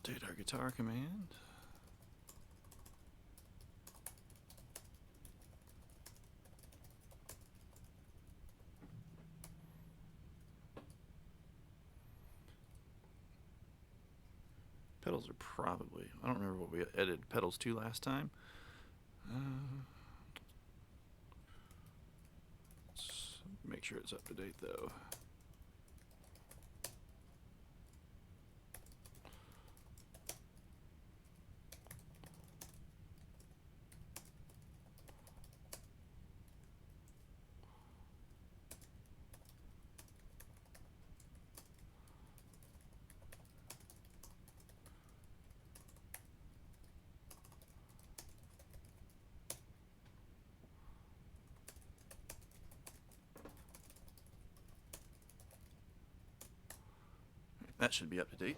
Update our guitar command. Pedals are probably, I don't remember what we edited pedals to last time. Let's make sure it's up to date though. That should be up to date.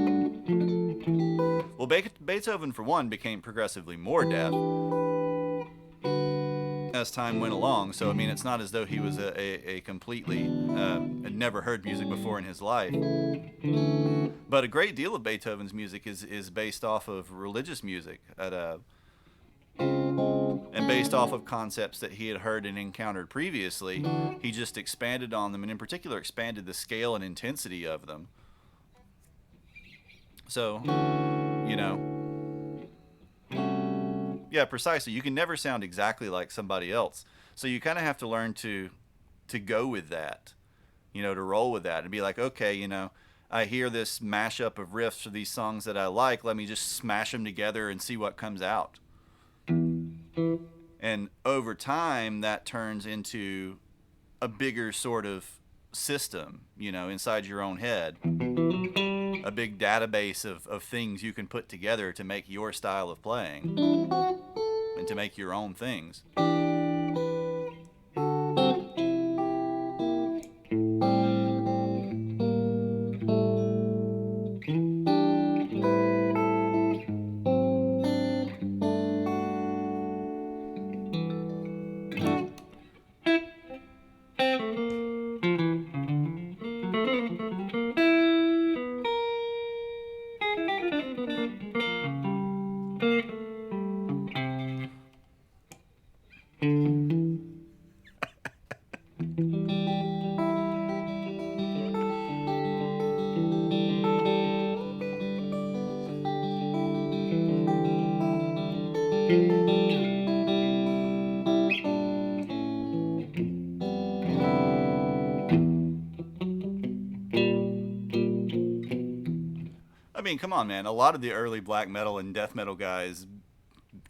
Beethoven, for one, became progressively more deaf as time went along. So, I mean, it's not as though he was a completely had never heard music before in his life. But a great deal of Beethoven's music is based off of religious music and based off of concepts that he had heard and encountered previously. He just expanded on them, and in particular expanded the scale and intensity of them. So, you know, yeah, precisely. You can never sound exactly like somebody else. So you kind of have to learn to go with that, you know, to roll with that and be like, okay, you know, I hear this mashup of riffs for these songs that I like. Let me just smash them together and see what comes out. And over time, that turns into a bigger sort of system, you know, inside your own head. A big database of things you can put together to make your style of playing and to make your own things. I mean, come on, man. A lot of the early black metal and death metal guys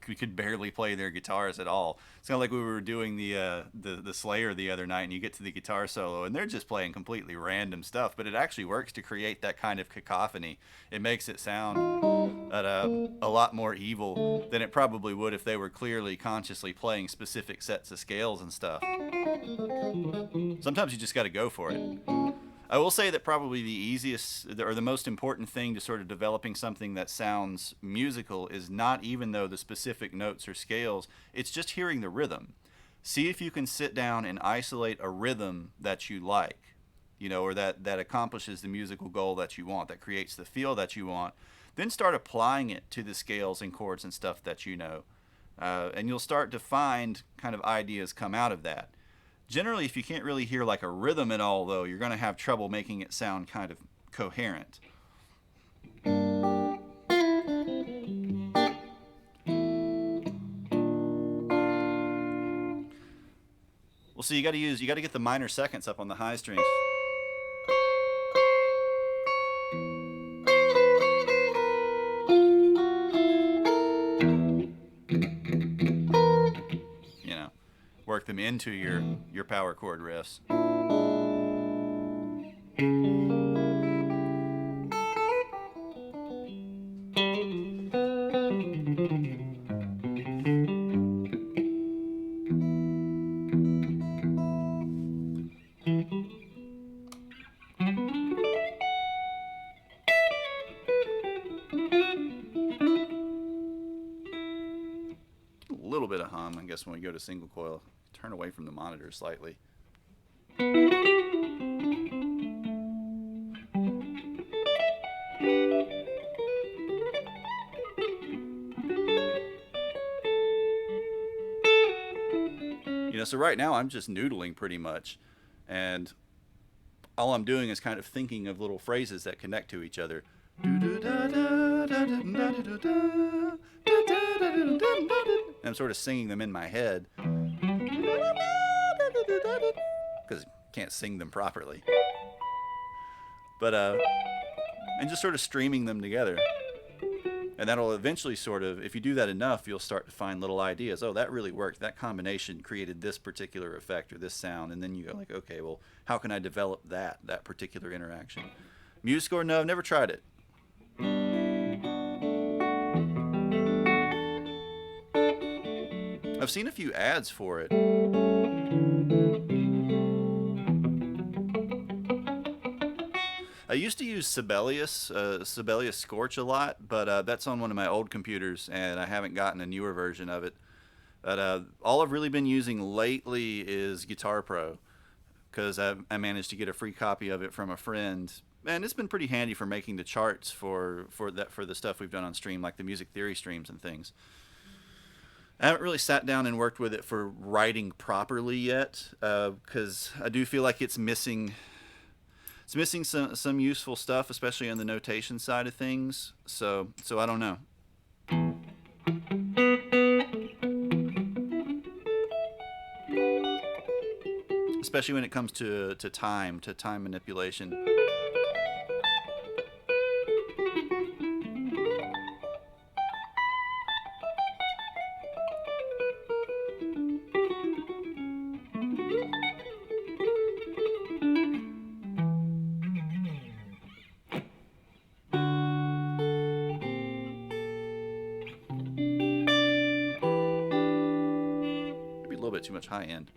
could barely play their guitars at all. It's kind of like we were doing the Slayer the other night, and you get to the guitar solo, and they're just playing completely random stuff, but it actually works to create that kind of cacophony. It makes it sound a lot more evil than it probably would if they were clearly, consciously playing specific sets of scales and stuff. Sometimes you just got to go for it. I will say that probably the easiest or the most important thing to sort of developing something that sounds musical is not even though the specific notes or scales, it's just hearing the rhythm. See if you can sit down and isolate a rhythm that you like, you know, or that accomplishes the musical goal that you want, that creates the feel that you want. Then start applying it to the scales and chords and stuff that you know. And you'll start to find kind of ideas come out of that. Generally, if you can't really hear like a rhythm at all, though, you're going to have trouble making it sound kind of coherent. Well, so you got to get the minor seconds up on the high strings. Work them into your power chord riffs. A little bit of hum, I guess, when we go to single coil. Turn away from the monitor slightly. You know, so right now I'm just noodling pretty much, and all I'm doing is kind of thinking of little phrases that connect to each other. I'm sort of singing them in my head because I can't sing them properly. But and just sort of streaming them together. And that'll eventually sort of, if you do that enough, you'll start to find little ideas. Oh, that really worked. That combination created this particular effect or this sound. And then you go like, okay, well, how can I develop that particular interaction? MuseScore? No, I've never tried it. I've seen a few ads for it. I used to use Sibelius Scorch a lot, but that's on one of my old computers, and I haven't gotten a newer version of it. But all I've really been using lately is Guitar Pro, because I managed to get a free copy of it from a friend, and it's been pretty handy for making the charts for the stuff we've done on stream, like the music theory streams and things. I haven't really sat down and worked with it for writing properly yet, because I do feel like it's missing some useful stuff, especially on the notation side of things. So I don't know. Especially when it comes to time manipulation. Maybe a little bit too much high end.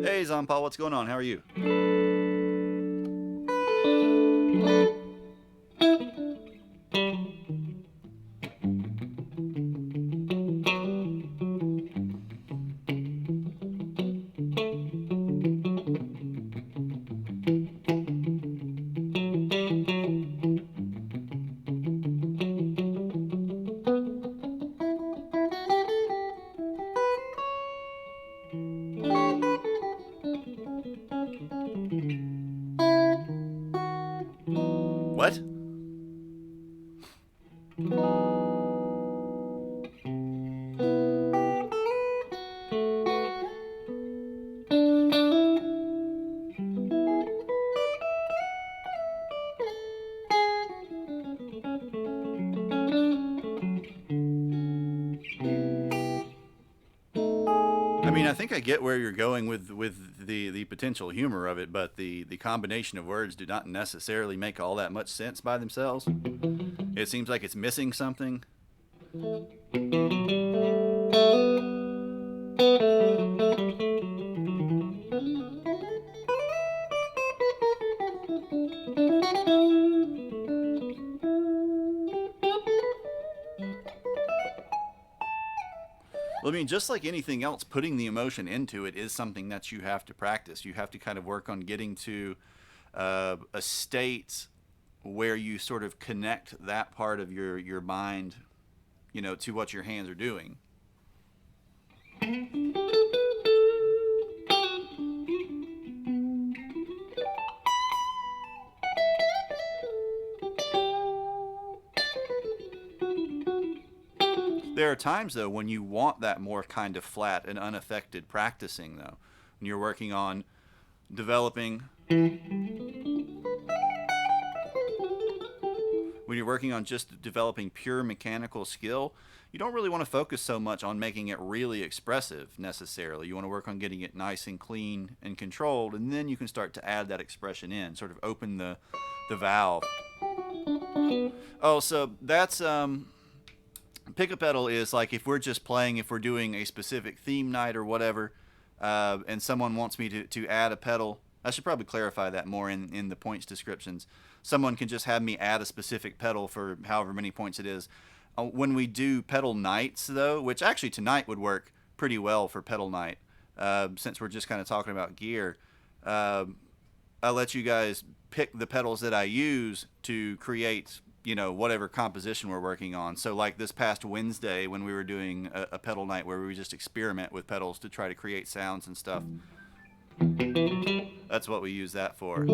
Hey, Paul, what's going on? How are you? What? I mean, I think I get where you're going with the potential humor of it, but the combination of words do not necessarily make all that much sense by themselves. It seems like it's missing something. Well, I mean, just like anything else, putting the emotion into it is something that you have to practice. You have to kind of work on getting to a state where you sort of connect that part of your mind, to what your hands are doing. There are times though when you want that more kind of flat and unaffected practicing though. When you're working on developing when you're working on just developing pure mechanical skill, you don't really want to focus so much on making it really expressive necessarily. You want to work on getting it nice and clean and controlled, and then you can start to add that expression in, sort of open the valve. Oh, so that's pick a pedal is like if we're just playing, if we're doing a specific theme night or whatever, and someone wants me to add a pedal. I should probably clarify that more in the points descriptions. Someone can just have me add a specific pedal for however many points it is. When we do pedal nights, though, which actually tonight would work pretty well for pedal night, since we're just kind of talking about gear, I let you guys pick the pedals that I use to create, whatever composition we're working on. So like this past Wednesday when we were doing a pedal night where we would just experiment with pedals to try to create sounds and stuff. That's what we use that for.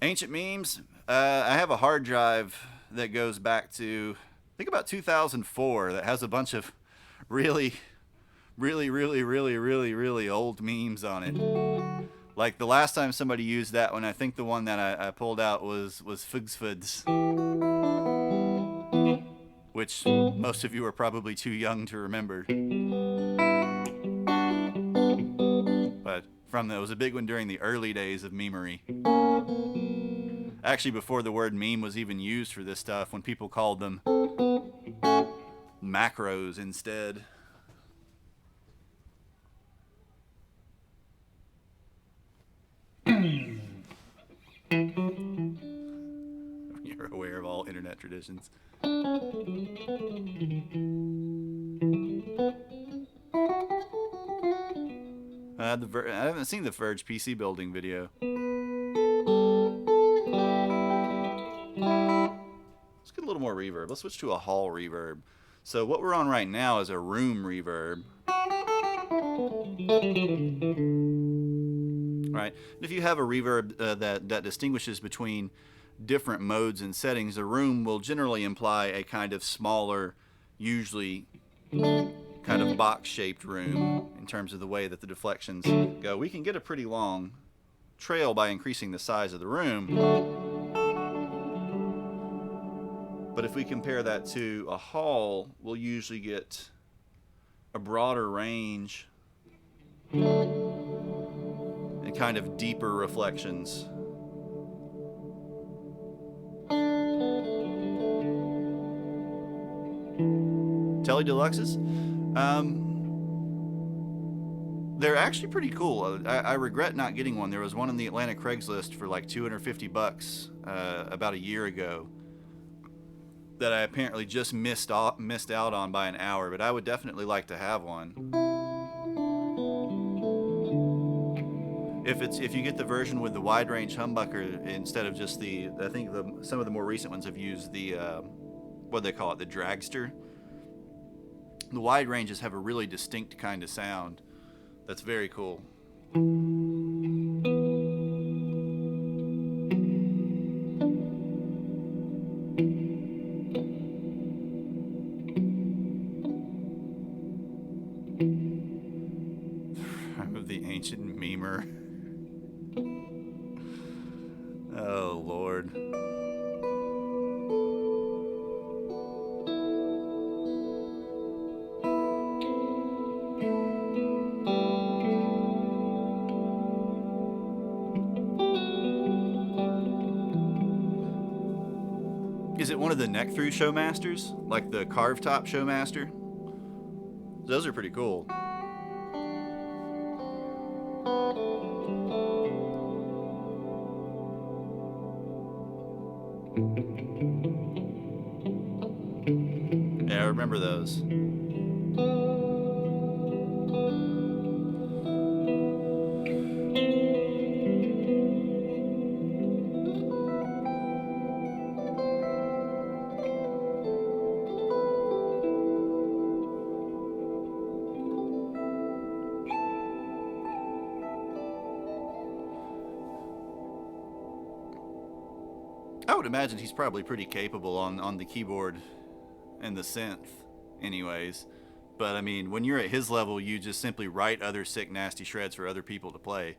Ancient memes. I have a hard drive that goes back to, I think, about 2004 that has a bunch of really, really, really, really, really, really old memes on it. Like the last time somebody used that one, I think the one that I pulled out was Fugsfuds, which most of you are probably too young to remember. But it was a big one during the early days of memery. Actually, before the word meme was even used for this stuff, when people called them macros instead. You're aware of all internet traditions. I haven't seen the Verge PC building video. Let's get a little more reverb. Let's switch to a hall reverb. So what we're on right now is a room reverb. Right? And if you have a reverb that distinguishes between different modes and settings, a room will generally imply a kind of smaller, usually kind of box-shaped room in terms of the way that the deflections go. We can get a pretty long trail by increasing the size of the room. But if we compare that to a hall, we'll usually get a broader range and kind of deeper reflections. Tele Deluxes? They're actually pretty cool. I regret not getting one. There was one on the Atlanta Craigslist for like $250 about a year ago that I apparently just missed out on by an hour, but I would definitely like to have one. If you get the version with the wide range humbucker instead of just I think some of the more recent ones have used the what do they call it, the dragster. The wide ranges have a really distinct kind of sound that's very cool. The ancient memer. Oh, Lord. Is it one of the neck through Showmasters? Like the carved top Showmaster? Those are pretty cool. Yeah, I remember those. I would imagine he's probably pretty capable on the keyboard and the synth anyways. But I mean, when you're at his level, you just simply write other sick, nasty shreds for other people to play.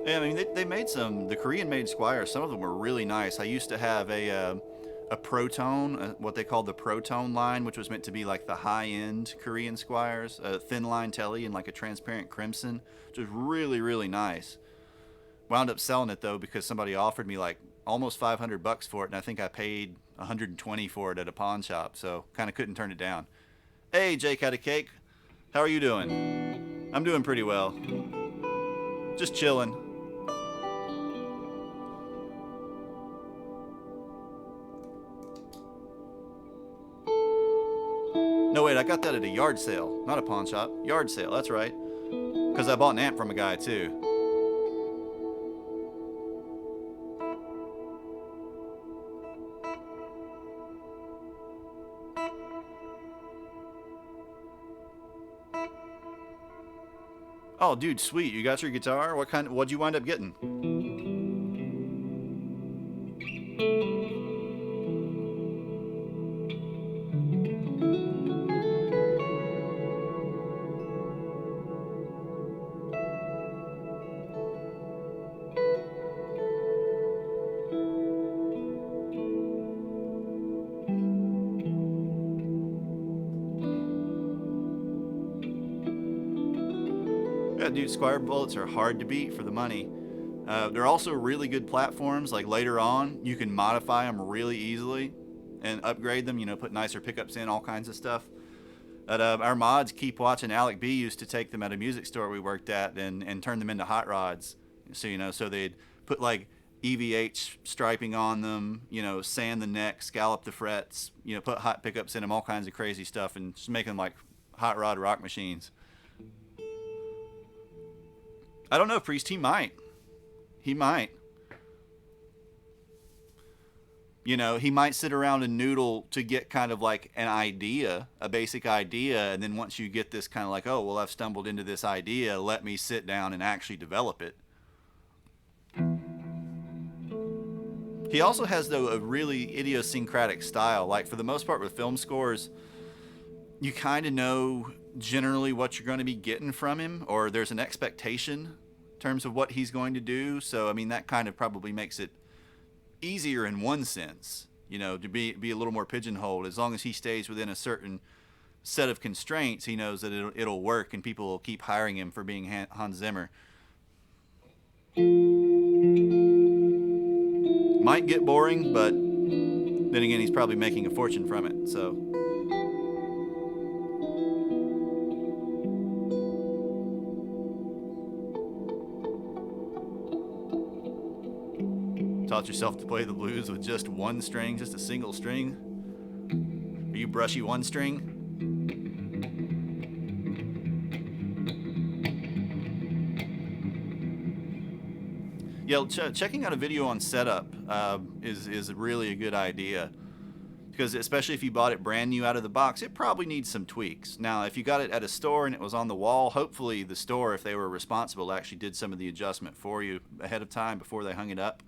Yeah, I mean, they made the Korean-made Squires. Some of them were really nice. I used to have a Protone, what they called the Protone line, which was meant to be like the high-end Korean Squires, a thin line telly in like a transparent crimson, which was really, really nice. Wound up selling it though because somebody offered me like almost $500 for it, and I think I paid 120 for it at a pawn shop, so kind of couldn't turn it down. Hey, Jake had a cake. How are you doing? I'm doing pretty well. Just chilling. No, wait, I got that at a yard sale, not a pawn shop. Yard sale, that's right. Because I bought an amp from a guy, too. Oh, dude, sweet. You got your guitar? What'd you wind up getting? Yeah, dude, Squire bullets are hard to beat for the money. They're also really good platforms. Like later on, you can modify them really easily and upgrade them. You know, put nicer pickups in, all kinds of stuff. But our mods keep watching. Alec B used to take them at a music store we worked at and turn them into hot rods. So you know, so they'd put like EVH striping on them. You know, sand the neck, scallop the frets. You know, put hot pickups in them, all kinds of crazy stuff, and just make them like hot rod rock machines. I don't know, Priest. He might. He might. You know, he might sit around and noodle to get kind of like an idea, a basic idea, and then once you get this kind of like, oh, well, I've stumbled into this idea, let me sit down and actually develop it. He also has, though, a really idiosyncratic style. Like, for the most part with film scores, you kind of know generally what you're going to be getting from him, or there's an expectation in terms of what he's going to do. So, I mean, that kind of probably makes it easier in one sense, you know, to be a little more pigeonholed. As long as he stays within a certain set of constraints, he knows that it'll work, and people will keep hiring him for being Hans Zimmer. Might get boring, but then again, he's probably making a fortune from it. So taught yourself to play the blues with just one string, just a single string? Are you brushy one string? Yeah, checking out a video on setup is really a good idea, because especially if you bought it brand new out of the box, it probably needs some tweaks. Now, if you got it at a store and it was on the wall, hopefully the store, if they were responsible, actually did some of the adjustment for you ahead of time before they hung it up.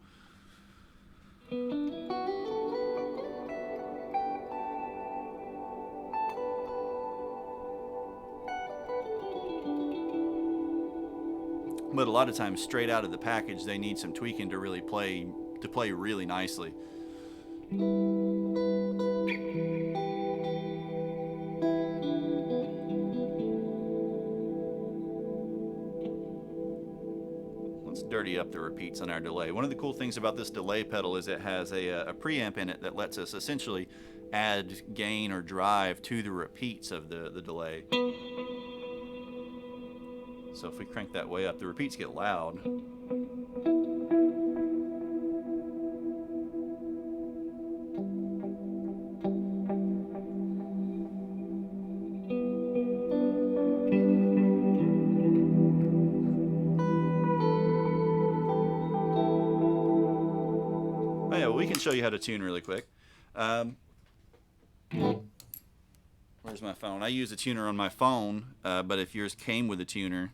But a lot of times, straight out of the package, they need some tweaking to really play really nicely. Let's dirty up the repeats on our delay. One of the cool things about this delay pedal is it has a preamp in it that lets us essentially add gain or drive to the repeats of the delay. So if we crank that way up, the repeats get loud. Oh yeah, well, we can show you how to tune really quick. Where's my phone? I use a tuner on my phone, but if yours came with a tuner,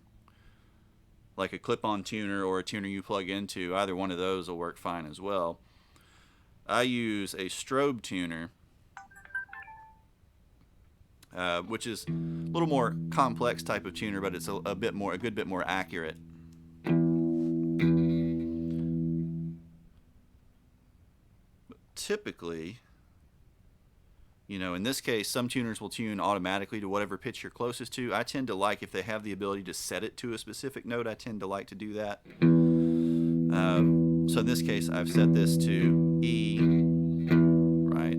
like a clip-on tuner or a tuner you plug into, either one of those will work fine as well. I use a strobe tuner, which is a little more complex type of tuner, but it's a good bit more accurate. But typically, you know, in this case, some tuners will tune automatically to whatever pitch you're closest to. I tend to like, if they have the ability to set it to a specific note, I tend to like to do that. So in this case, I've set this to E, right?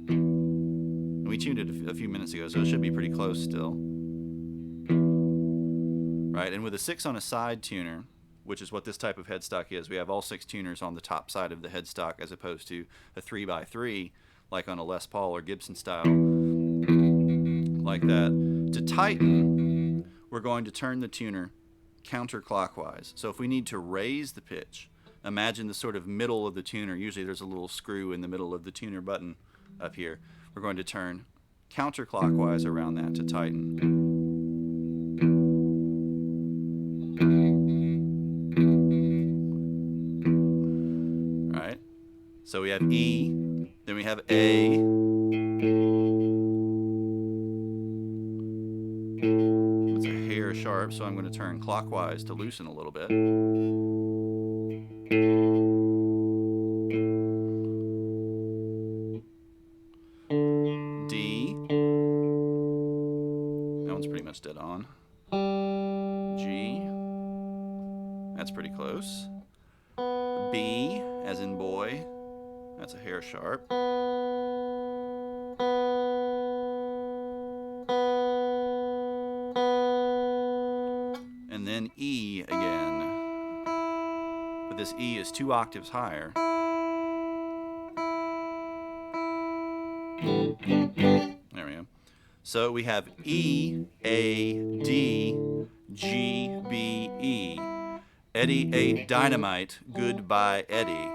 And we tuned it a few minutes ago, so it should be pretty close still. Right, and with a 6 on a side tuner, which is what this type of headstock is. We have all 6 tuners on the top side of the headstock, as opposed to a 3x3 like on a Les Paul or Gibson style, like that. To tighten, we're going to turn the tuner counterclockwise. So if we need to raise the pitch, imagine the sort of middle of the tuner. Usually there's a little screw in the middle of the tuner button up here. We're going to turn counterclockwise around that to tighten. So we have E, then we have A, it's a hair sharp, so I'm going to turn clockwise to loosen a little bit. D, that one's pretty much dead on. G. That's pretty close. B, as in boy. That's a hair sharp. And then E again. But this E is 2 octaves higher. There we go. So we have E, A, D, G, B, E. Eddie ate dynamite, goodbye Eddie.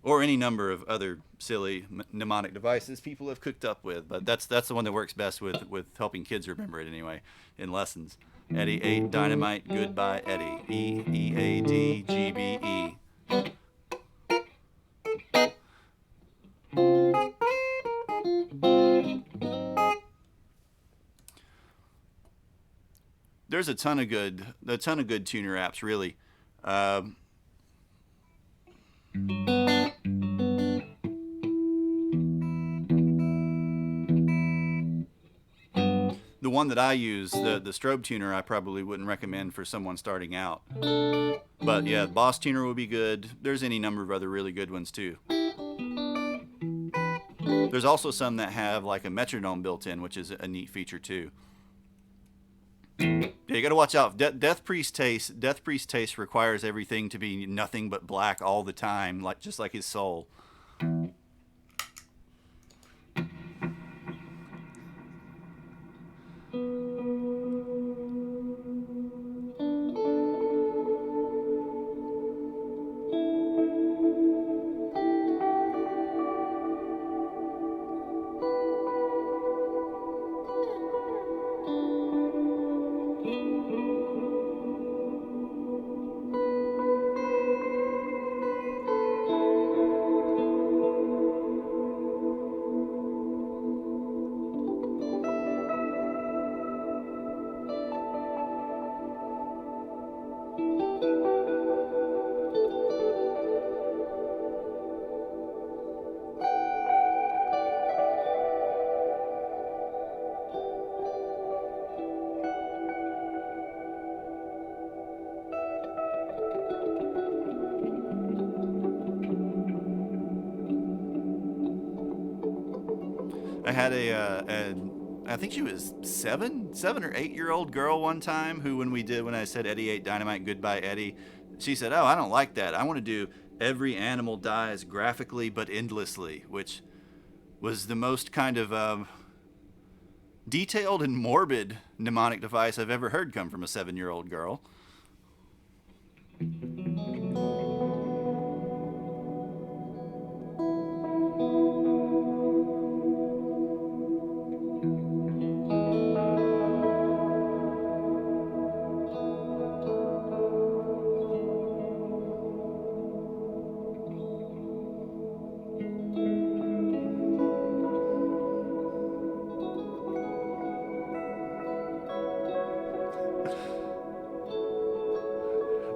Or any number of other silly mnemonic devices people have cooked up with, but that's the one that works best with helping kids remember it anyway in lessons. Eddie ate dynamite, goodbye Eddie. E, E, A, D, G, B, E. There's a ton of good tuner apps, really. The one that I use, the strobe tuner, I probably wouldn't recommend for someone starting out. But yeah, Boss Tuner would be good. There's any number of other really good ones too. There's also some that have like a metronome built in, which is a neat feature too. Yeah, you gotta watch out. Death Priest taste requires everything to be nothing but black all the time, just like his soul. I had I think she was 7 or 8-year-old girl one time who, when I said Eddie ate dynamite, goodbye Eddie, she said, "Oh, I don't like that. I want to do every animal dies graphically but endlessly," which was the most kind of detailed and morbid mnemonic device I've ever heard come from a 7-year-old girl.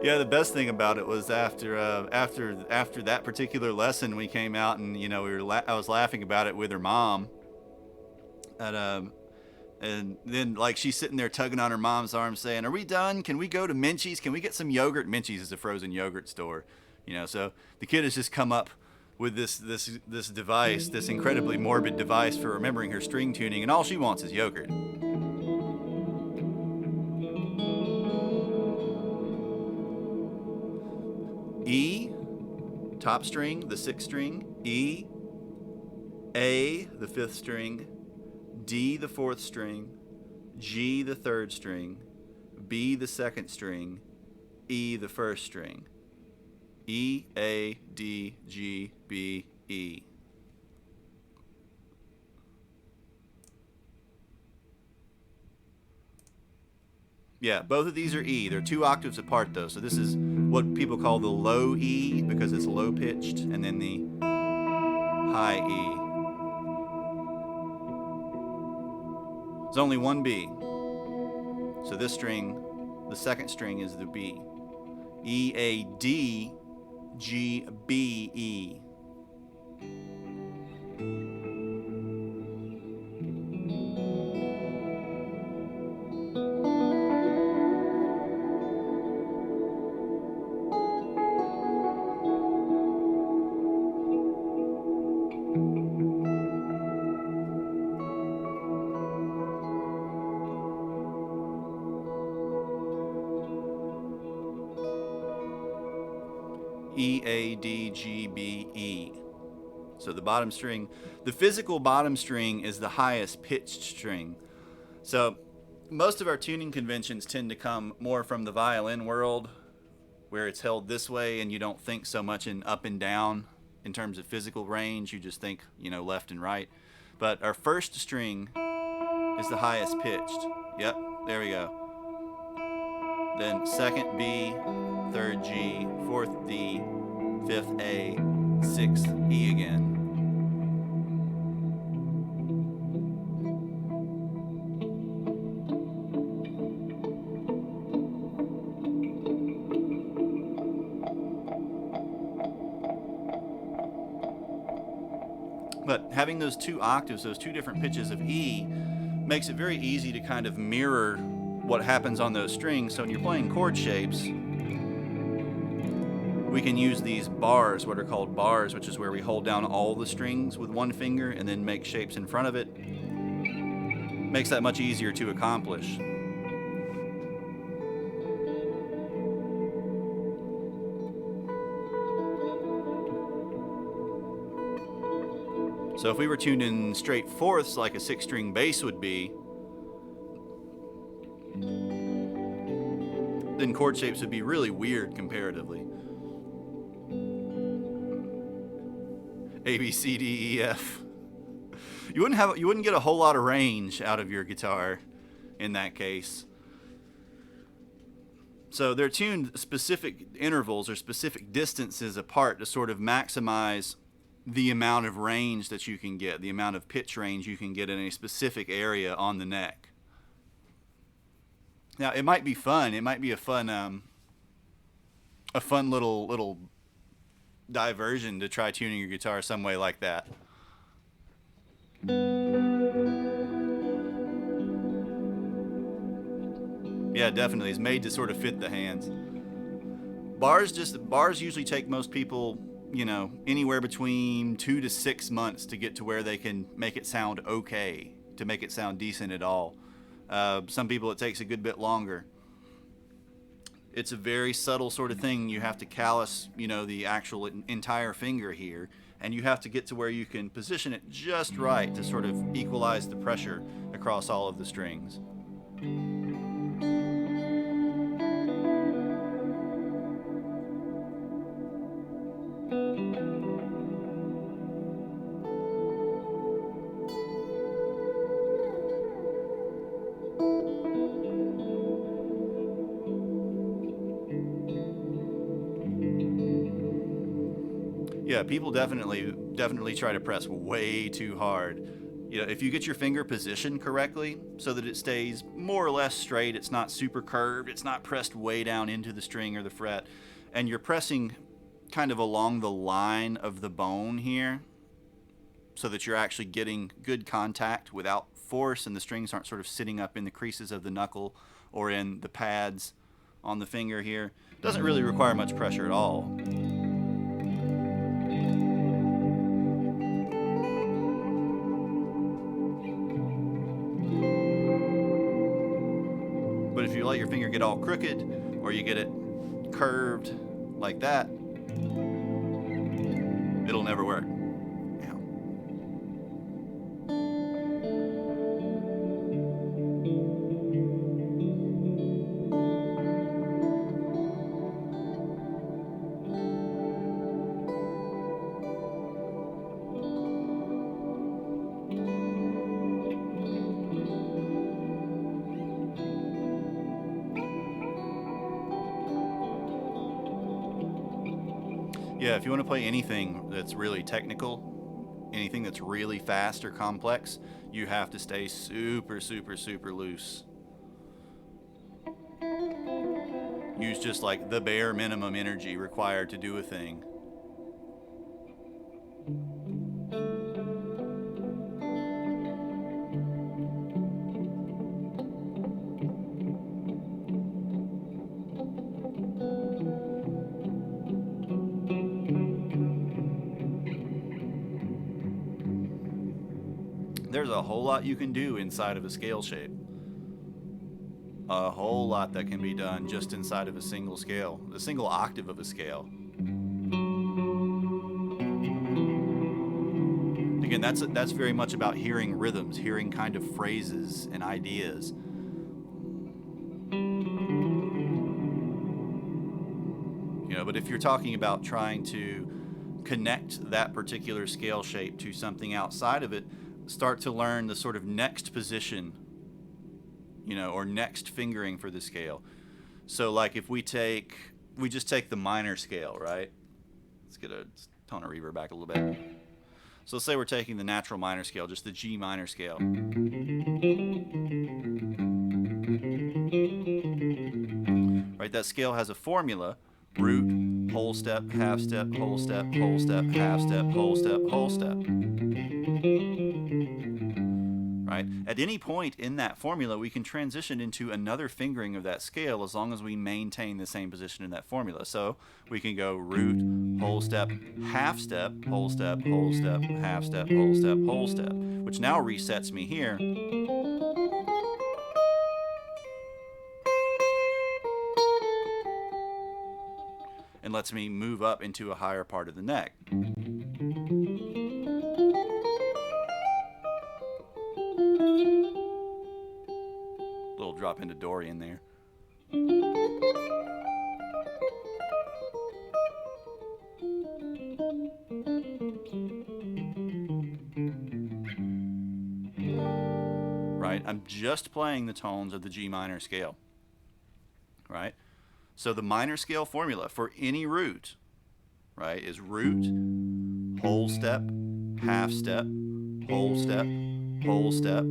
Yeah, the best thing about it was after that particular lesson, we came out and I was laughing about it with her mom, and then like she's sitting there tugging on her mom's arm, saying, "Are we done? Can we go to Minchie's? Can we get some yogurt?" Minchie's is a frozen yogurt store, So the kid has just come up with this device, this incredibly morbid device for remembering her string tuning, and all she wants is yogurt. E, top string, the 6th string. E, A, the 5th string. D, the 4th string. G, the 3rd string. B, the 2nd string. E, the 1st string. E, A, D, G, B, E. Yeah, both of these are E. They're 2 octaves apart though, so this is what people call the low E because it's low pitched, and then the high E. There's only one B. So this string, the 2nd string is the B. E, A, D, G, B, E. E, A, D, G, B, E. So the bottom string, the physical bottom string is the highest pitched string. So most of our tuning conventions tend to come more from the violin world, where it's held this way and you don't think so much in up and down in terms of physical range. You just think, left and right. But our first string is the highest pitched. Yep, there we go. Then second B, third G, fourth D, fifth A, sixth E again. But having those two octaves, those two different pitches of E, makes it very easy to kind of mirror what happens on those strings. So when you're playing chord shapes, we can use these bars, what are called bars, which is where we hold down all the strings with one finger and then make shapes in front of it. Makes that much easier to accomplish. So if we were tuned in straight fourths like a 6-string bass would be, then chord shapes would be really weird comparatively. A, B, C, D, E, F. You wouldn't get a whole lot of range out of your guitar in that case. So they're tuned specific intervals or specific distances apart to sort of maximize the amount of range that you can get, the amount of pitch range you can get in a specific area on the neck. Now, it might be fun. It might be a fun little diversion to try tuning your guitar some way like that. Yeah, definitely. It's made to sort of fit the hands. Bars usually take most people, anywhere between 2 to 6 months to get to where they can make it sound okay, to make it sound decent at all. Some people it takes a good bit longer. It's a very subtle sort of thing. You have to callus, the actual entire finger here, and you have to get to where you can position it just right to sort of equalize the pressure across all of the strings. Yeah, people definitely try to press way too hard. If you get your finger positioned correctly so that it stays more or less straight, it's not super curved, it's not pressed way down into the string or the fret, and you're pressing kind of along the line of the bone here so that you're actually getting good contact without force and the strings aren't sort of sitting up in the creases of the knuckle or in the pads on the finger here. It doesn't really require much pressure at all. But if you let your finger get all crooked or you get it curved like that, it'll never work. Yeah, if you want to play anything that's really technical, anything that's really fast or complex, you have to stay super, super, super loose. Use just like the bare minimum energy required to do a thing. There's a whole lot you can do inside of a scale shape. A whole lot that can be done just inside of a single scale, a single octave of a scale. And that's very much about hearing rhythms, hearing kind of phrases and ideas. But if you're talking about trying to connect that particular scale shape to something outside of it, start to learn the sort of next position, or next fingering for the scale. So like if we just take the minor scale, right? Let's get a tone of reverb back a little bit. So let's say we're taking the natural minor scale, just the G minor scale. Right, that scale has a formula: root, whole step, half step, whole step, whole step, half step, whole step, whole step. Right? At any point in that formula, we can transition into another fingering of that scale as long as we maintain the same position in that formula. So we can go root, whole step, half step, whole step, whole step, half step, whole step, whole step, which now resets me here. And lets me move up into a higher part of the neck. Little drop into Dorian there. Right? I'm just playing the tones of the G minor scale. Right? So the minor scale formula for any root, right, is root, whole step, half step, whole step, whole step,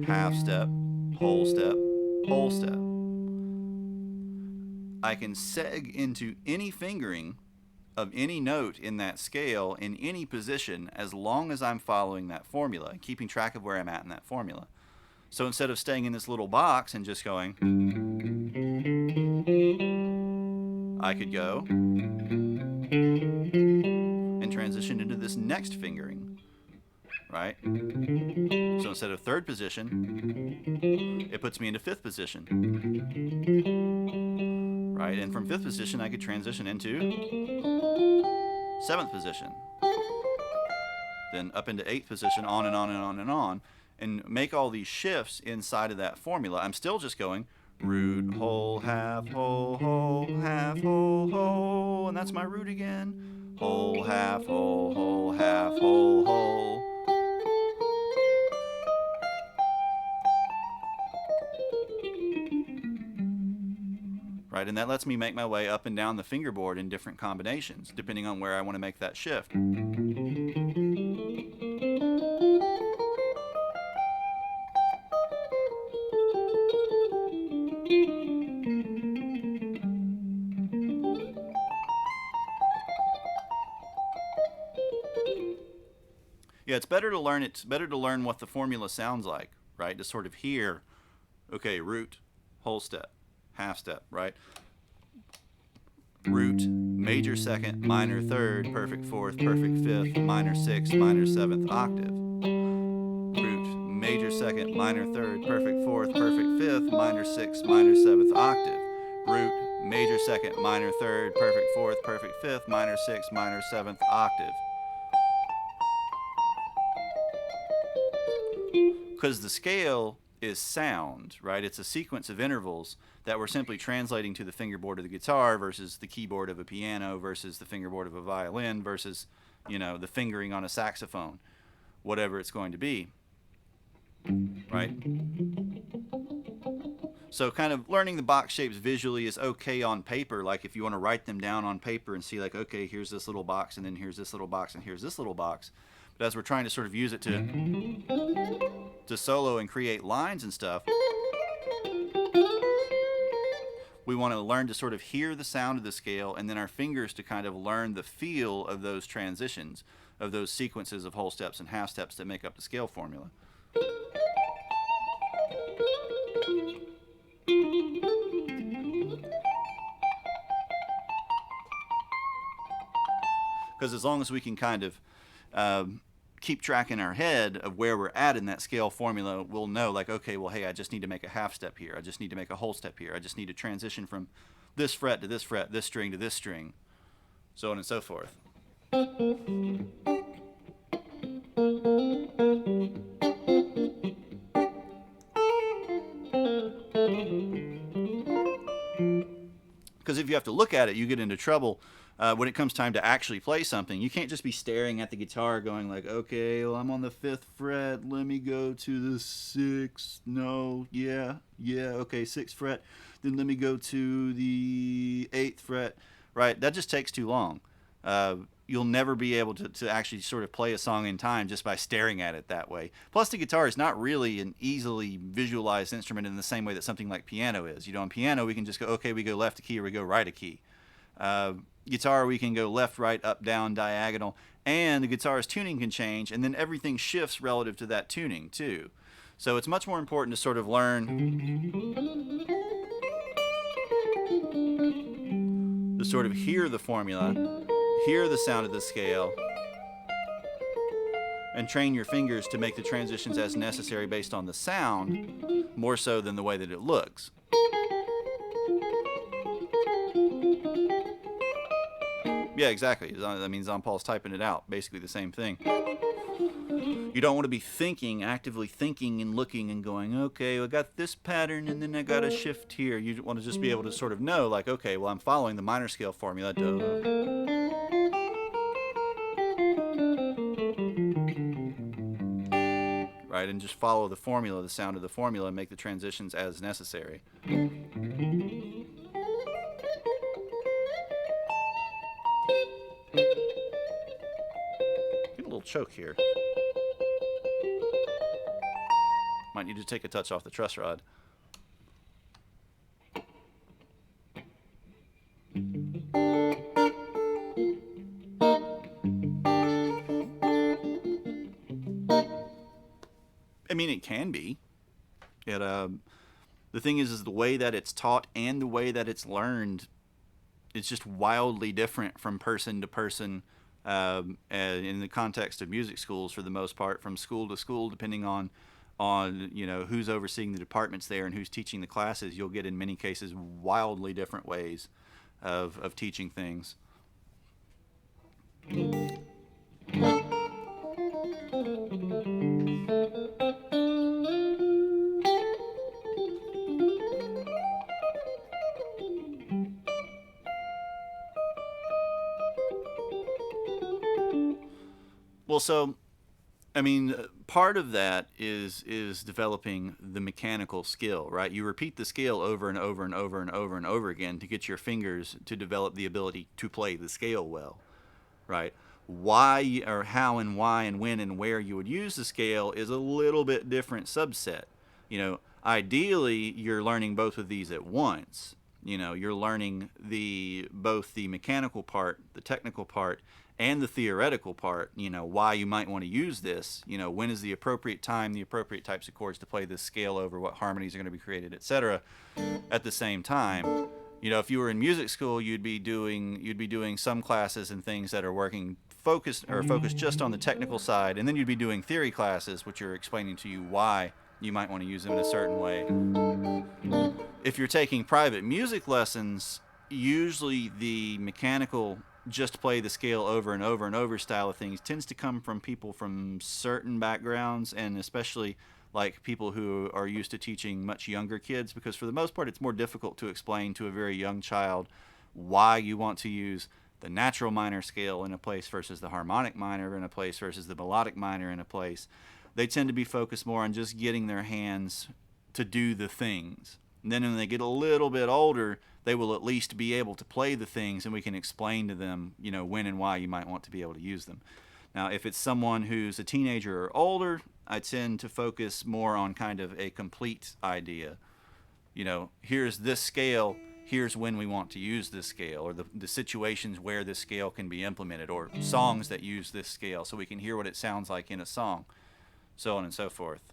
half step, whole step, whole step. I can seg into any fingering of any note in that scale in any position as long as I'm following that formula and keeping track of where I'm at in that formula. So instead of staying in this little box and just going, I could go and transition into this next fingering, right? So instead of third position, it puts me into fifth position, right? And from fifth position, I could transition into seventh position, then up into eighth position, on and on and on and on, and make all these shifts inside of that formula. I'm still just going root, whole, half, whole, half, whole, and that's my root again. Whole, half, whole, half, whole. Right, and that lets me make my way up and down the fingerboard in different combinations, depending on where I want to make that shift. Yeah, it's better to learn what the formula sounds like, right? To sort of hear, okay, root, whole step, half step, right? Root, major second, minor third, perfect fourth, perfect fifth, minor sixth, minor seventh octave. Root, major second, minor third, perfect fourth, perfect fifth, minor sixth, minor seventh octave. Root, major second, minor third, perfect fourth, perfect fifth, minor sixth, minor seventh octave. Because the scale is sound, right? It's a sequence of intervals that we're simply translating to the fingerboard of the guitar versus the keyboard of a piano versus the fingerboard of a violin versus, the fingering on a saxophone, whatever it's going to be, right? So kind of learning the box shapes visually is okay on paper. Like if you want to write them down on paper and see like, okay, here's this little box and then here's this little box and here's this little box. But as we're trying to sort of use it to solo and create lines and stuff, we want to learn to sort of hear the sound of the scale and then our fingers to kind of learn the feel of those transitions, of those sequences of whole steps and half steps that make up the scale formula. Because as long as we can kind of keep track in our head of where we're at in that scale formula, we'll know like, okay, well, hey, I just need to make a half step here. I just need to make a whole step here. I just need to transition from this fret to this fret, this string to this string, so on and so forth. if you have to look at it, you get into trouble when it comes time to actually play something. You can't just be staring at the guitar going like, okay, well, I'm on the 5th fret. Let me go to the 6th. No, yeah, okay, 6th fret. Then let me go to the 8th fret. Right? That just takes too long. You'll never be able to actually sort of play a song in time just by staring at it that way. Plus, the guitar is not really an easily visualized instrument in the same way that something like piano is. On piano, we can just go, okay, we go left a key or we go right a key. Guitar, we can go left, right, up, down, diagonal, and the guitar's tuning can change, and then everything shifts relative to that tuning, too. So it's much more important to sort of learn to sort of hear the formula, hear the sound of the scale, and train your fingers to make the transitions as necessary based on the sound, more so than the way that it looks. Yeah, exactly. That means Paul's typing it out. Basically the same thing. You don't want to be actively thinking and looking and going, okay, I got this pattern and then I got a shift here. You want to just be able to sort of know, like, okay, well, I'm following the minor scale formula. Right, and just follow the formula, the sound of the formula, and make the transitions as necessary. Get a little choke here. Might need to take a touch off the truss rod. I mean, it can be. The thing is the way that it's taught and the way that it's learned is just wildly different from person to person. In the context of music schools, for the most part, from school to school, depending on who's overseeing the departments there and who's teaching the classes, you'll get in many cases wildly different ways of teaching things. Well, so, I mean, part of that is developing the mechanical skill, right? You repeat the scale over and over and over and over and over again to get your fingers to develop the ability to play the scale well, right? Why or how and why and when and where you would use the scale is a little bit different subset. Ideally, you're learning both of these at once. You're learning both the mechanical part, the technical part, and the theoretical part, why you might want to use this, when is the appropriate time, the appropriate types of chords to play this scale over, what harmonies are going to be created, etc. At the same time. If you were in music school, you'd be doing some classes and things that are focused just on the technical side, and then you'd be doing theory classes, which are explaining to you why you might want to use them in a certain way. If you're taking private music lessons, usually the mechanical just play the scale over and over and over style of things tends to come from people from certain backgrounds, and especially like people who are used to teaching much younger kids, because for the most part it's more difficult to explain to a very young child why you want to use the natural minor scale in a place versus the harmonic minor in a place versus the melodic minor in a place. They tend to be focused more on just getting their hands to do the things. And then when they get a little bit older, they will at least be able to play the things, and we can explain to them, when and why you might want to be able to use them. Now, if it's someone who's a teenager or older, I tend to focus more on kind of a complete idea. Here's this scale, here's when we want to use this scale, or the situations where this scale can be implemented, or songs that use this scale so we can hear what it sounds like in a song, so on and so forth.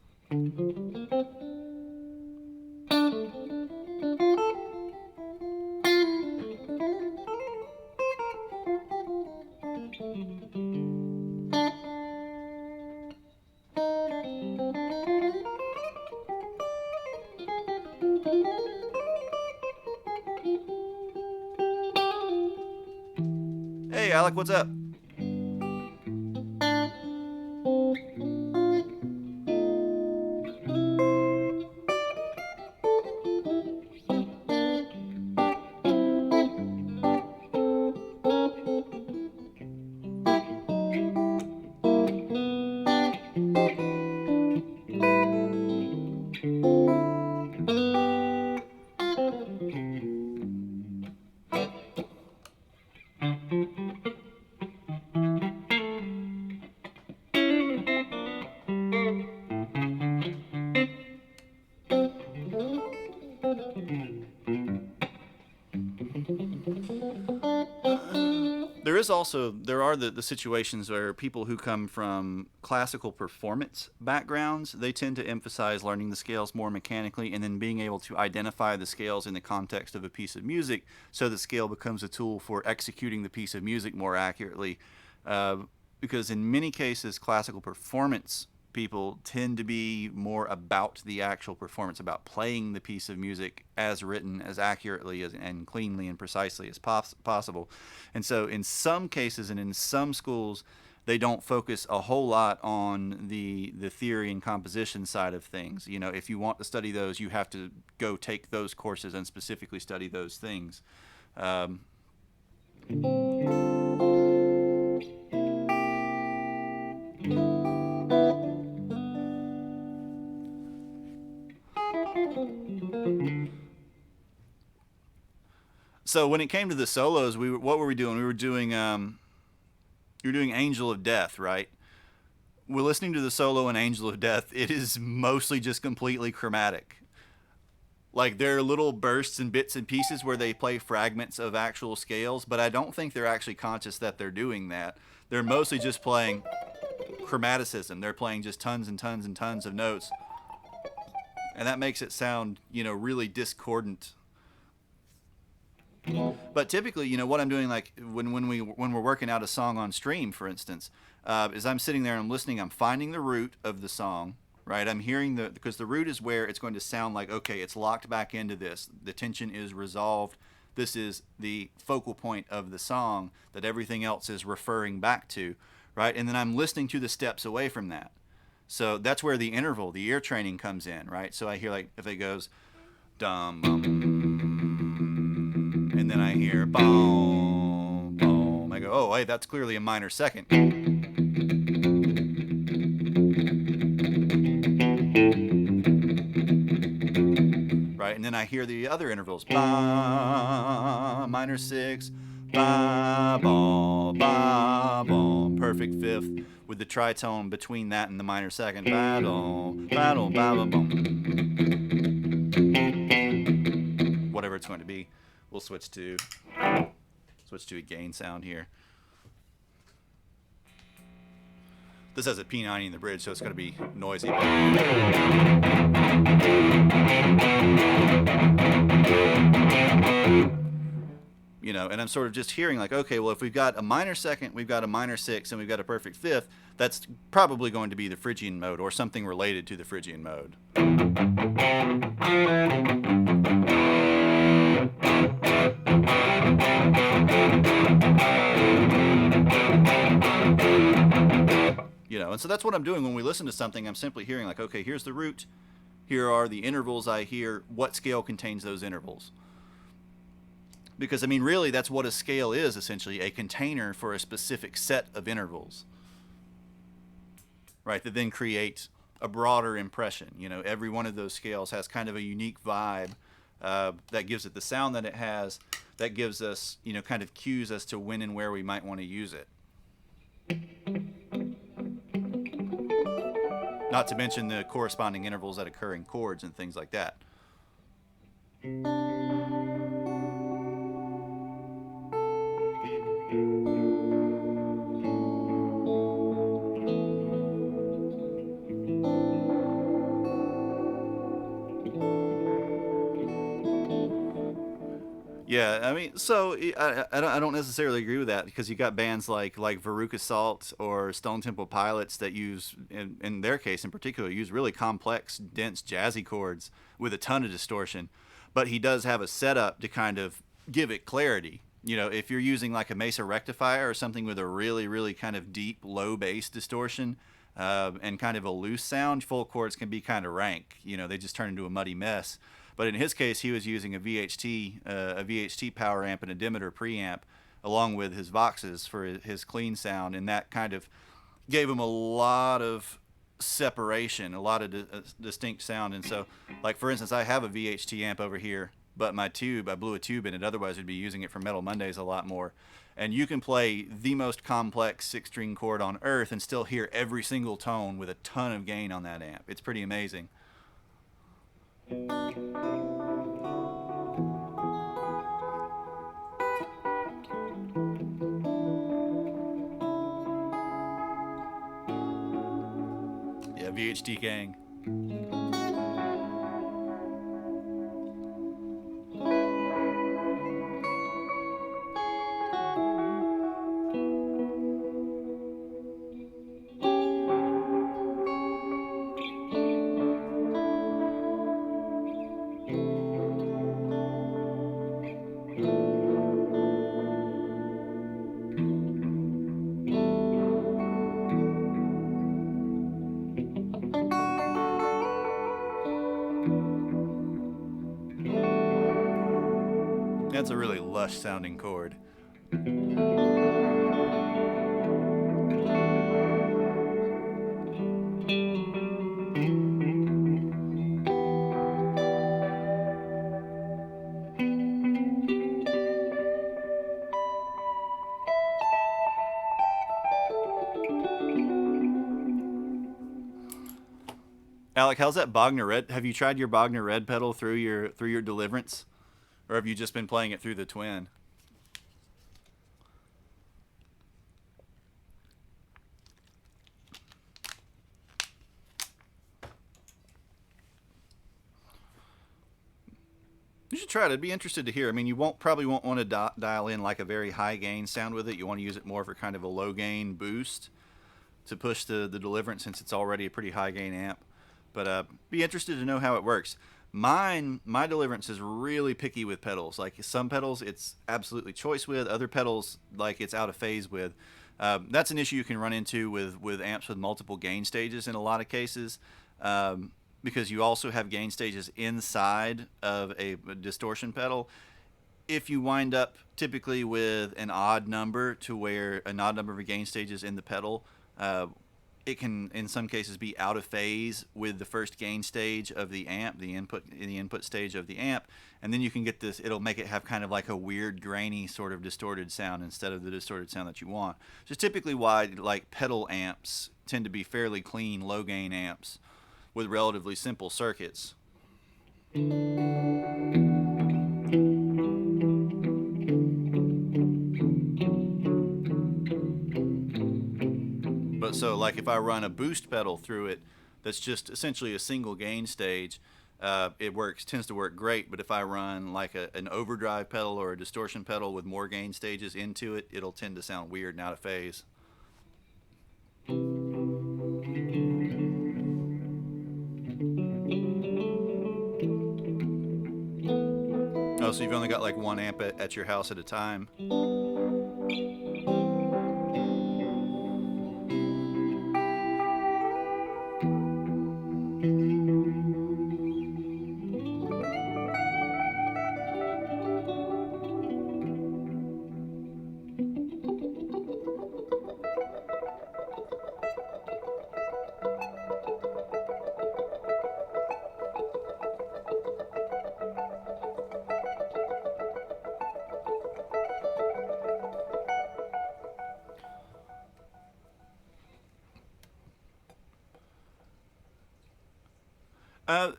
Hey, Alec, what's up? there are the situations where people who come from classical performance backgrounds, they tend to emphasize learning the scales more mechanically and then being able to identify the scales in the context of a piece of music, so the scale becomes a tool for executing the piece of music more accurately. uh, because in many cases, classical performance people tend to be more about the actual performance, about playing the piece of music as written, as accurately and cleanly and precisely as possible. And so, in some cases and in some schools, they don't focus a whole lot on the theory and composition side of things. You know, if you want to study those, you have to go take those courses and specifically study those things. Um, so when it came to the solos, what were we doing? You were doing Angel of Death, right? We're listening to the solo in Angel of Death. It is mostly just completely chromatic. Like, there are little bursts and bits and pieces where they play fragments of actual scales, but I don't think they're actually conscious that they're doing that. They're mostly just playing chromaticism. They're playing just tons and tons and tons of notes, and that makes it sound, really discordant. But typically, what I'm doing, like when we're working out a song on stream, for instance, is I'm sitting there and I'm listening. I'm finding the root of the song, right? I'm hearing because the root is where it's going to sound like, okay, it's locked back into this. The tension is resolved. This is the focal point of the song that everything else is referring back to, right? And then I'm listening to the steps away from that. So that's where the interval, the ear training comes in, right? So I hear, like, if it goes dum bum, and then I hear boom boom, I go, oh, hey, that's clearly a minor second, right? And then I hear the other intervals, ba minor six, ba ba ba ba, perfect fifth with the tritone between that and the minor second, ba do ba do ba ba boom, whatever it's going to be. We'll switch to a gain sound here. This has a P90 in the bridge, so it's going to be noisy. And I'm sort of just hearing, like, okay, well, if we've got a minor second, we've got a minor sixth, and we've got a perfect fifth, that's probably going to be the Phrygian mode or something related to the Phrygian mode. And so that's what I'm doing when we listen to something. I'm simply hearing, like, okay, here's the root, here are the intervals I hear, what scale contains those intervals? Because, I mean, really, that's what a scale is, essentially, a container for a specific set of intervals, right, that then create a broader impression. Every one of those scales has kind of a unique vibe that gives it the sound that it has, that gives us, kind of cues as to when and where we might want to use it. Not to mention the corresponding intervals that occur in chords and things like that. Yeah, I mean, so I don't necessarily agree with that, because you got bands like Veruca Salt or Stone Temple Pilots that use, in their case in particular, use really complex, dense, jazzy chords with a ton of distortion. But he does have a setup to kind of give it clarity. If you're using like a Mesa rectifier or something with a really, really kind of deep, low bass distortion and kind of a loose sound, full chords can be kind of rank. They just turn into a muddy mess. But in his case, he was using a VHT power amp and a Demeter preamp, along with his Voxes for his clean sound, and that kind of gave him a lot of separation, a lot of distinct sound. And so, like, for instance, I have a VHT amp over here, but my tube, I blew a tube in it. Otherwise, I'd be using it for Metal Mondays a lot more. And you can play the most complex 6-string chord on earth and still hear every single tone with a ton of gain on that amp. It's pretty amazing. PhD gang. That's a really lush sounding chord. Alec, how's that Bogner Red? Have you tried your Bogner Red pedal through your Deliverance, or have you just been playing it through the Twin? You should try it. I'd be interested to hear. I mean, you probably won't want to dial in like a very high gain sound with it. You want to use it more for kind of a low gain boost to push the Deliverance, since it's already a pretty high gain amp. But be interested to know how it works. My Deliverance is really picky with pedals. Like some pedals, it's absolutely choice with. Other pedals, like it's out of phase with. That's an issue you can run into with amps with multiple gain stages in a lot of cases, because you also have gain stages inside of a distortion pedal. If you wind up typically with an odd number of gain stages in the pedal, it can in some cases be out of phase with the first gain stage of the amp, the input stage of the amp, and then you can get this. It'll make it have kind of like a weird grainy sort of distorted sound instead of the distorted sound that you want. So it's typically why like pedal amps tend to be fairly clean low gain amps with relatively simple circuits. But so like if I run a boost pedal through it that's just essentially a single gain stage, it tends to work great. But if I run like an overdrive pedal or a distortion pedal with more gain stages into it, it'll tend to sound weird and out of phase. Oh, so you've only got like one amp at your house at a time.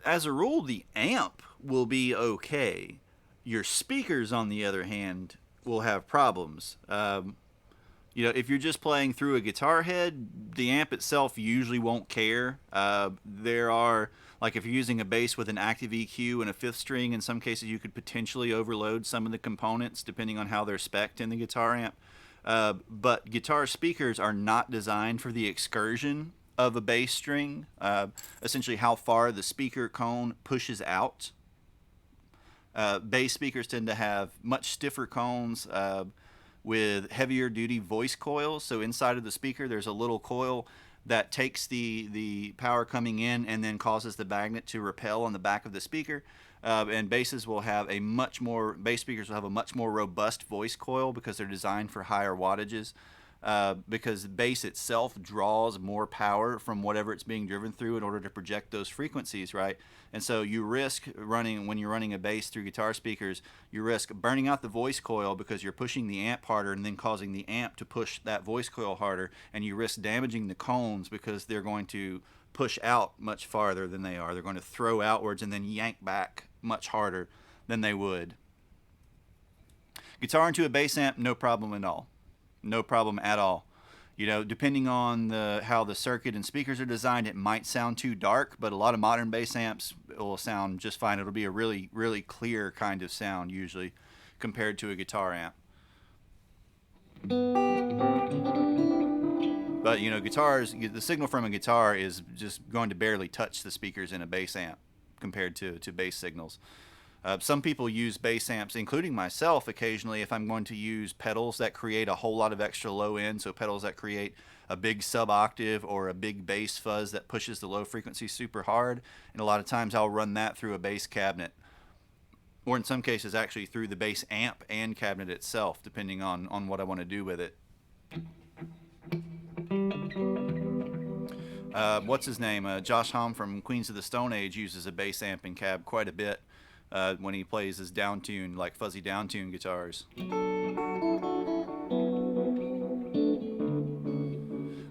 As a rule, the amp will be okay. Your speakers, on the other hand, will have problems. If you're just playing through a guitar head, the amp itself usually won't care. There are, like, if you're using a bass with an active EQ and a fifth string, in some cases you could potentially overload some of the components depending on how they're spec'd in the guitar amp. But guitar speakers are not designed for the excursion of a bass string, essentially how far the speaker cone pushes out. Bass speakers tend to have much stiffer cones with heavier duty voice coils. So inside of the speaker, there's a little coil that takes the power coming in and then causes the magnet to repel on the back of the speaker. And bass speakers will have a much more robust voice coil because they're designed for higher wattages. Because bass itself draws more power from whatever it's being driven through in order to project those frequencies, right? And so you risk when you're running a bass through guitar speakers, you risk burning out the voice coil because you're pushing the amp harder and then causing the amp to push that voice coil harder, and you risk damaging the cones because they're going to push out much farther than they are. They're going to throw outwards and then yank back much harder than they would. Guitar into a bass amp, no problem at all. No problem at all. You know, depending on how the circuit and speakers are designed, it might sound too dark, but a lot of modern bass amps will sound just fine. It'll be a really, really clear kind of sound usually compared to a guitar amp. But you know, guitars, the signal from a guitar is just going to barely touch the speakers in a bass amp compared to bass signals. Some people use bass amps, including myself, occasionally if I'm going to use pedals that create a whole lot of extra low end, so pedals that create a big sub octave or a big bass fuzz that pushes the low frequency super hard. And a lot of times I'll run that through a bass cabinet, or in some cases actually through the bass amp and cabinet itself, depending on what I want to do with it. What's his name? Josh Homme from Queens of the Stone Age uses a bass amp and cab quite a bit when he plays his downtune, like fuzzy downtune guitars.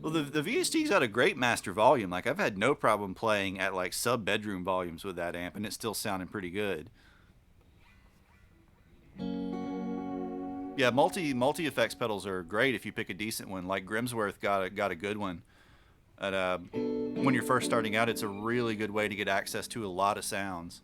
Well, the VST's got a great master volume. Like I've had no problem playing at like sub bedroom volumes with that amp, and it's still sounding pretty good. Yeah, multi effects pedals are great if you pick a decent one. Like Grimsworth got a good one. When you're first starting out, it's a really good way to get access to a lot of sounds.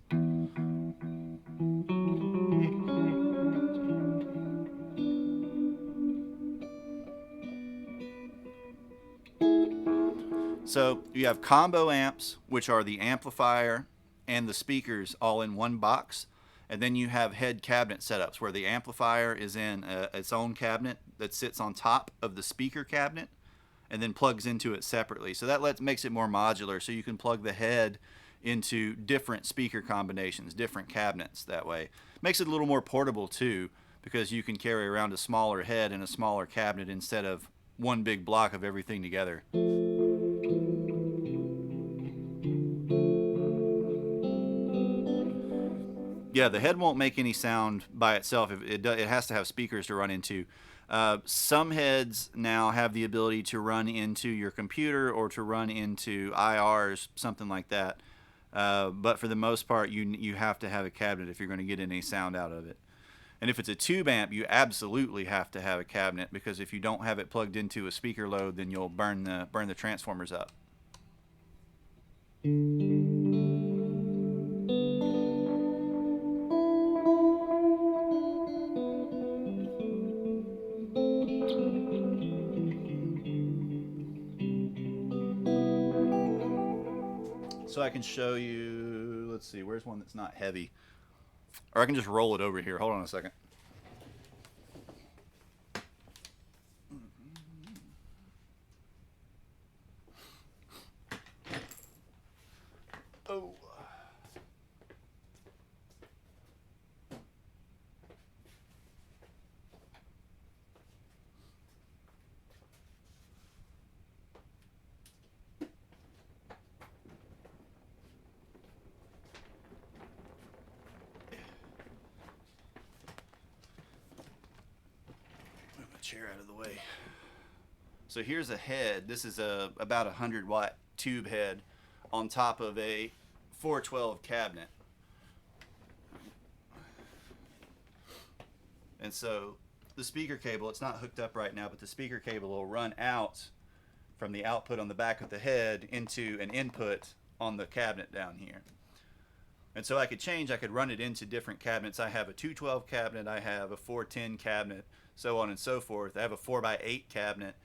So you have combo amps, which are the amplifier and the speakers all in one box. And then you have head cabinet setups where the amplifier is in its own cabinet that sits on top of the speaker cabinet and then plugs into it separately. So that makes it more modular, so you can plug the head into different speaker combinations, different cabinets that way. Makes it a little more portable too, because you can carry around a smaller head in a smaller cabinet instead of one big block of everything together. Yeah, the head won't make any sound by itself. It has to have speakers to run into. Some heads now have the ability to run into your computer or to run into IRs, something like that. But for the most part, you have to have a cabinet if you're going to get any sound out of it. And if it's a tube amp, you absolutely have to have a cabinet, because if you don't have it plugged into a speaker load, then you'll burn the transformers up. So I can show you, let's see, where's one that's not heavy? Or I can just roll it over here. Hold on a second. Oh. Move my chair out of the way. So here's a head. This is about a 100-watt tube head on top of a 412 cabinet. And so the speaker cable, it's not hooked up right now, but the speaker cable will run out from the output on the back of the head into an input on the cabinet down here. And so I could run it into different cabinets. I have a 212 cabinet, I have a 410 cabinet, so on and so forth. I have a 4x8 cabinet.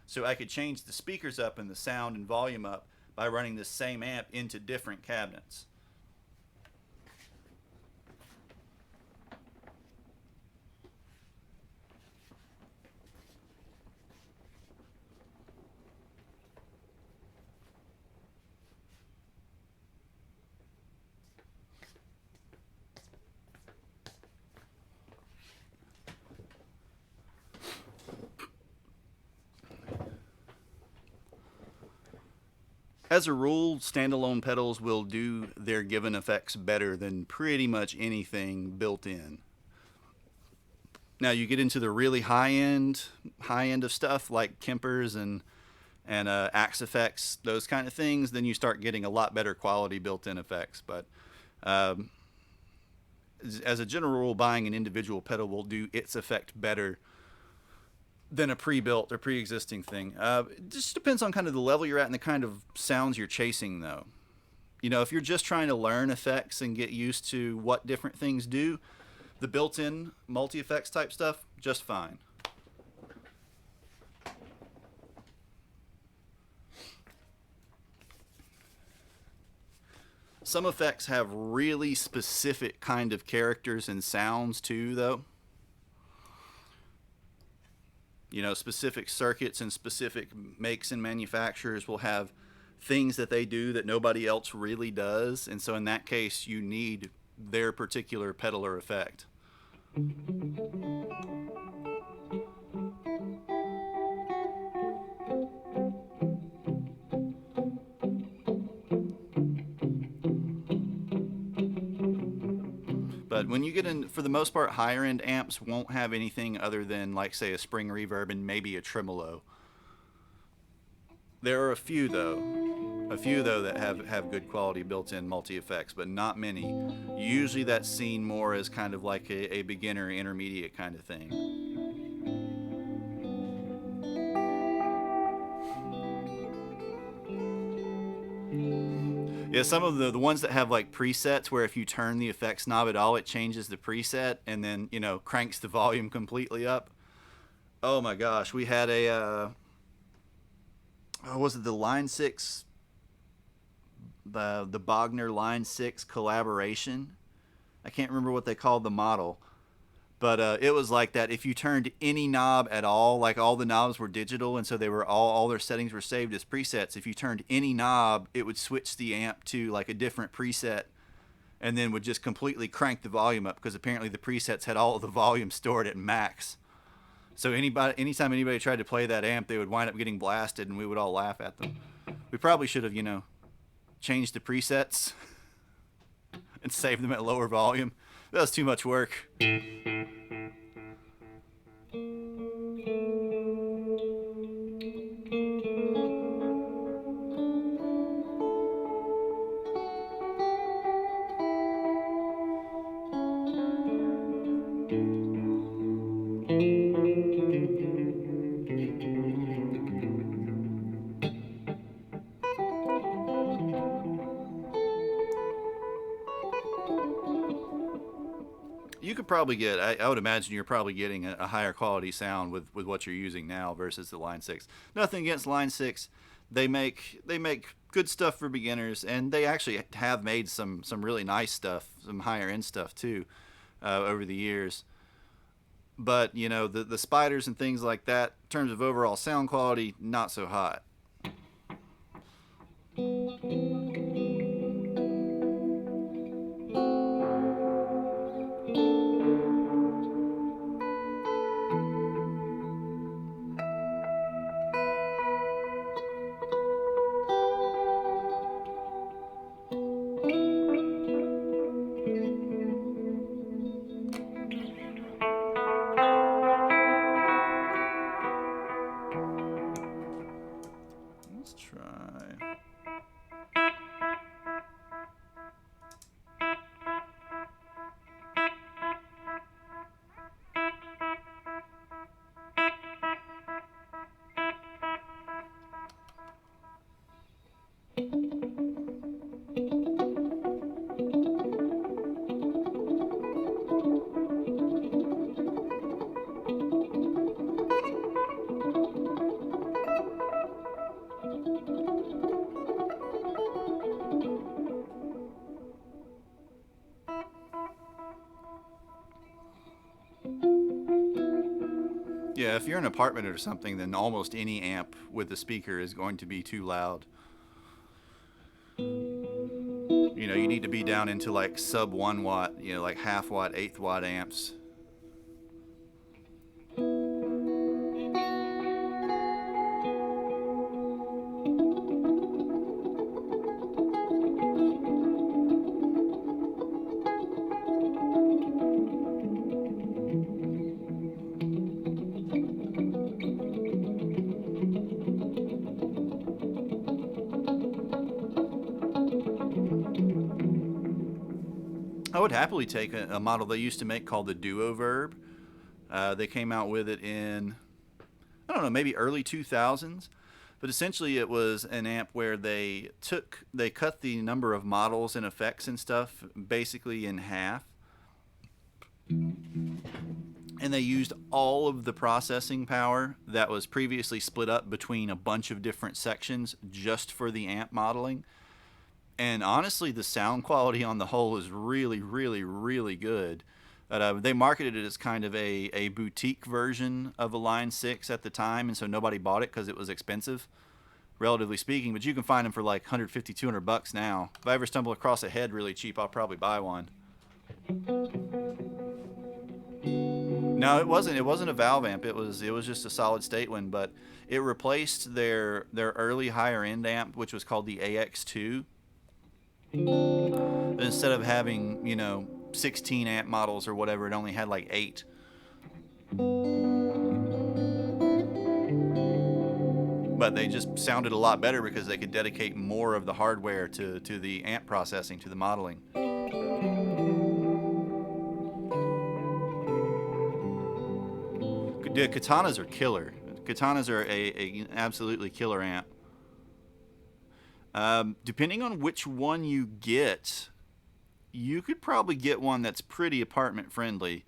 So I could change the speakers up and the sound and volume up by running this same amp into different cabinets. As a rule, standalone pedals will do their given effects better than pretty much anything built in. Now you get into the really high end of stuff like Kempers and Axe effects, those kind of things, then you start getting a lot better quality built-in effects. But um, as a general rule, buying an individual pedal will do its effect better than a pre-built or pre-existing thing. It just depends on kind of the level you're at and the kind of sounds you're chasing, though. You know, if you're just trying to learn effects and get used to what different things do, the built-in multi-effects type stuff, just fine. Some effects have really specific kind of characters and sounds too, though. You know, specific circuits and specific makes and manufacturers will have things that they do that nobody else really does, and so in that case you need their particular peddler effect. But when you get in, for the most part, higher end amps won't have anything other than, like, say, a spring reverb and maybe a tremolo. There are a few though that have good quality built-in multi-effects, but not many. Usually that's seen more as kind of like a beginner intermediate kind of thing. Yeah, some of the ones that have like presets where if you turn the effects knob at all, it changes the preset and then, you know, cranks the volume completely up. Oh my gosh, we had a was it the Line 6, the Bogner Line 6 collaboration? I can't remember what they called the model, but it was like that. If you turned any knob at all, like all the knobs were digital, and so they were all their settings were saved as presets. If you turned any knob, it would switch the amp to like a different preset, and then would just completely crank the volume up because apparently the presets had all of the volume stored at max. So anytime anybody tried to play that amp, they would wind up getting blasted, and we would all laugh at them. We probably should have, you know, changed the presets and saved them at lower volume. That was too much work. You could probably get, I would imagine you're probably getting a higher quality sound with what you're using now versus the Line 6. Nothing against Line 6. They make good stuff for beginners, and they actually have made some really nice stuff, some higher end stuff too, over the years. But you know, the spiders and things like that, in terms of overall sound quality, not so hot. Let's try. Yeah, if you're in an apartment or something, then almost any amp with a speaker is going to be too loud. You know, you need to be down into like sub 1 watt, you know, like half watt, eighth watt amps. I would happily take a model they used to make called the Duo Verb. They came out with it in I don't know, maybe early 2000s. But essentially, it was an amp where they cut the number of models and effects and stuff basically in half, and they used all of the processing power that was previously split up between a bunch of different sections just for the amp modeling. And honestly, the sound quality on the whole is really, really, really good. They marketed it as kind of a boutique version of a Line 6 at the time, and so nobody bought it because it was expensive, relatively speaking. But you can find them for like 150, $200 now. If I ever stumble across a head really cheap, I'll probably buy one. No, it wasn't. It wasn't a valve amp. It was just a solid state one, but it replaced their early higher end amp, which was called the AX2. Instead of having 16 amp models or whatever, it only had like 8. But they just sounded a lot better because they could dedicate more of the hardware to the amp processing, to the modeling. The Katanas are killer. Katanas are a absolutely killer amp. Depending on which one you get, you could probably get one that's pretty apartment friendly.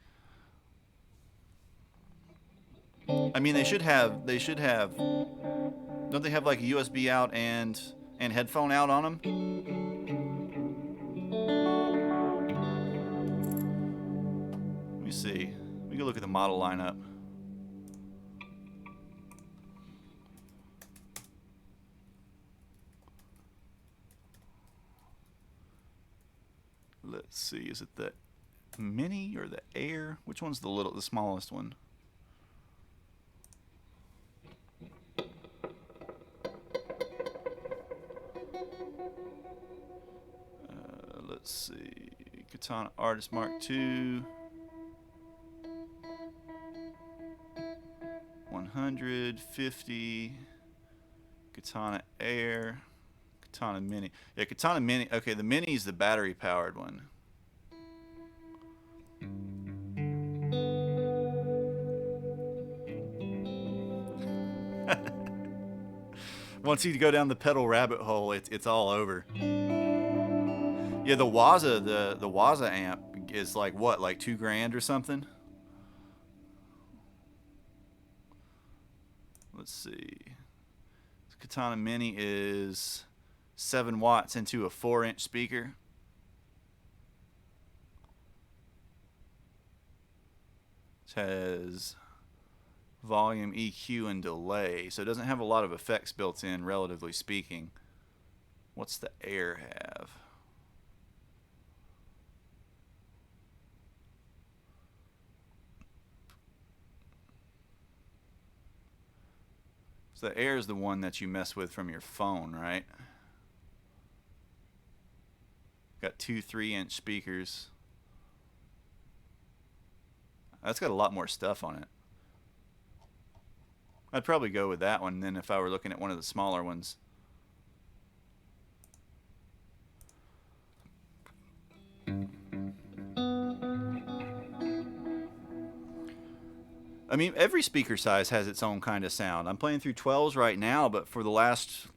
I mean, they should have. Don't they have like a USB out and headphone out on them? Let me see. We can look at the model lineup. Let's see. Is it the Mini or the Air? Which one's the smallest one? Let's see. Katana Artist Mark II. 150. Katana Air. Katana Mini. Yeah, Katana Mini. Okay, the Mini is the battery powered one. Once you go down the pedal rabbit hole, it's all over. Yeah, the Waza amp is like what, like $2,000 or something? Let's see. Katana Mini is 7 watts into a 4-inch speaker. It has volume, EQ, and delay, so it doesn't have a lot of effects built in, relatively speaking. What's the Air have? So the Air is the one that you mess with from your phone, right? Got 2 3-inch speakers. That's got a lot more stuff on it. I'd probably go with that one then if I were looking at one of the smaller ones. I mean, every speaker size has its own kind of sound. I'm playing through 12s right now, but for the last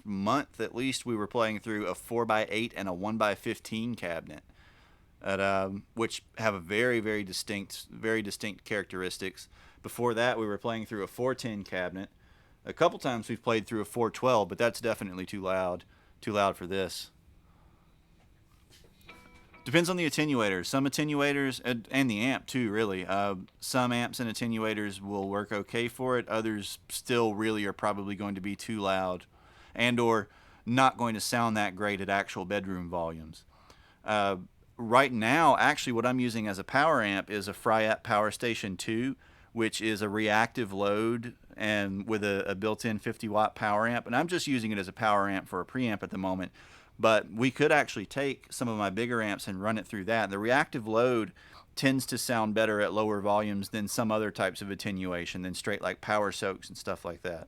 month at least, we were playing through a 4x8 and a 1x15 cabinet, which have a very distinct characteristics. Before that, we were playing through a 410 cabinet. A couple times we've played through a 412, but that's definitely too loud for this. Depends on the attenuators. Some attenuators, and the amp too, really. Some amps and attenuators will work okay for it. Others still really are probably going to be too loud and or not going to sound that great at actual bedroom volumes. Right now, actually, what I'm using as a power amp is a Fryette Power Station 2, which is a reactive load and with a built-in 50-watt power amp. And I'm just using it as a power amp for a preamp at the moment. But we could actually take some of my bigger amps and run it through that. The reactive load tends to sound better at lower volumes than some other types of attenuation, than straight like power soaks and stuff like that.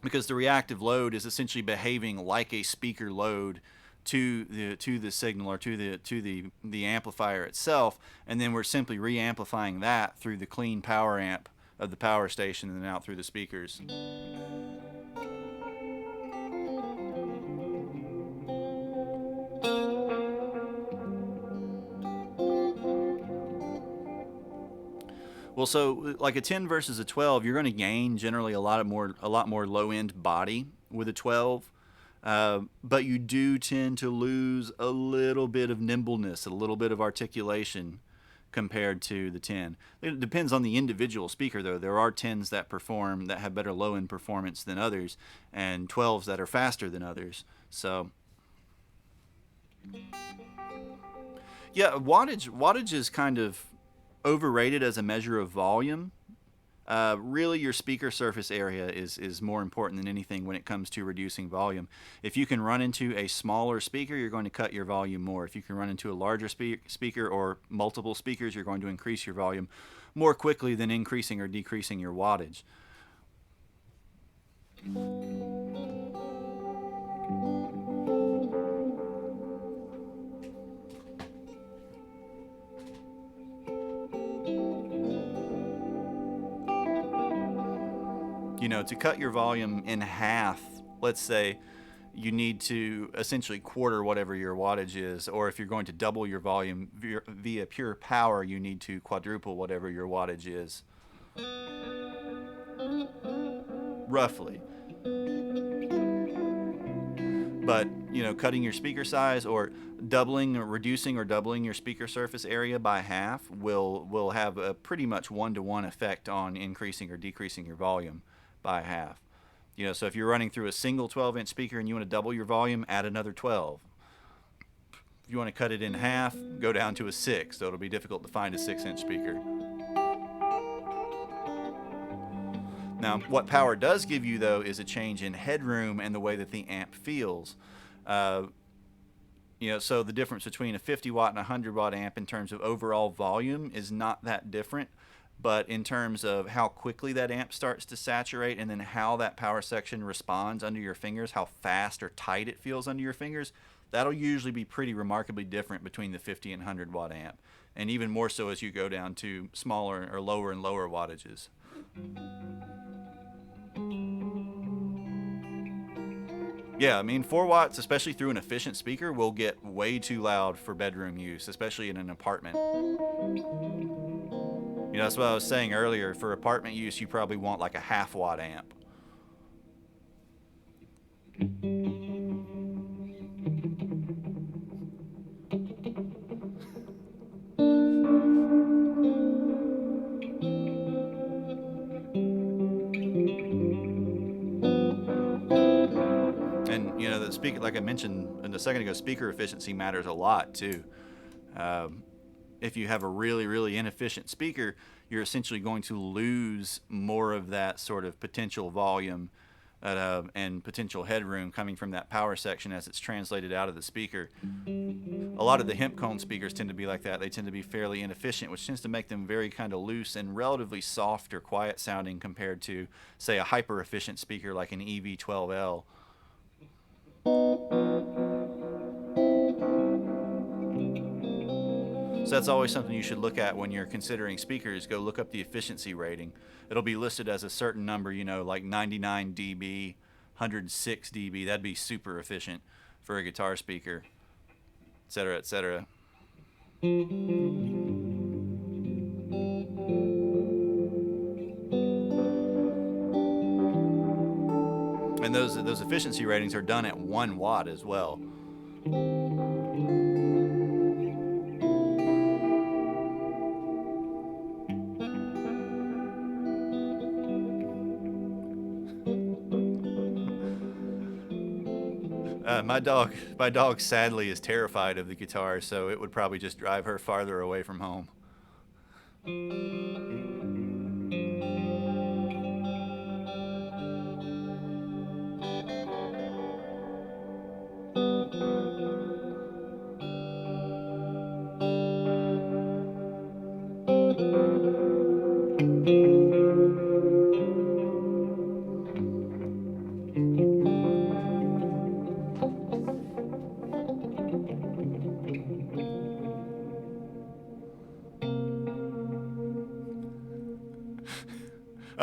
Because the reactive load is essentially behaving like a speaker load to the signal or to the amplifier itself, and then we're simply re-amplifying that through the clean power amp of the power station and then out through the speakers. Well, so like a 10 versus a 12, you're going to gain generally a lot more low end body with a 12. But you do tend to lose a little bit of nimbleness, a little bit of articulation compared to the 10. It depends on the individual speaker, though. There are 10s that have better low end performance than others, and 12s that are faster than others. So, yeah, wattage is kind of overrated as a measure of volume. Really, your speaker surface area is more important than anything when it comes to reducing volume. If you can run into a smaller speaker, you're going to cut your volume more. If you can run into a larger speaker or multiple speakers, you're going to increase your volume more quickly than increasing or decreasing your wattage. To cut your volume in half, let's say you need to essentially quarter whatever your wattage is, or if you're going to double your volume via pure power, you need to quadruple whatever your wattage is. Roughly. But, cutting your speaker size or reducing or doubling your speaker surface area by half will have a pretty much one-to-one effect on increasing or decreasing your volume by half. So if you're running through a single 12-inch speaker and you want to double your volume, add another 12. If you want to cut it in half, go down to a 6, so it'll be difficult to find a 6-inch speaker. Now, what power does give you, though, is a change in headroom and the way that the amp feels. So the difference between a 50-watt and a 100-watt amp in terms of overall volume is not that different. But in terms of how quickly that amp starts to saturate and then how that power section responds under your fingers, how fast or tight it feels under your fingers, that'll usually be pretty remarkably different between the 50 and 100-watt amp. And even more so as you go down to smaller or lower and lower wattages. Yeah, 4 watts, especially through an efficient speaker, will get way too loud for bedroom use, especially in an apartment. That's what I was saying earlier. For apartment use, you probably want like a half-watt amp. And, the speaker, like I mentioned a second ago, speaker efficiency matters a lot, too. If you have a really, really inefficient speaker, you're essentially going to lose more of that sort of potential volume and potential headroom coming from that power section as it's translated out of the speaker. A lot of the hemp cone speakers tend to be like that. They tend to be fairly inefficient, which tends to make them very kind of loose and relatively soft or quiet sounding compared to, say, a hyper efficient speaker like an EV12L. So that's always something you should look at when you're considering speakers. Go look up the efficiency rating. It'll be listed as a certain number, like 99 dB, 106 dB. That'd be super efficient for a guitar speaker, et cetera, et cetera. And those efficiency ratings are done at 1 watt as well. My dog sadly is terrified of the guitar, so it would probably just drive her farther away from home.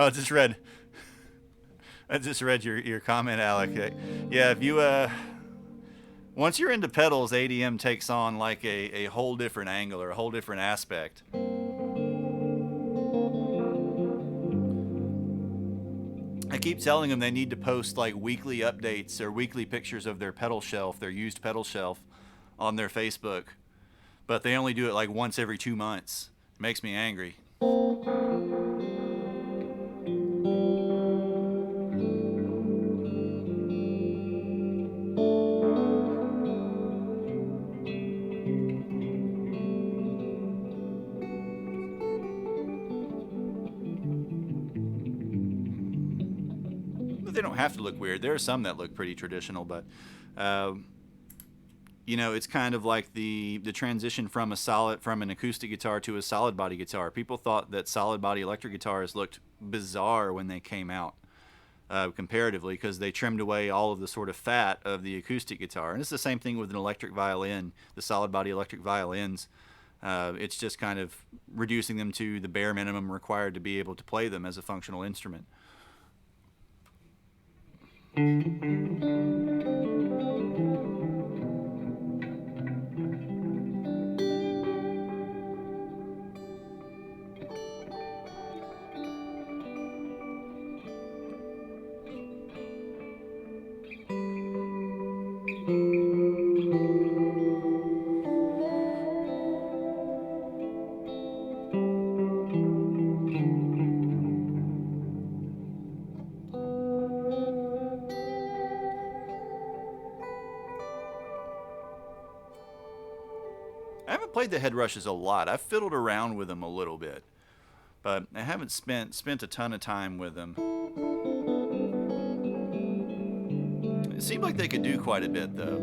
Oh, I just read your comment, Alec. Yeah, if you once you're into pedals, ADM takes on like a whole different angle or a whole different aspect. I keep telling them they need to post like weekly updates or weekly pictures of their pedal shelf, their used pedal shelf, on their Facebook, but they only do it like once every 2 months. It makes me angry. But they don't have to look weird. There are some that look pretty traditional, but um, it's kind of like the transition from an acoustic guitar to a solid body guitar. People thought that solid body electric guitars looked bizarre when they came out, comparatively, because they trimmed away all of the sort of fat of the acoustic guitar. And it's the same thing with an electric violin, the solid body electric violins. It's just kind of reducing them to the bare minimum required to be able to play them as a functional instrument. I haven't played the head rushes a lot. I've fiddled around with them a little bit, but I haven't spent a ton of time with them. It seemed like they could do quite a bit though.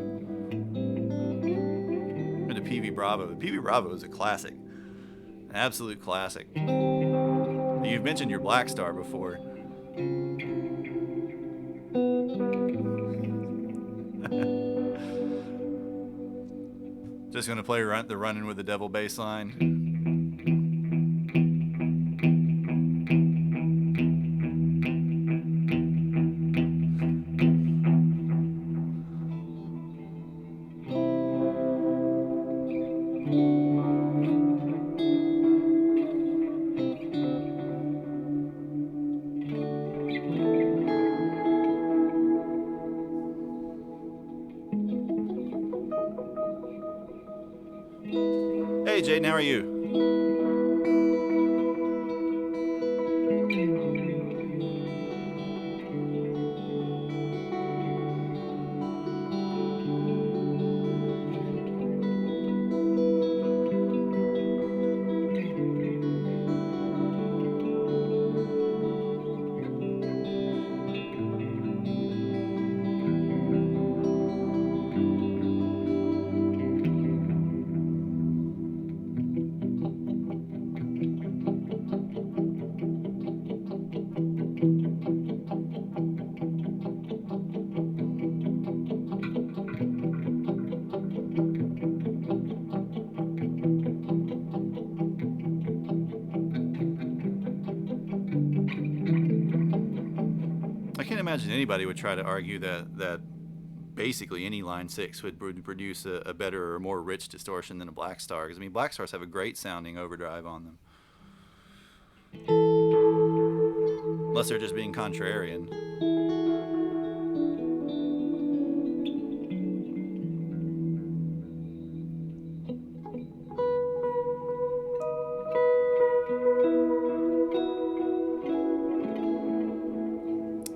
And the PV Bravo. The PV Bravo is a classic, an absolute classic. You've mentioned your Black Star before. Just gonna play the Running with the Devil bass line. Hey Jaden, how are you? I can't imagine anybody would try to argue that basically any Line 6 would produce a better or more rich distortion than a Black Star. Because, I mean, Black Stars have a great sounding overdrive on them. Unless they're just being contrarian.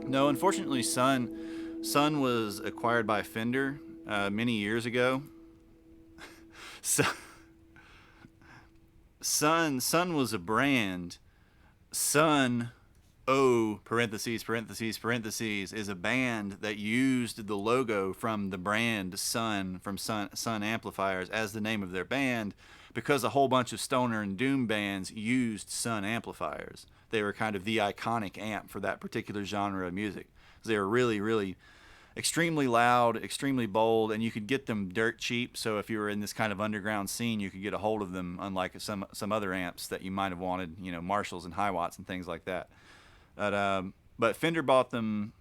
No, unfortunately, Sun was acquired by Fender many years ago. So, Sun was a brand. Sun O parentheses parentheses parentheses is a band that used the logo from the brand Sun from Sun amplifiers as the name of their band because a whole bunch of stoner and doom bands used Sun amplifiers. They were kind of the iconic amp for that particular genre of music. They were really, really extremely loud, extremely bold, and you could get them dirt cheap. So if you were in this kind of underground scene, you could get a hold of them, unlike some other amps that you might have wanted, Marshalls and Hiwatts and things like that. But Fender bought them,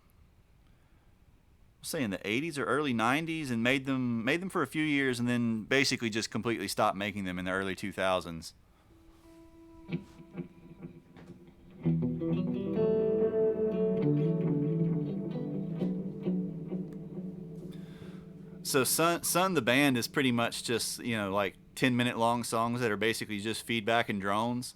say in the 80s or early 90s, and made them for a few years, and then basically just completely stopped making them in the early 2000s. So Sun the band is pretty much just, like 10-minute long songs that are basically just feedback and drones.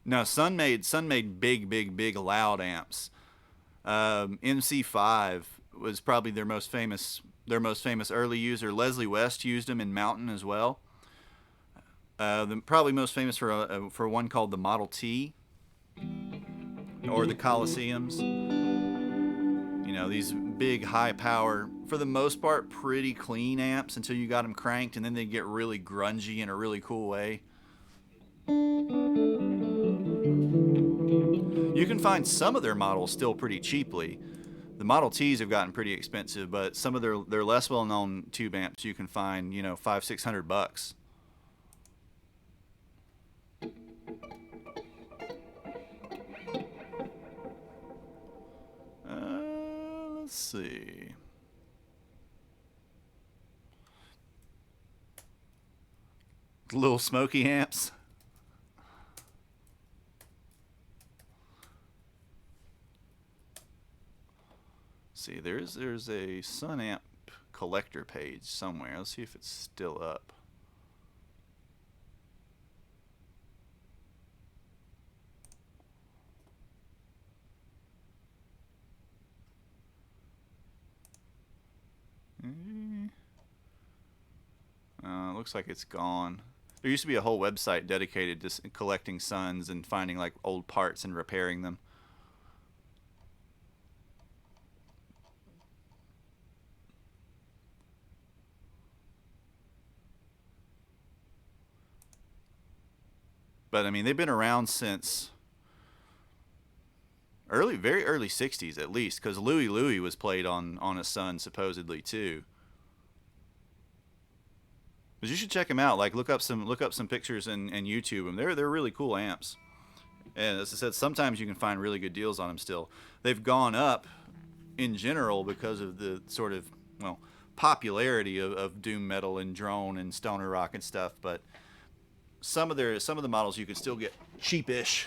No, Sun made big loud amps. MC5 was probably their most famous early user. Leslie West used them in Mountain as well. Probably most famous for one called the Model T or the Coliseums. These big high power, for the most part, pretty clean amps until you got them cranked, and then they get really grungy in a really cool way. You can find some of their models still pretty cheaply. The Model Ts have gotten pretty expensive, but some of their less well known tube amps you can find, 500-600 bucks. Let's see. Little smoky amps. See, there's a Sun amp collector page somewhere. Let's see if it's still up. Looks like it's gone. There used to be a whole website dedicated to collecting Suns and finding like old parts and repairing them. But I mean, they've been around since very early '60s at least, because Louie Louie was played on a Sun supposedly too. But you should check them out. Like look up some pictures and YouTube them. They're really cool amps. And as I said, sometimes you can find really good deals on them still. They've gone up in general because of the sort of, well, popularity of doom metal and drone and stoner rock and stuff. But some of the models you can still get cheapish.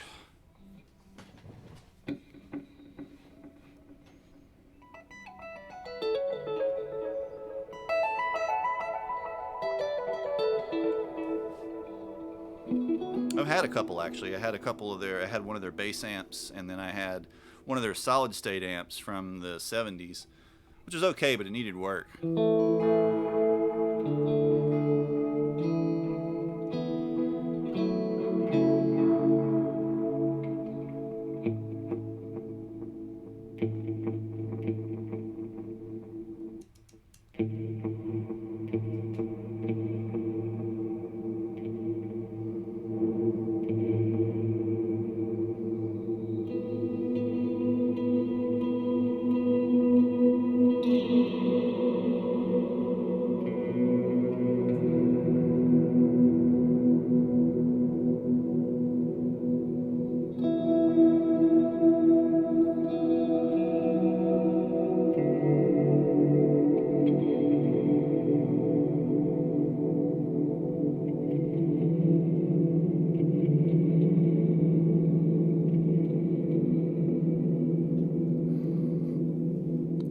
I've had a couple actually. I had one of their bass amps, and then I had one of their solid state amps from the '70s, which was okay, but it needed work.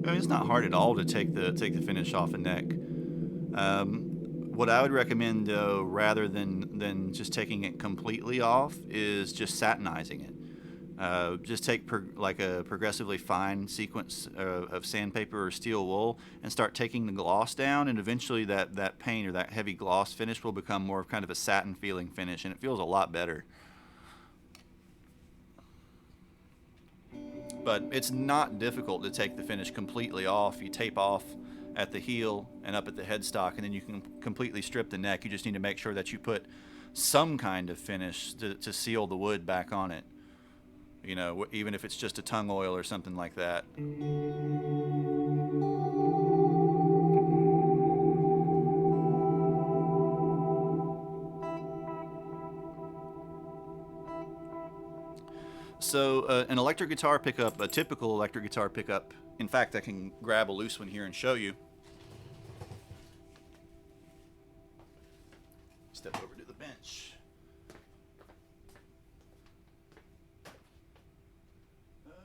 I mean, it's not hard at all to take the finish off a neck. Um, what I would recommend, though, rather than just taking it completely off, is just satinizing it. Just take like a progressively fine sequence of sandpaper or steel wool and start taking the gloss down, and eventually that paint or that heavy gloss finish will become more of kind of a satin feeling finish, and it feels a lot better. But it's not difficult to take the finish completely off. You tape off at the heel and up at the headstock, and then you can completely strip the neck. You just need to make sure that you put some kind of finish to seal the wood back on it. Even if it's just a tung oil or something like that. So an electric guitar pickup, a typical electric guitar pickup. In fact, I can grab a loose one here and show you. Step over to the bench. That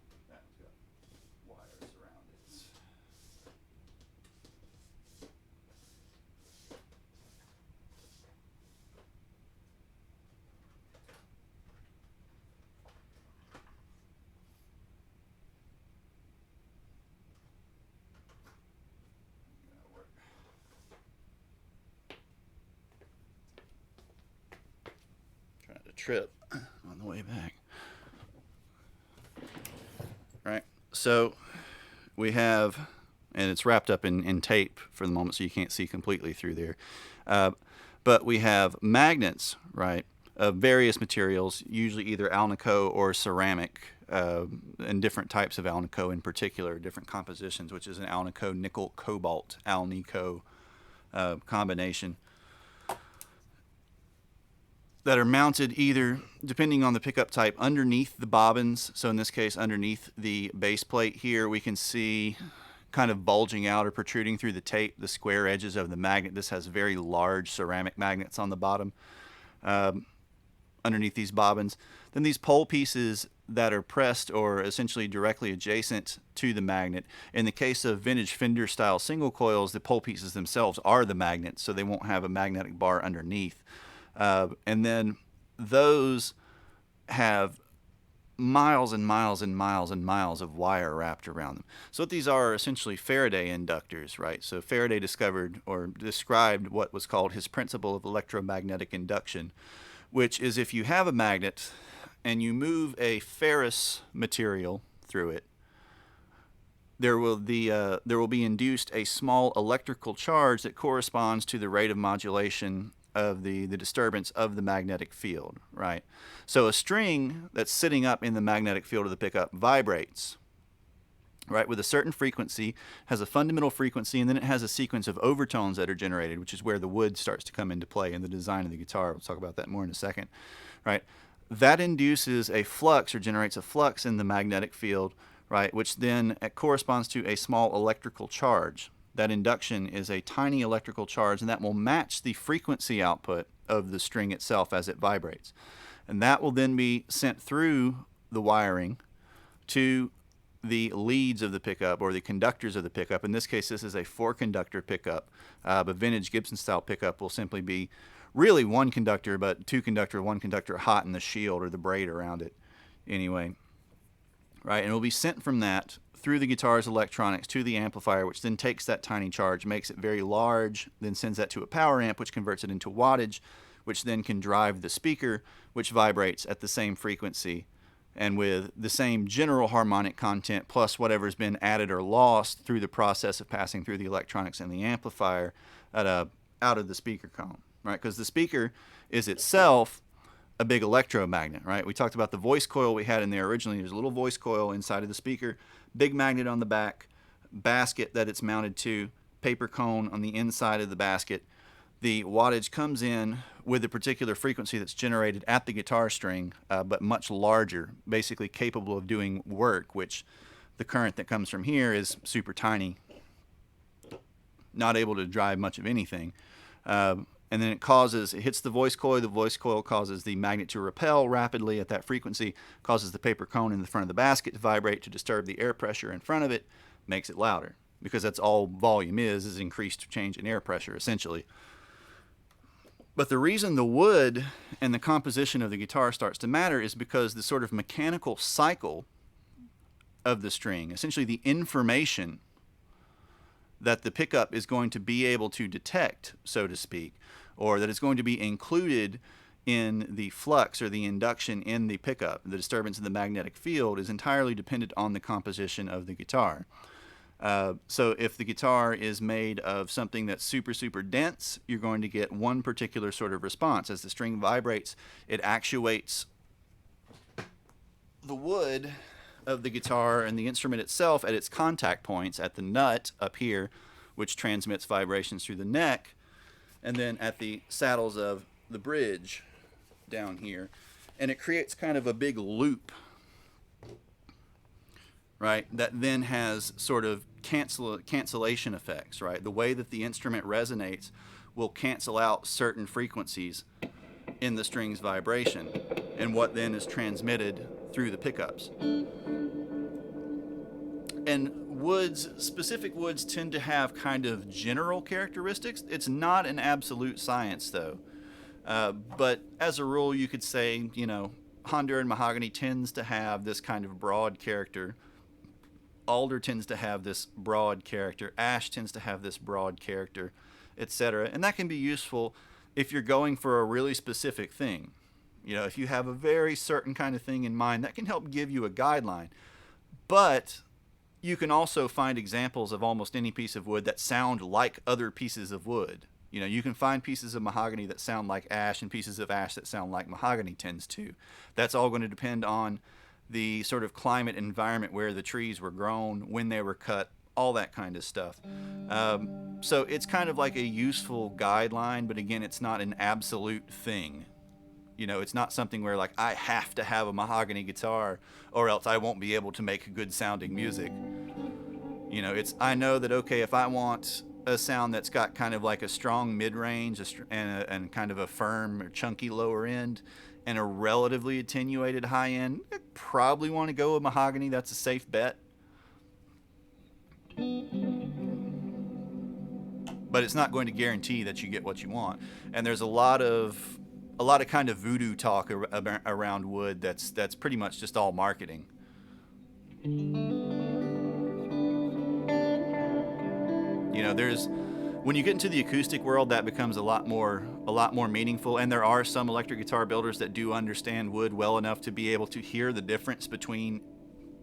one's got wires around it. Trying to trip on the way back. Right. So we have, and it's wrapped up in tape for the moment, so you can't see completely through there. But we have magnets, right, of various materials, usually either Alnico or ceramic, and different types of Alnico in particular, different compositions, which is an Alnico nickel cobalt Alnico combination, that are mounted either, depending on the pickup type, underneath the bobbins. So in this case, underneath the base plate here, we can see kind of bulging out or protruding through the tape, the square edges of the magnet. This has very large ceramic magnets on the bottom underneath these bobbins. Then these pole pieces that are pressed or essentially directly adjacent to the magnet. In the case of vintage Fender style single coils, the pole pieces themselves are the magnets, so they won't have a magnetic bar underneath. And then those have miles and miles and miles and miles of wire wrapped around them. So what these are essentially Faraday inductors, right? So Faraday discovered or described what was called his principle of electromagnetic induction, which is if you have a magnet and you move a ferrous material through it, there will be induced a small electrical charge that corresponds to the rate of modulation of the disturbance of the magnetic field, right? So a string that's sitting up in the magnetic field of the pickup vibrates, right, with a certain frequency, has a fundamental frequency, and then it has a sequence of overtones that are generated, which is where the wood starts to come into play in the design of the guitar. We'll talk about that more in a second, right? That induces a flux or generates a flux in the magnetic field, right, which then corresponds to a small electrical charge. That induction is a tiny electrical charge, and that will match the frequency output of the string itself as it vibrates. And that will then be sent through the wiring to the leads of the pickup or the conductors of the pickup. In this case, this is a 4-conductor pickup. A vintage Gibson style pickup will simply be really 1 conductor, but 2-conductor, 1-conductor hot in the shield or the braid around it anyway. Right, and it will be sent from that through the guitar's electronics to the amplifier, which then takes that tiny charge, makes it very large, then sends that to a power amp, which converts it into wattage, which then can drive the speaker, which vibrates at the same frequency and with the same general harmonic content plus whatever's been added or lost through the process of passing through the electronics and the amplifier out of the speaker column, right? Because the speaker is itself a big electromagnet, right? We talked about the voice coil we had in there originally. There's a little voice coil inside of the speaker, big magnet on the back, basket that it's mounted to, paper cone on the inside of the basket. The wattage comes in with a particular frequency that's generated at the guitar string, but much larger, basically capable of doing work, which the current that comes from here is super tiny, not able to drive much of anything. And then it hits the voice coil causes the magnet to repel rapidly at that frequency, causes the paper cone in the front of the basket to vibrate to disturb the air pressure in front of it, makes it louder, because that's all volume is increased change in air pressure, essentially. But the reason the wood and the composition of the guitar starts to matter is because the sort of mechanical cycle of the string, essentially the information that the pickup is going to be able to detect, so to speak, or that is going to be included in the flux or the induction in the pickup, the disturbance in the magnetic field, is entirely dependent on the composition of the guitar. So if the guitar is made of something that's super, super dense, you're going to get one particular sort of response. As the string vibrates, it actuates the wood of the guitar and the instrument itself at its contact points at the nut up here, which transmits vibrations through the neck, and then at the saddles of the bridge down here. and it creates kind of a big loop, right? That then has sort of cancellation effects, right? The way that the instrument resonates will cancel out certain frequencies in the string's vibration, and what then is transmitted through the pickups. And specific woods tend to have kind of general characteristics. It's not an absolute science, though. But as a rule, you could say, Honduran mahogany tends to have this kind of broad character. Alder tends to have this broad character. Ash tends to have this broad character, etc. And that can be useful if you're going for a really specific thing. If you have a very certain kind of thing in mind, that can help give you a guideline. But you can also find examples of almost any piece of wood that sound like other pieces of wood. You can find pieces of mahogany that sound like ash and pieces of ash that sound like mahogany tends to. That's all going to depend on the sort of climate environment where the trees were grown, when they were cut, all that kind of stuff. So it's kind of like a useful guideline, but again, it's not an absolute thing. It's not something where like I have to have a mahogany guitar or else I won't be able to make good sounding music. I know that, okay, if I want a sound that's got kind of like a strong mid-range and kind of a firm or chunky lower end and a relatively attenuated high end, I probably want to go with mahogany. That's a safe bet. But it's not going to guarantee that you get what you want. And there's a lot of kind of voodoo talk around wood that's pretty much just all marketing. When you get into the acoustic world, that becomes a lot more meaningful, and there are some electric guitar builders that do understand wood well enough to be able to hear the difference between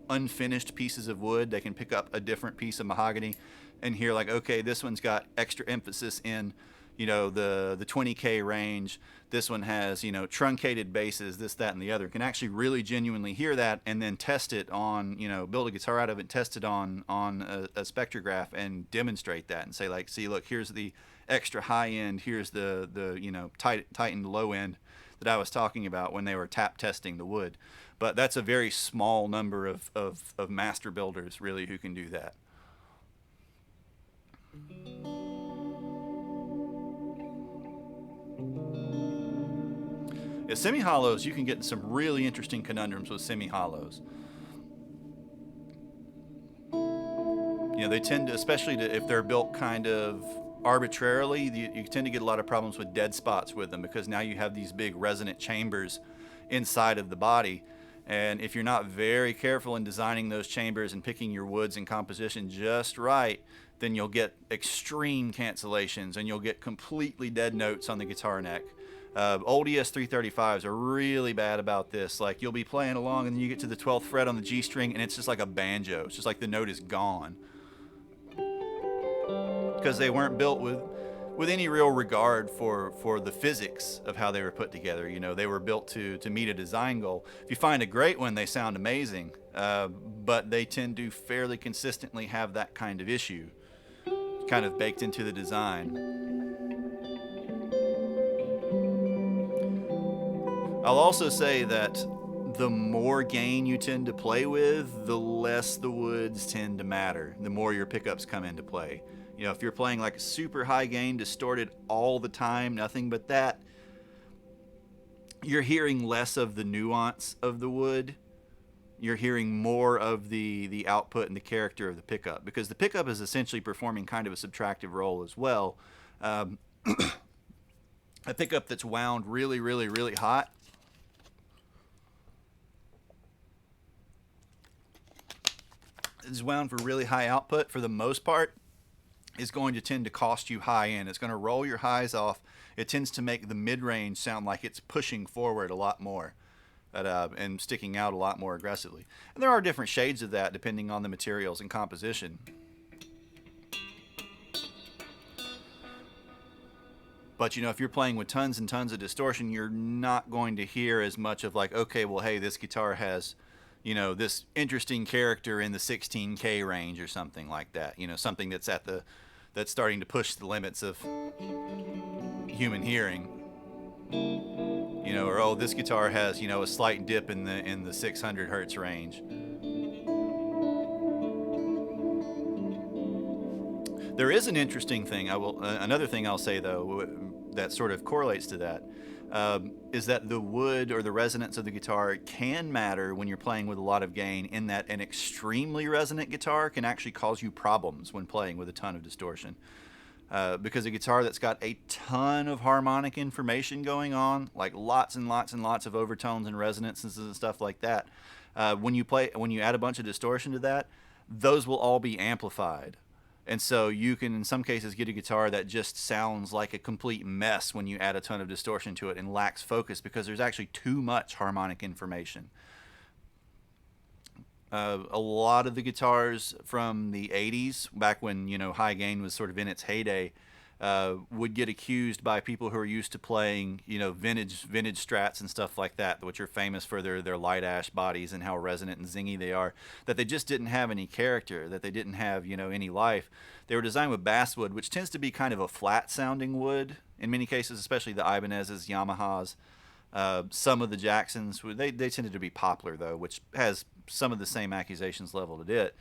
unfinished pieces of wood. They can pick up a different piece of mahogany and hear like, okay, this one's got extra emphasis in the 20K range. This one has, truncated basses, this, that, and the other. Can actually really genuinely hear that and then test it on, build a guitar out of it, test it on a spectrograph and demonstrate that and say like, see, look, here's the extra high end, here's the tightened low end that I was talking about when they were tap testing the wood. But that's a very small number of master builders really who can do that. Yeah, semi-hollows, you can get in some really interesting conundrums with semi-hollows. They tend to, especially if they're built kind of arbitrarily, you tend to get a lot of problems with dead spots with them, because now you have these big resonant chambers inside of the body. And if you're not very careful in designing those chambers and picking your woods and composition just right, then you'll get extreme cancellations and you'll get completely dead notes on the guitar neck. Old ES335s are really bad about this. Like, you'll be playing along and then you get to the 12th fret on the G string and it's just like a banjo. It's just like the note is gone. Because they weren't built with any real regard for the physics of how they were put together. They were built to meet a design goal. If you find a great one, they sound amazing, but they tend to fairly consistently have that kind of issue kind of baked into the design. I'll also say that the more gain you tend to play with, the less the woods tend to matter, the more your pickups come into play. If you're playing like a super high gain, distorted all the time, nothing but that, you're hearing less of the nuance of the wood. You're hearing more of the output and the character of the pickup, because the pickup is essentially performing kind of a subtractive role as well. A pickup that's wound really, really, really hot is wound for really high output, for the most part, is going to tend to cost you high end. It's going to roll your highs off. It tends to make the mid-range sound like it's pushing forward a lot more and sticking out a lot more aggressively. And there are different shades of that depending on the materials and composition. But if you're playing with tons and tons of distortion, you're not going to hear as much of like, okay, well, hey, this guitar has this interesting character in the 16K range or something like that. Something that's starting to push the limits of human hearing. You know, or oh, this guitar has, you know, a slight dip in the 600 hertz range. There is an interesting thing. Another thing I'll say though that sort of correlates to that is that the wood or the resonance of the guitar can matter when you're playing with a lot of gain. In that an extremely resonant guitar can actually cause you problems when playing with a ton of distortion. Because a guitar that's got a ton of harmonic information going on, like lots and lots and lots of overtones and resonances and stuff like that, when you add a bunch of distortion to that, those will all be amplified. And so you can, in some cases, get a guitar that just sounds like a complete mess when you add a ton of distortion to it and lacks focus because there's actually too much harmonic information. A lot of the guitars from the 80s, back when, you know, high gain was sort of in its heyday, would get accused by people who are used to playing, you know, vintage Strats and stuff like that, which are famous for their light ash bodies and how resonant and zingy they are, that they just didn't have any character, that they didn't have, you know, any life. They were designed with basswood, which tends to be kind of a flat sounding wood in many cases, especially the Ibanez's, Yamahas. Some of the Jacksons, they tended to be poplar though, which has some of the same accusations leveled at it.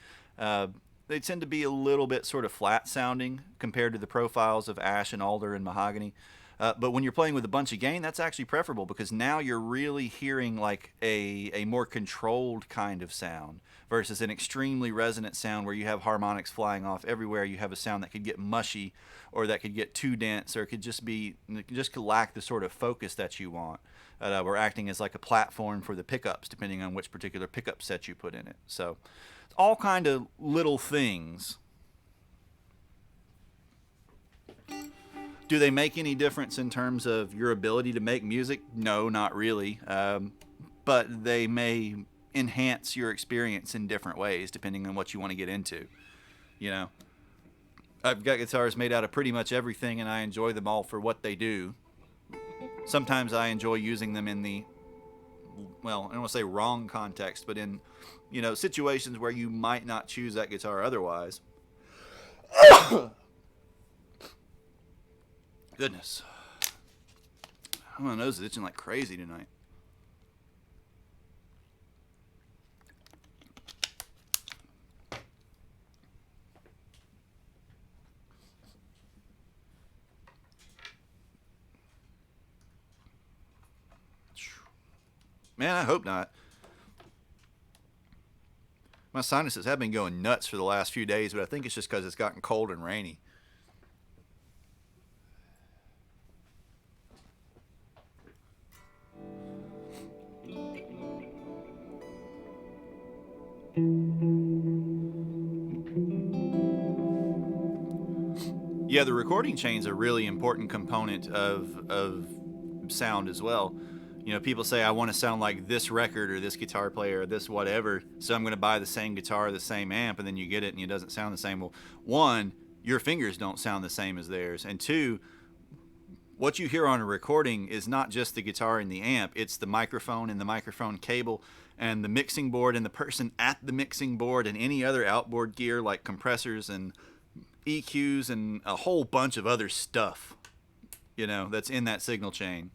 They tend to be a little bit sort of flat sounding compared to the profiles of ash and alder and mahogany. But when you're playing with a bunch of gain, that's actually preferable because now you're really hearing like a more controlled kind of sound versus an extremely resonant sound where you have harmonics flying off everywhere. You have a sound that could get mushy or that could get too dense or it could just lack the sort of focus that you want. We're acting as like a platform for the pickups depending on which particular pickup set you put in it. So it's all kind of little things. Do they make any difference in terms of your ability to make music? No, not really. But they may enhance your experience in different ways depending on what you want to get into. You know, I've got guitars made out of pretty much everything and I enjoy them all for what they do. Sometimes I enjoy using them in the, well, I don't want to say wrong context, but in, you know, situations where you might not choose that guitar otherwise. Goodness. My nose is itching like crazy tonight. Man, I hope not. My sinuses have been going nuts for the last few days, but I think it's just because it's gotten cold and rainy. Yeah, the recording chain's a really important component of sound as well. You know, people say I want to sound like this record or this guitar player or this whatever, so I'm going to buy the same guitar, the same amp, and then you get it and it doesn't sound the same. Well, one, your fingers don't sound the same as theirs, and two, what you hear on a recording is not just the guitar and the amp, it's the microphone and the microphone cable and the mixing board and the person at the mixing board and any other outboard gear like compressors and EQs and a whole bunch of other stuff, you know, that's in that signal chain.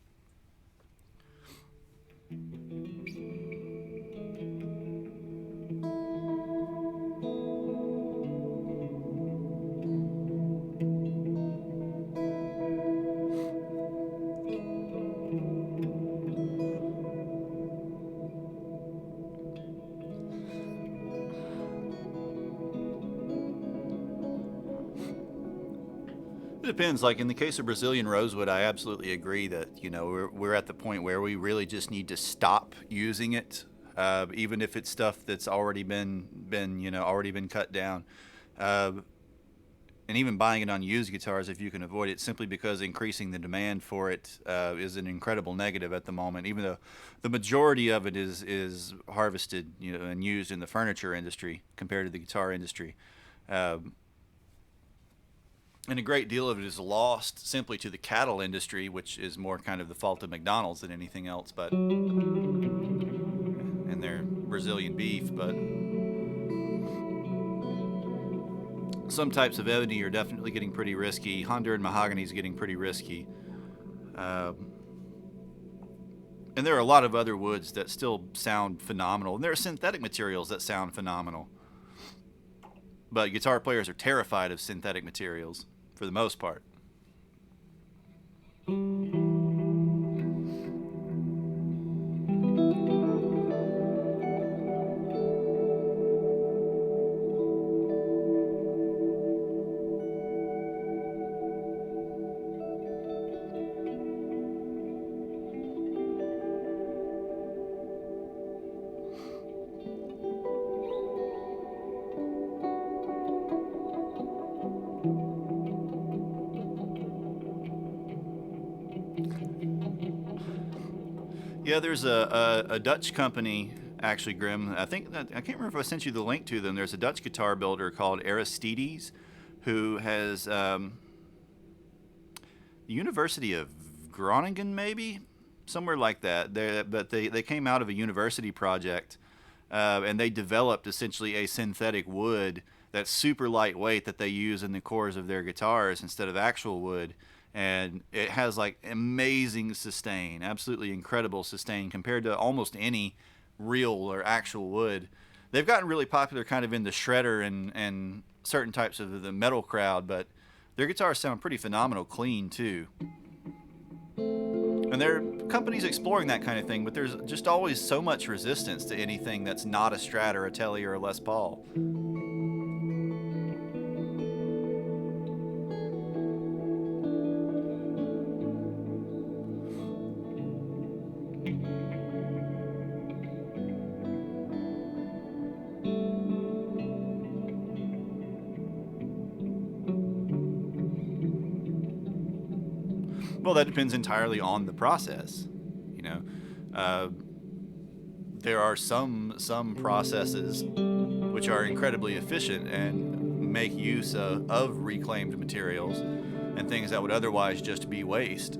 It depends. Like in the case of Brazilian rosewood, I absolutely agree that, you know, we're at the point where we really just need to stop using it, even if it's stuff that's already been you know already been cut down, uh, and even buying it on used guitars if you can avoid it, simply because increasing the demand for it is an incredible negative at the moment. Even though the majority of it is harvested, you know, and used in the furniture industry compared to the guitar industry. Um, and a great deal of it is lost simply to the cattle industry, which is more kind of the fault of McDonald's than anything else, but and their Brazilian beef. But some types of ebony are definitely getting pretty risky. Honduran mahogany is getting pretty risky. Um, And there are a lot of other woods that still sound phenomenal. And there are synthetic materials that sound phenomenal. But guitar players are terrified of synthetic materials for the most part. Yeah, there's a Dutch company, actually, Grim. I can't remember if I sent you the link to them. There's a Dutch guitar builder called Aristides, who has the University of Groningen, maybe somewhere like that. They came out of a university project, and they developed essentially a synthetic wood that's super lightweight that they use in the cores of their guitars instead of actual wood. And it has like amazing sustain, absolutely incredible sustain compared to almost any real or actual wood. They've gotten really popular kind of in the shredder and certain types of the metal crowd, but their guitars sound pretty phenomenal clean too. And there are companies exploring that kind of thing, but there's just always so much resistance to anything that's not a Strat or a Tele or a Les Paul. Well, that depends entirely on the process. You know, uh, there are some processes which are incredibly efficient and make use of reclaimed materials and things that would otherwise just be waste.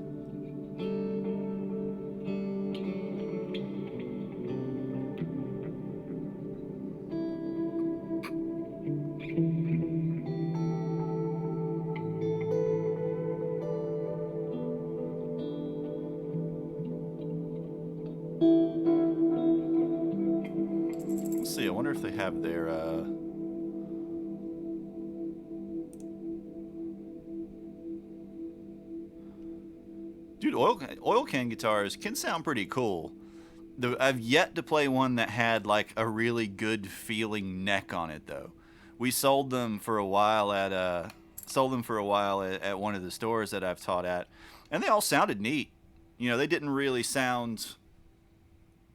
Let's see. I wonder if they have their. Dude, oil can guitars can sound pretty cool. I've yet to play one that had like a really good feeling neck on it though. We sold them for a while at one of the stores that I've taught at, and they all sounded neat. You know, they didn't sound,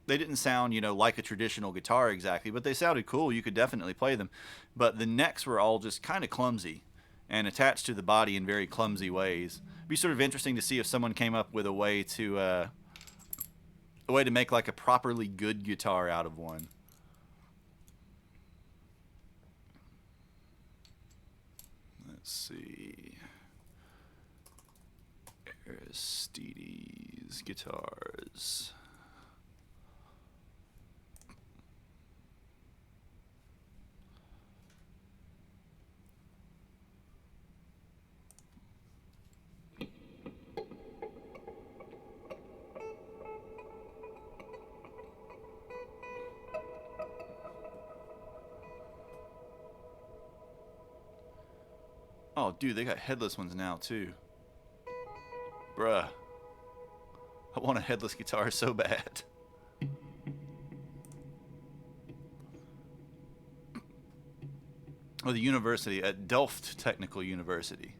like a traditional guitar exactly, but they sounded cool. You could definitely play them. But the necks were all just kind of clumsy and attached to the body in very clumsy ways. It'd be sort of interesting to see if someone came up with a way to make like a properly good guitar out of one. Let's see. Aristides guitars. Oh, dude, they got headless ones now, too. Bruh. I want a headless guitar so bad. Oh, the university, at Delft Technical University.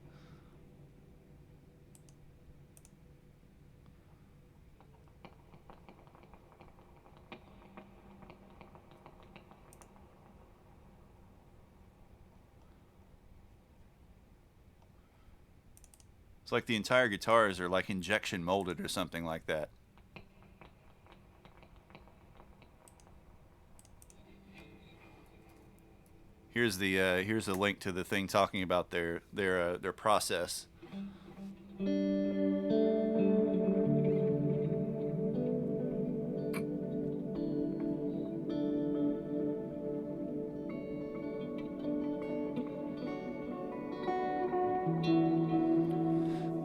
It's like the entire guitars are like injection molded or something like that. Here's the link to the thing talking about their process.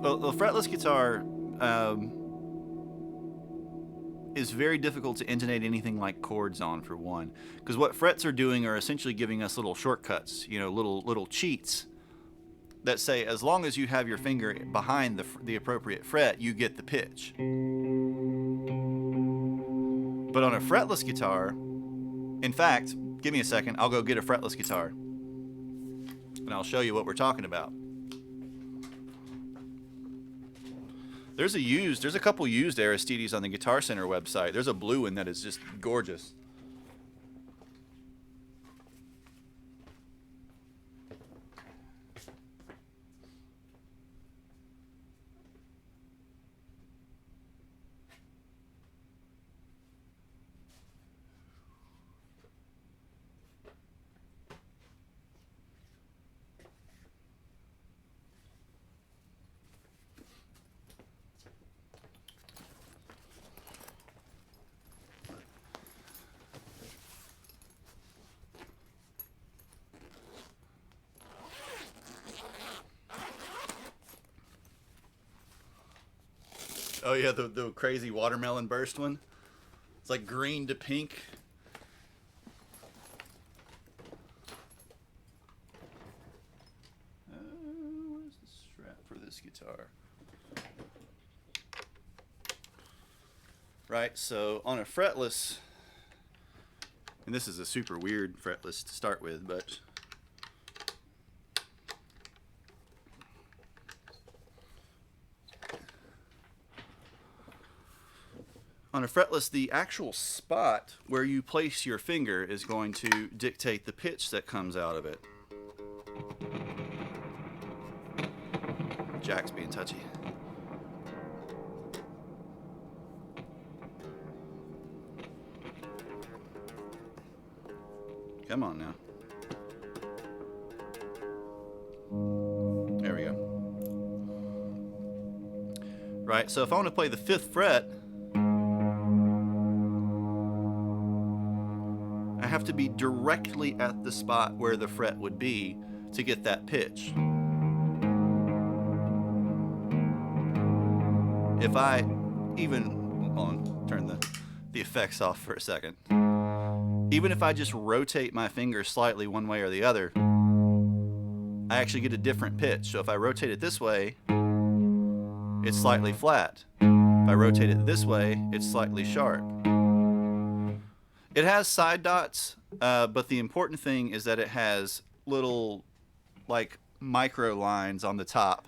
Well, the fretless guitar, is very difficult to intonate anything like chords on, for one, because what frets are doing are essentially giving us little shortcuts, little cheats that say as long as you have your finger behind the appropriate fret, you get the pitch. But on a fretless guitar, in fact, give me a second, I'll go get a fretless guitar and I'll show you what we're talking about. There's a couple used Aristides on the Guitar Center website. There's a blue one that is just gorgeous. Oh yeah, the crazy watermelon burst one. It's like green to pink. Where's the strap for this guitar? Right, so on a fretless, and this is a super weird fretless to start with, but on a fretless, the actual spot where you place your finger is going to dictate the pitch that comes out of it. Jack's being touchy. Come on now. There we go. Right, so if I want to play the 5th fret, I have to be directly at the spot where the fret would be to get that pitch. If I even, hold on, turn the effects off for a second. Even if I just rotate my finger slightly one way or the other, I actually get a different pitch. So if I rotate it this way, it's slightly flat. If I rotate it this way, it's slightly sharp. It has side dots, but the important thing is that it has little, like, micro lines on the top.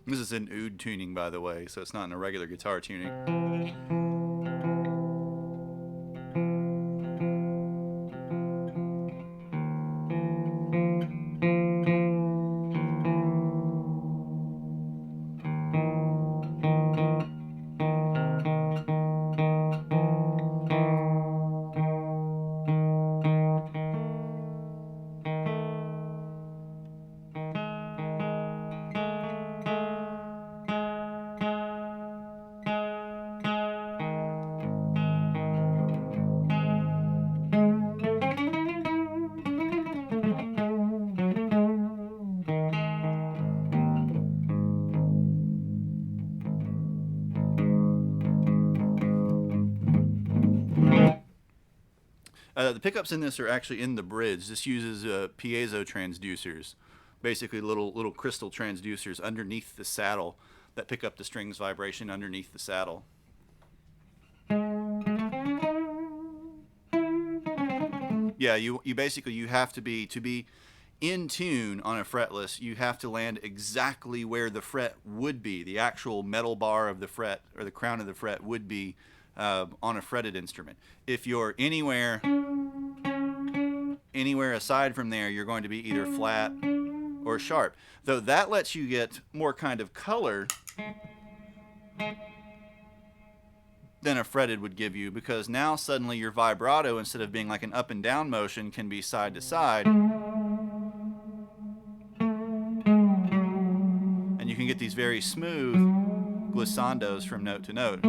This is an oud tuning, by the way, so it's not in a regular guitar tuning. The pickups in this are actually in the bridge. This uses piezo transducers, basically little crystal transducers underneath the saddle that pick up the strings vibration underneath the saddle. Yeah, you basically you have to be in tune on a fretless. You have to land exactly where the fret would be, the actual metal bar of the fret or the crown of the fret would be on a fretted instrument. If you're anywhere aside from there, you're going to be either flat or sharp. Though that lets you get more kind of color than a fretted would give you, because now suddenly your vibrato, instead of being like an up and down motion, can be side to side. And you can get these very smooth glissandos from note to note.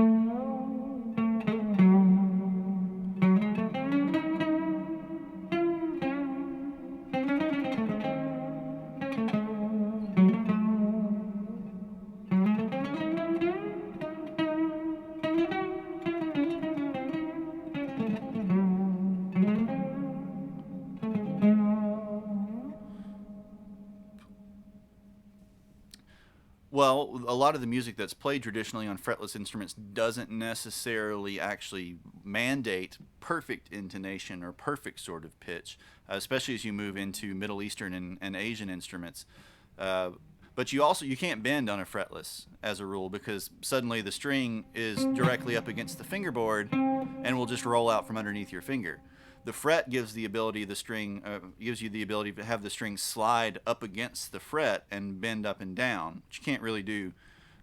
Well, a lot of the music that's played traditionally on fretless instruments doesn't necessarily actually mandate perfect intonation or perfect sort of pitch, especially as you move into Middle Eastern and Asian instruments. But you can't bend on a fretless as a rule, because suddenly the string is directly up against the fingerboard and will just roll out from underneath your finger. The fret gives you the ability to have the string slide up against the fret and bend up and down, which you can't really do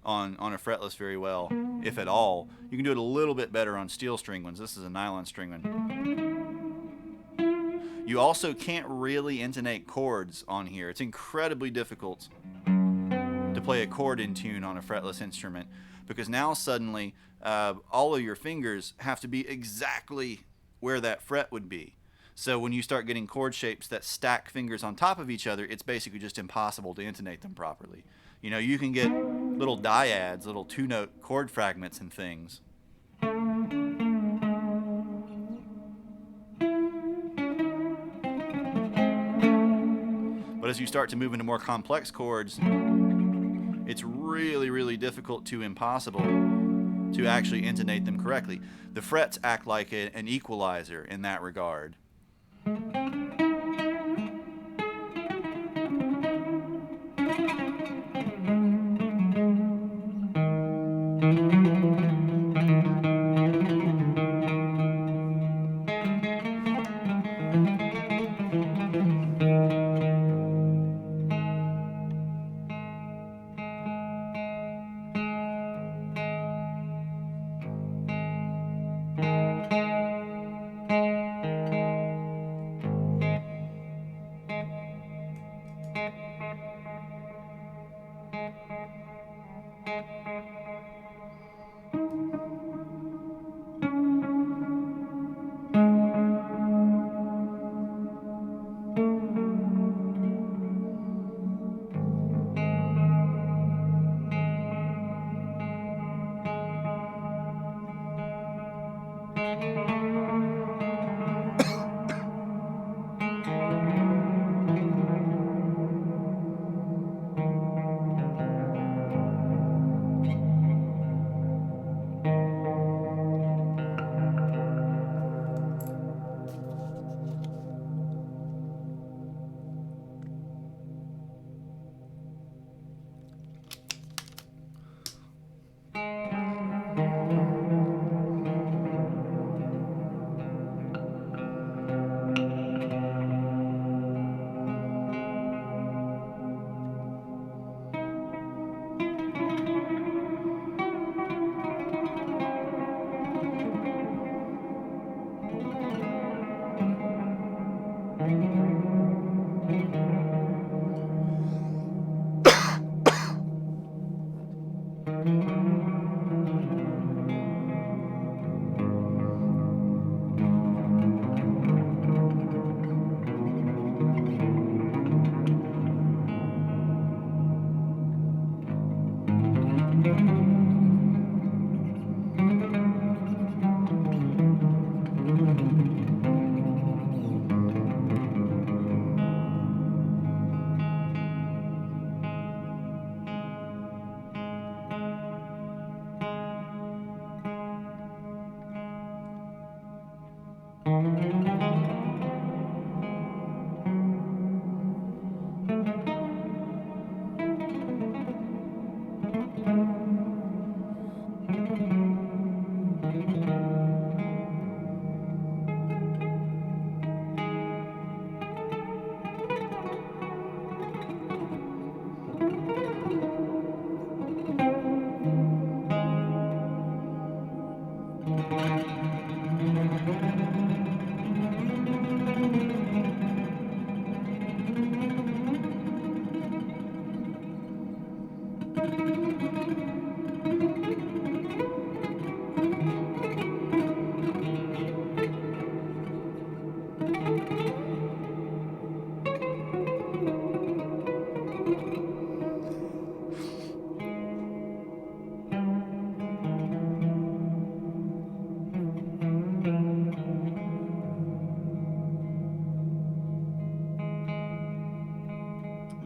on a fretless very well, if at all. You can do it a little bit better on steel string ones. This is a nylon string one. You also can't really intonate chords on here. It's incredibly difficult to play a chord in tune on a fretless instrument, because now suddenly all of your fingers have to be exactly where that fret would be. So when you start getting chord shapes that stack fingers on top of each other, it's basically just impossible to intonate them properly. You know, you can get little dyads, little two-note chord fragments and things. But as you start to move into more complex chords, it's really, really difficult to impossible to actually intonate them correctly. The frets act like an equalizer in that regard.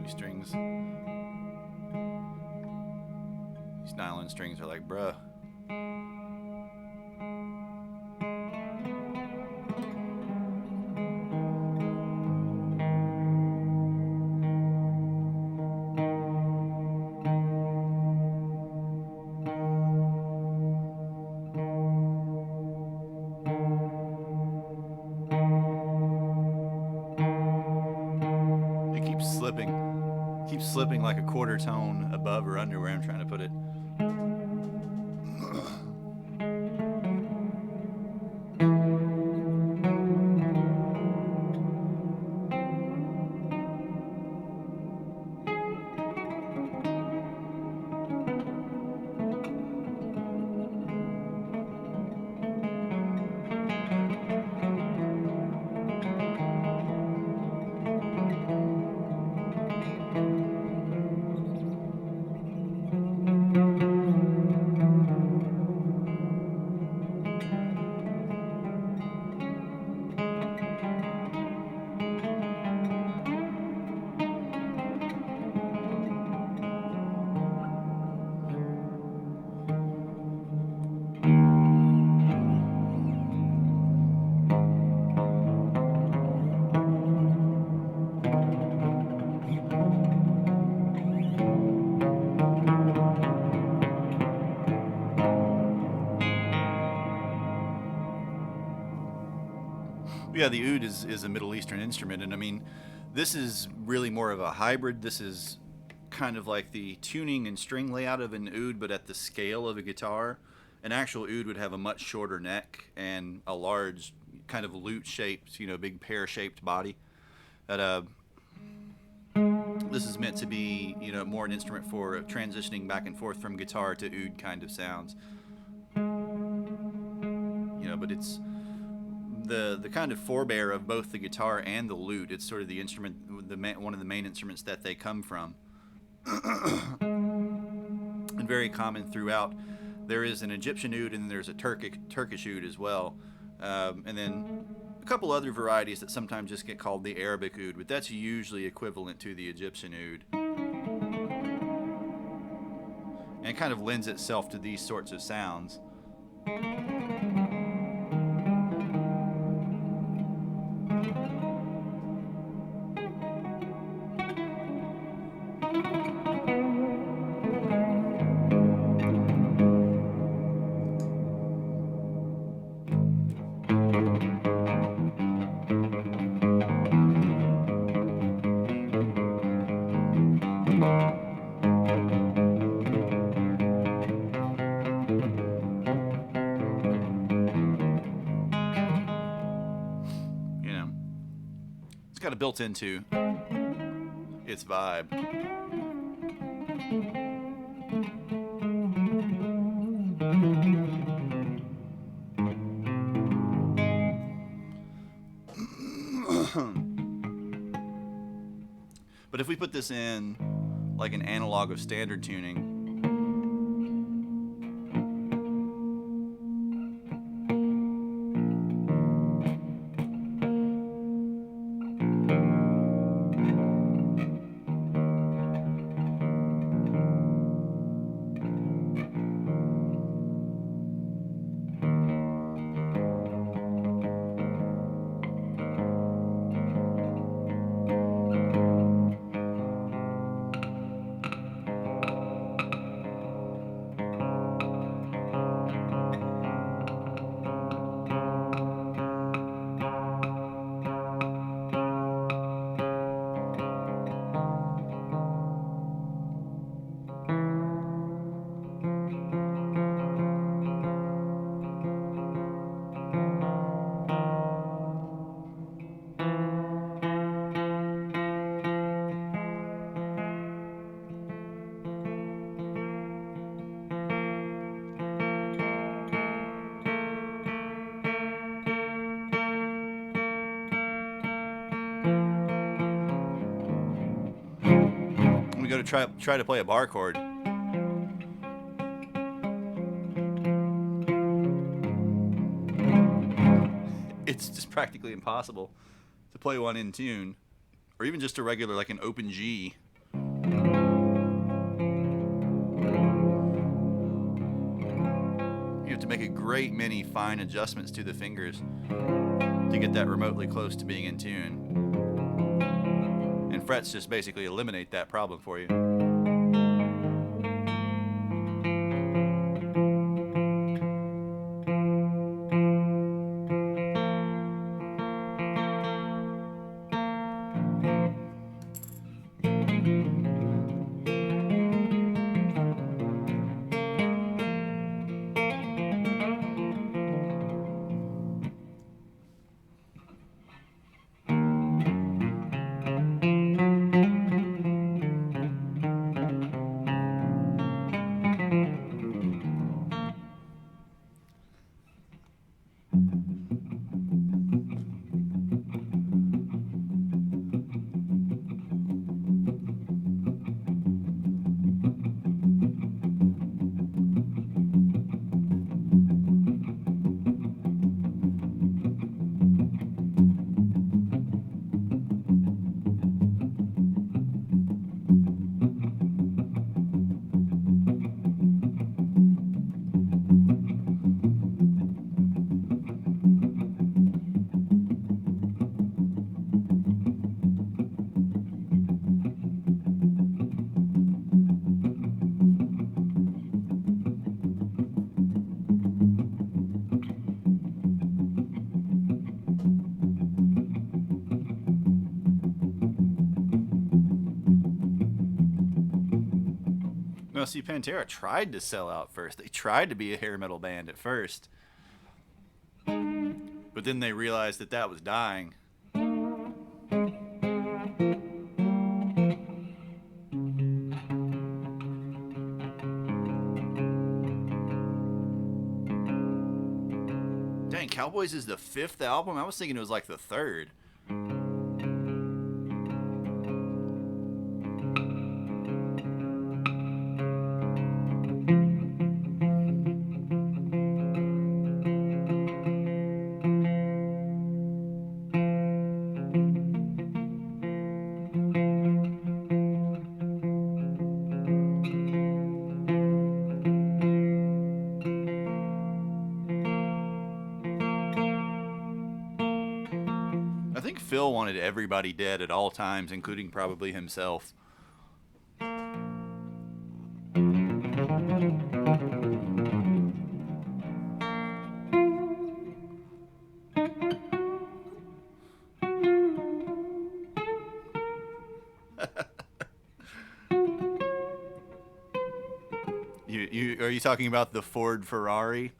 These strings, these nylon strings are like, bruh. It keeps slipping like a quarter tone above or under where I'm trying to put it. Yeah, the oud is a Middle Eastern instrument, and I mean, this is really more of a hybrid. This is kind of like the tuning and string layout of an oud, but at the scale of a guitar. An actual oud would have a much shorter neck and a large, kind of lute-shaped, big pear-shaped body. That this is meant to be, more an instrument for transitioning back and forth from guitar to oud kind of sounds. But it's the kind of forebear of both the guitar and the lute. It's sort of the instrument, one of the main instruments that they come from, and very common throughout. There is an Egyptian oud and there's a Turkish oud as well, and then a couple other varieties that sometimes just get called the Arabic oud, but that's usually equivalent to the Egyptian oud, and it kind of lends itself to these sorts of sounds. It's got a built into its vibe. But if we put this in like an analog of standard tuning, gonna try to play a bar chord. It's just practically impossible to play one in tune, or even just a regular, like an open G. You have to make a great many fine adjustments to the fingers to get that remotely close to being in tune. And frets just basically eliminate that problem for you. No, see, Pantera tried to sell out first. They tried to be a hair metal band at first. But then they realized that that was dying. Dang, Cowboys is the 5th album? I was thinking it was like the 3rd. I think Phil wanted everybody dead at all times, including probably himself. Are you talking about the Ford Ferrari?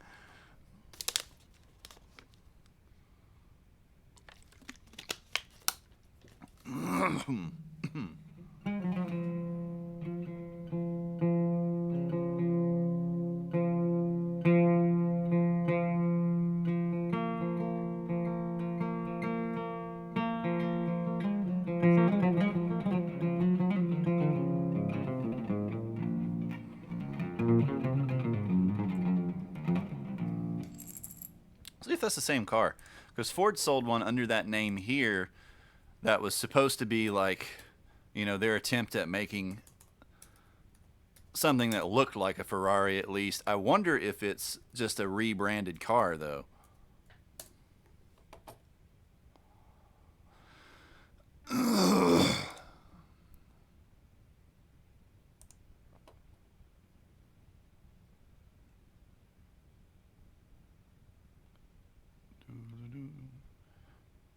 See if that's the same car. Because Ford sold one under that name here that was supposed to be like, you know, their attempt at making something that looked like a Ferrari at least. I wonder if it's just a rebranded car, though.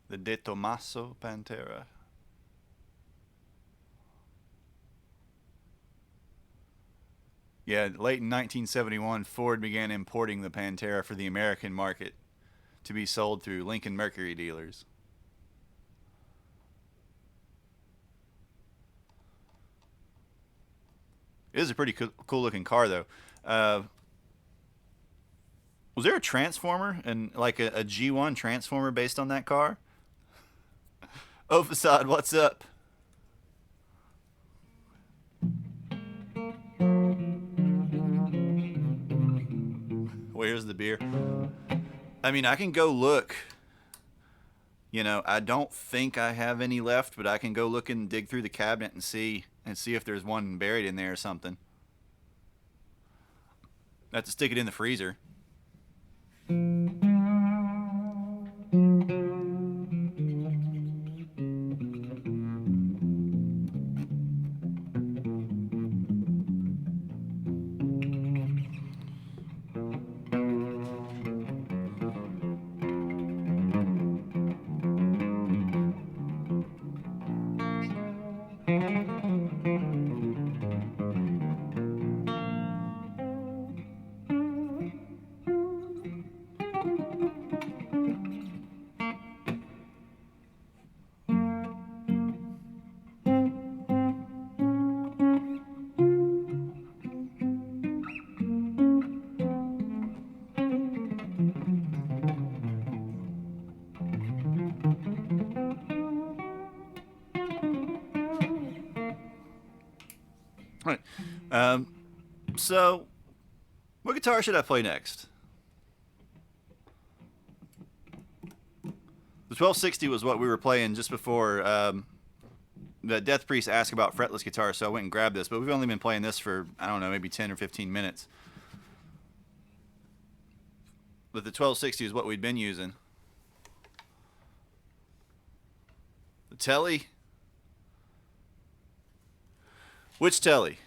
The De Tomaso Pantera. Yeah, late in 1971, Ford began importing the Pantera for the American market to be sold through Lincoln Mercury dealers. It is a pretty cool looking car, though. Was there a Transformer and like a G1 Transformer based on that car? Oh, Facade, what's up? Where's the beer? I mean, I can go look. You know, I don't think I have any left, but I can go look and dig through the cabinet and see if there's one buried in there or something. I have to stick it in the freezer. All right. So, what guitar should I play next? The 1260 was what we were playing just before the Death Priest asked about fretless guitar, so I went and grabbed this. But we've only been playing this for, I don't know, maybe 10 or 15 minutes. But the 1260 is what we'd been using. The Telly? Which Telly?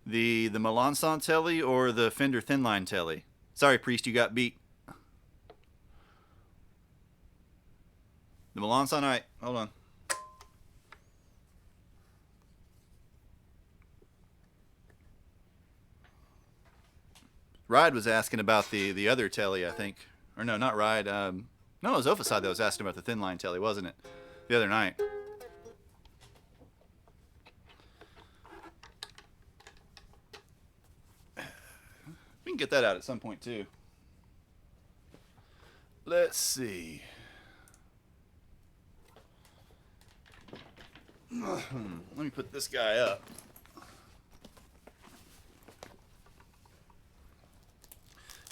The Melanson Telly or the Fender Thinline Telly? Sorry, Priest, you got beat. The Melanson, alright, hold on. Ride was asking about the other Telly, I think. Or no, not Ride. No, it was Ophicide that was asking about the Thinline Telly, wasn't it? The other night. We can get that out at some point, too. Let's see. Let me put this guy up.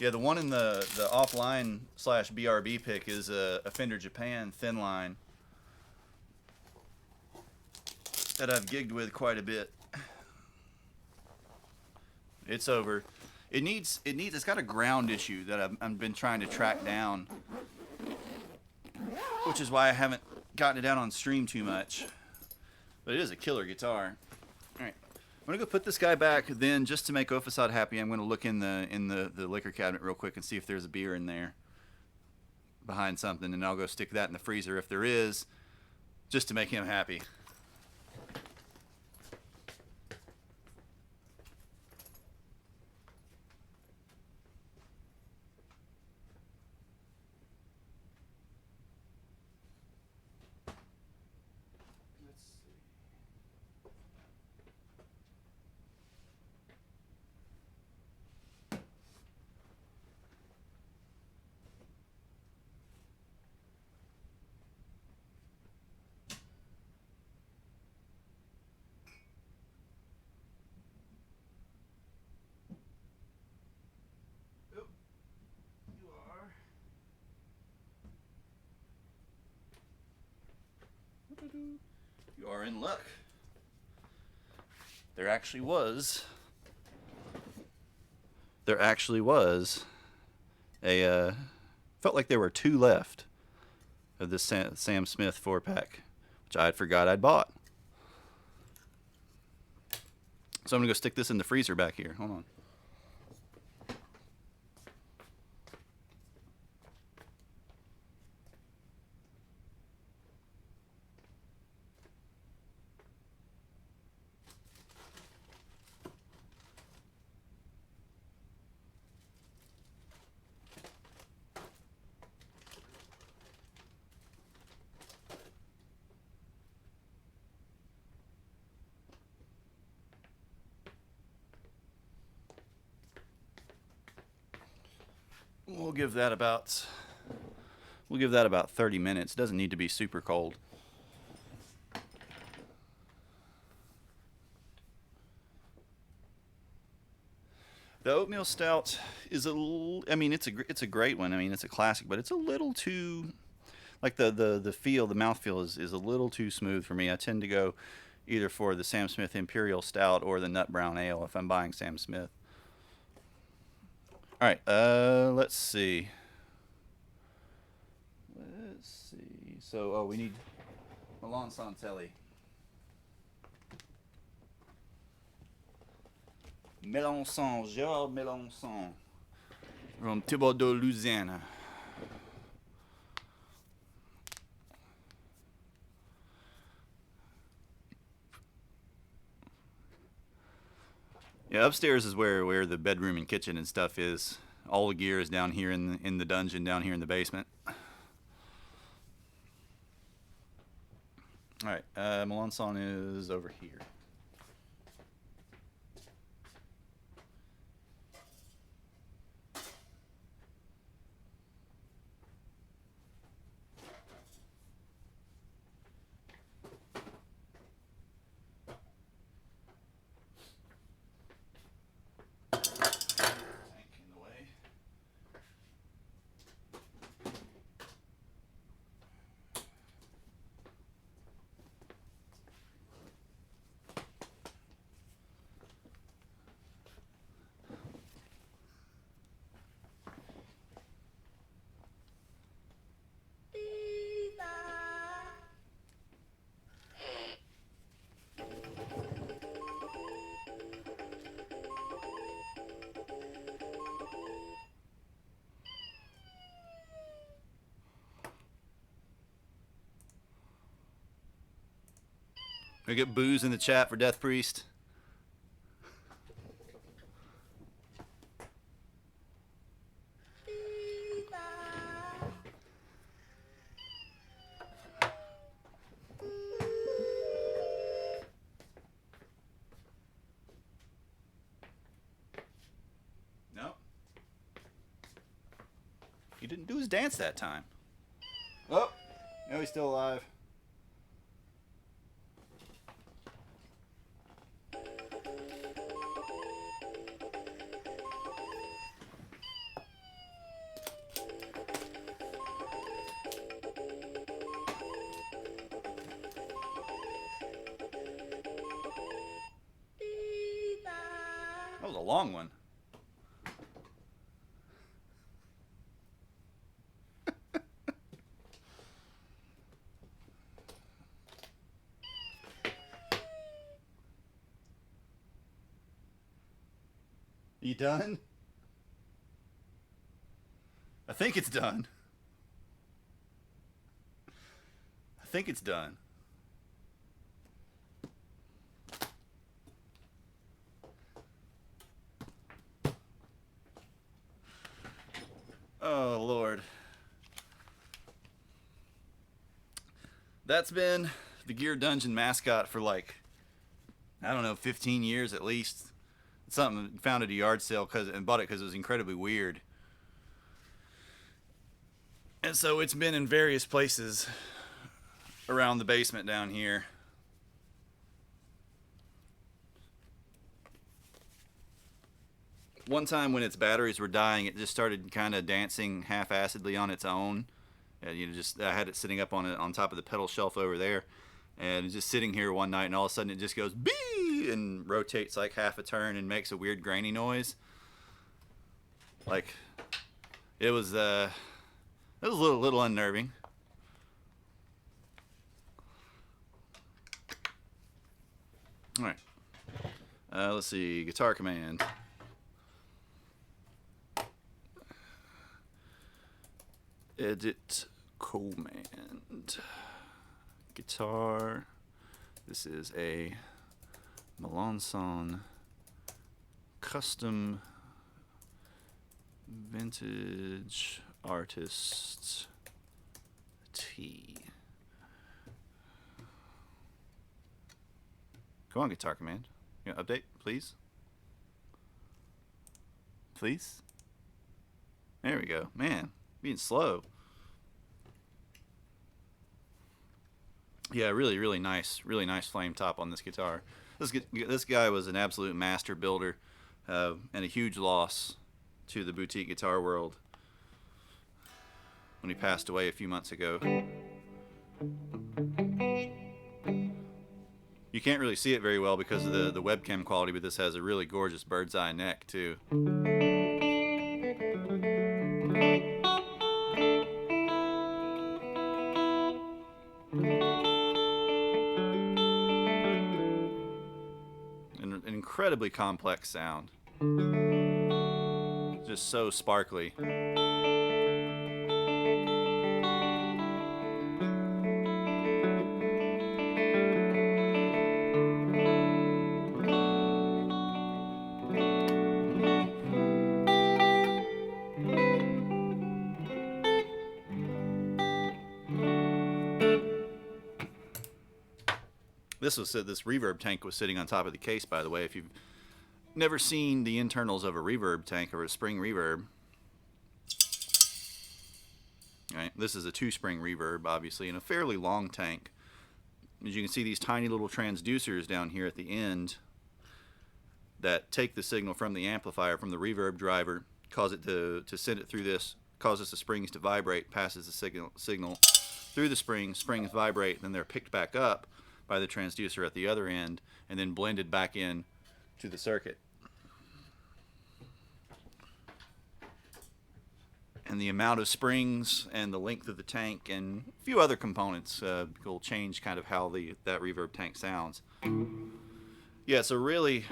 Yeah, the one in the offline / BRB pick is a Fender Japan thin line that I've gigged with quite a bit. It's over. It's got a ground issue that I've been trying to track down, which is why I haven't gotten it out on stream too much. But it is a killer guitar. All right, I'm gonna go put this guy back. Then, just to make Ophicide happy, I'm gonna look in the liquor cabinet real quick and see if there's a beer in there behind something, and I'll go stick that in the freezer if there is, just to make him happy. You are in luck. There actually was a felt like there were 2 left of this Sam Smith 4-pack, which I had forgot I'd bought. So I'm gonna go stick this in the freezer back here. Hold on. We'll give that about 30 minutes. It doesn't need to be super cold. The oatmeal stout is I mean, it's a great one. I mean, it's a classic, but it's a little too like the mouth feel is a little too smooth for me. I tend to go either for the Sam Smith Imperial Stout or the Nut Brown Ale if I'm buying Sam Smith. All right, let's see. Let's see. So, oh, we need Milan Santelli. Mélenchon, Gerard Mélenchon from Thibodeau, Louisiana. Yeah, upstairs is where the bedroom and kitchen and stuff is. All the gear is down here in the dungeon, down here in the basement. All right, Melanson is over here. Tank in the way. We get booze in the chat for Death Priest. No. He didn't do his dance that time. Oh, no, he's still alive. That was a long one. You done? I think it's done. I think it's done. Oh, Lord. That's been the Gear Dungeon mascot for like, I don't know, 15 years at least. It's something found at a yard sale and bought it because it was incredibly weird. And so it's been in various places around the basement down here. One time when its batteries were dying, it just started kind of dancing half-assedly on its own. And I had it sitting up on top of the pedal shelf over there, and just sitting here one night, and all of a sudden it just goes bee and rotates like half a turn and makes a weird grainy noise. Like it was a little unnerving. All right, let's see, Guitar Command. Edit command. Guitar. This is a Melanson custom vintage artist T. Come on, Guitar Command. You know, update, please. Please. There we go. Man, being slow. Yeah, really nice flame top on this guitar. This guy was an absolute master builder. and a huge loss to the boutique guitar world when he passed away a few months ago. You can't really see it very well because of the webcam quality, but this has a really gorgeous bird's eye neck too. An incredibly complex sound. Just so sparkly. This reverb tank was sitting on top of the case, by the way. If you've never seen the internals of a reverb tank or a spring reverb, right? This is a 2-spring reverb, obviously, in a fairly long tank. As you can see, these tiny little transducers down here at the end that take the signal from the amplifier, from the reverb driver, cause it to send it through this, causes the springs to vibrate, passes the signal through the springs vibrate, then they're picked back up by the transducer at the other end, and then blended back in to the circuit. And the amount of springs and the length of the tank and a few other components will change kind of how that reverb tank sounds. Yeah, it's a really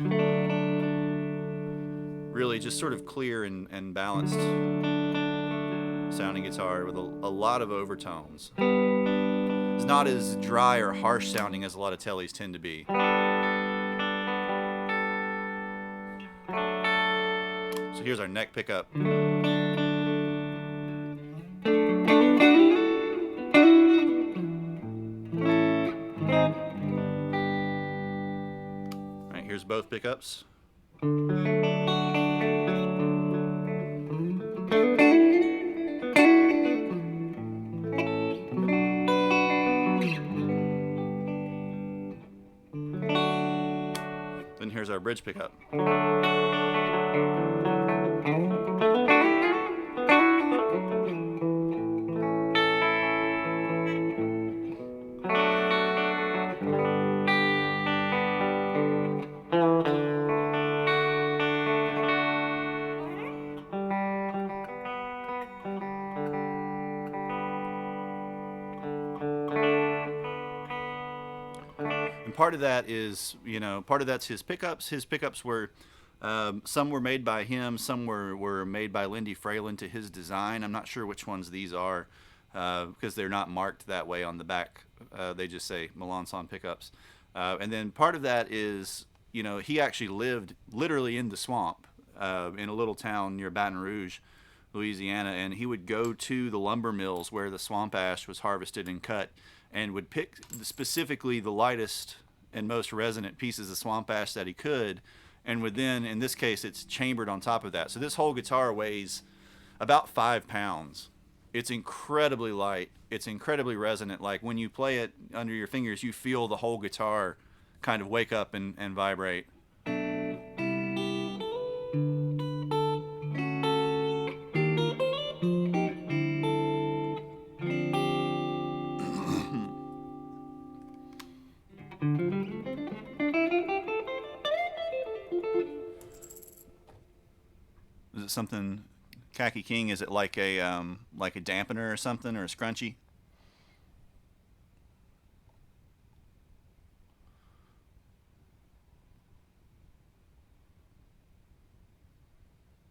just sort of clear and balanced sounding guitar with a lot of overtones. It's not as dry or harsh sounding as a lot of Tellies tend to be. So here's our neck pickup. Alright, here's both pickups. Then here's our bridge pickup. And part of that is, part of that's his pickups. His pickups were, some were made by him, some were made by Lindy Fralin to his design. I'm not sure which ones these are because they're not marked that way on the back. They just say Melancon pickups. And then part of that is, he actually lived literally in the swamp in a little town near Baton Rouge, Louisiana, and he would go to the lumber mills where the swamp ash was harvested and cut, and would pick specifically the lightest and most resonant pieces of swamp ash that he could, and would then, in this case, it's chambered on top of that. So this whole guitar weighs about 5 pounds. It's incredibly light. It's incredibly resonant. Like when you play it under your fingers, you feel the whole guitar kind of wake up and vibrate. Is it something, Khaki King? Is it like a dampener or something, or a scrunchie?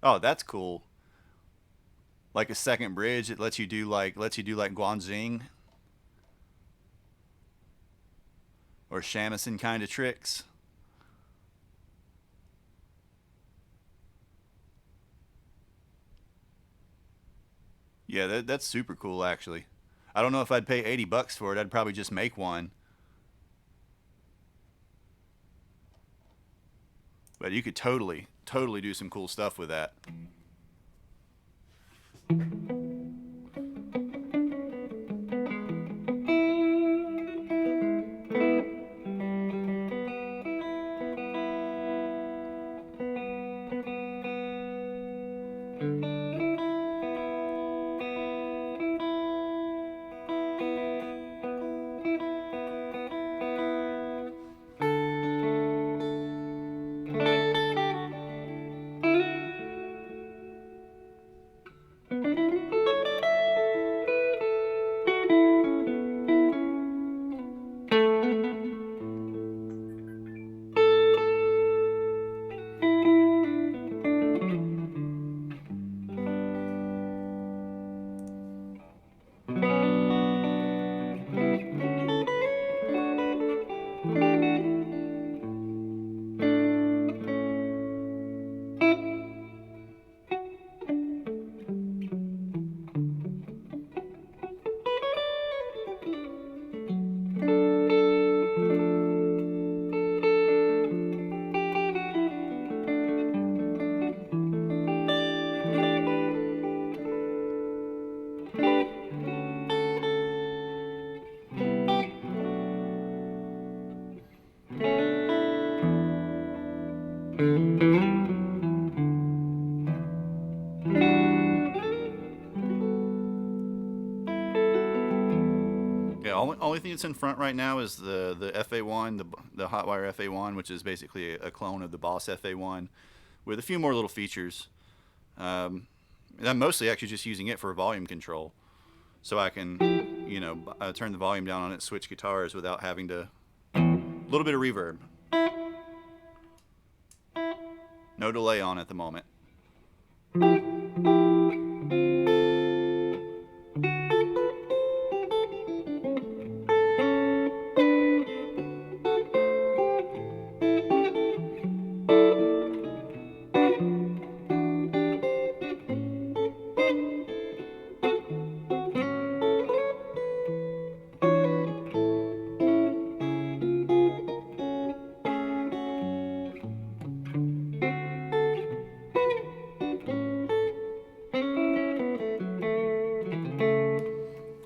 Oh, that's cool. Like a second bridge, it lets you do like Guanxing or shamisen kind of tricks. Yeah, that's super cool, actually. I don't know if I'd pay $80 for it. I'd probably just make one. But you could totally do some cool stuff with that. Yeah, only thing that's in front right now is the FA1, the Hotwire FA1, which is basically a clone of the Boss FA1 with a few more little features. Um, and I'm mostly actually just using it for volume control, so I can, turn the volume down on it, switch guitars without having to. A little bit of reverb. No delay on at the moment.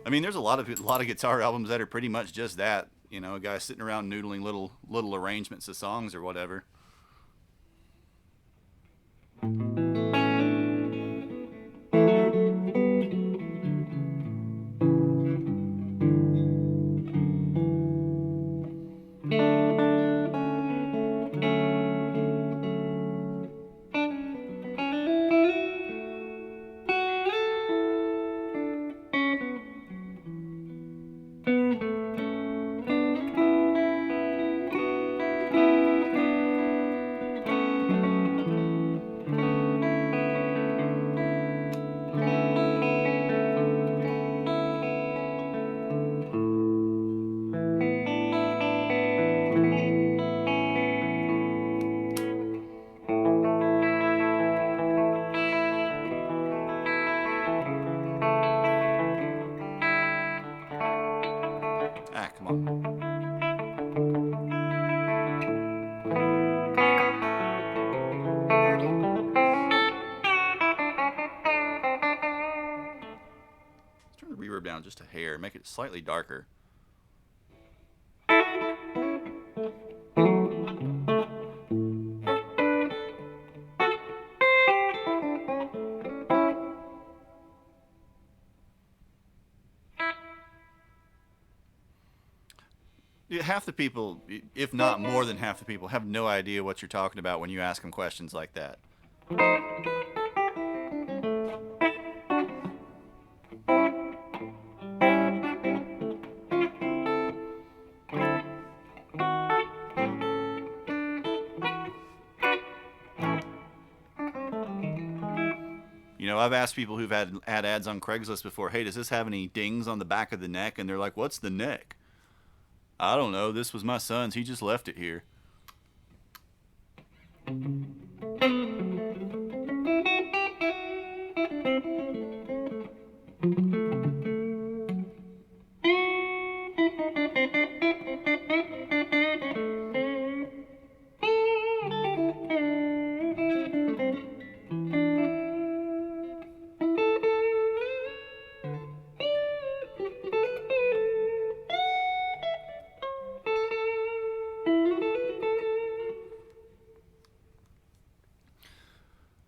I mean, there's a lot of guitar albums that are pretty much just that. A guy sitting around noodling little arrangements of songs or whatever. Ah, come on. Let's turn the reverb down just a hair, make it slightly darker. Half the people, if not more than half the people, have no idea what you're talking about when you ask them questions like that. I've asked people who've had ads on Craigslist before, hey, does this have any dings on the back of the neck? And they're like, what's the neck? I don't know. This was my son's. He just left it here.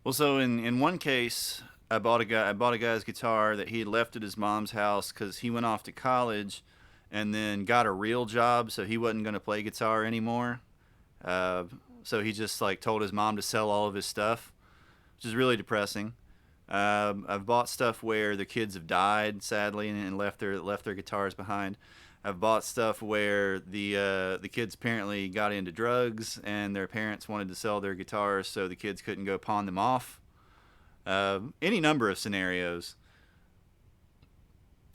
Well, so in one case, I bought a guy's guitar that he had left at his mom's house because he went off to college, and then got a real job, so he wasn't going to play guitar anymore. Uh, so he just like told his mom to sell all of his stuff, which is really depressing. I've bought stuff where the kids have died, sadly, and left their guitars behind. I've bought stuff where the kids apparently got into drugs and their parents wanted to sell their guitars so the kids couldn't go pawn them off. Any number of scenarios.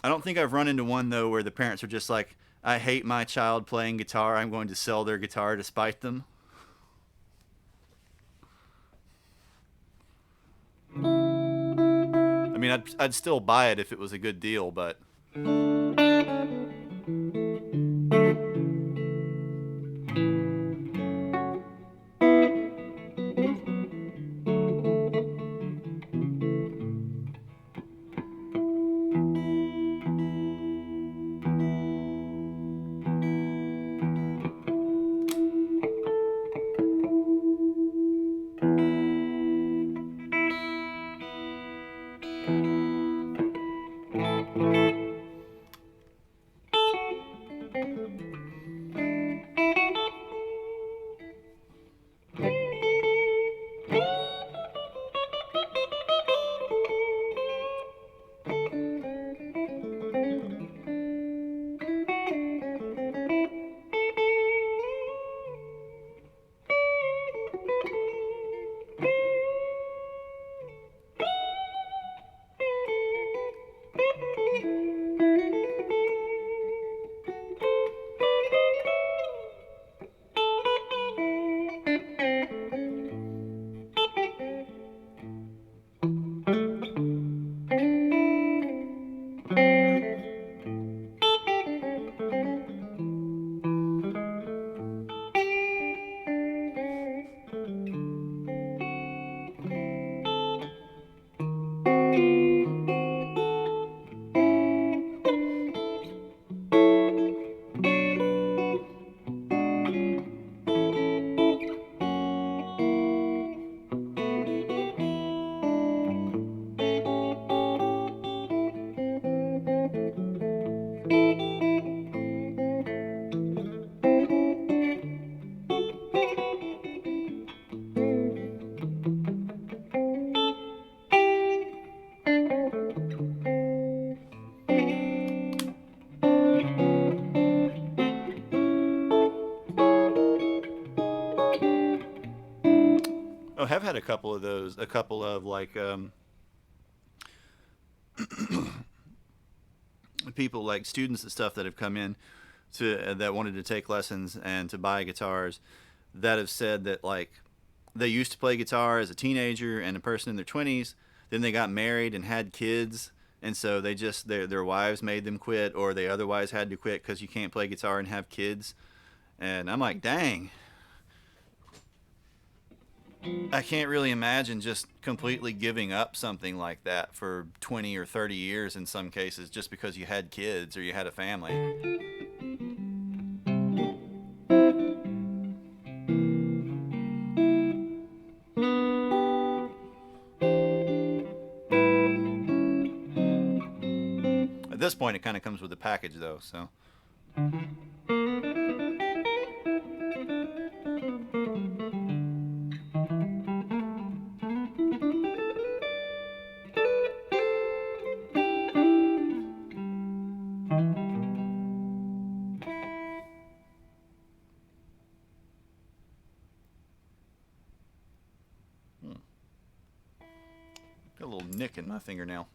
I don't think I've run into one though where the parents are just like, "I hate my child playing guitar. I'm going to sell their guitar to spite them." I mean, I'd still buy it if it was a good deal, but Oh, have had a couple of those. A couple of like people like students and stuff that have come in to that wanted to take lessons and to buy guitars that have said that like they used to play guitar as a teenager and a person in their 20s, then they got married and had kids, and so they just their wives made them quit, or they otherwise had to quit because you can't play guitar and have kids. And I'm like, dang, I can't really imagine just completely giving up something like that for 20 or 30 years in some cases just because you had kids or you had a family. At this point, it kind of comes with the package, though. So, got a little nick in my fingernail.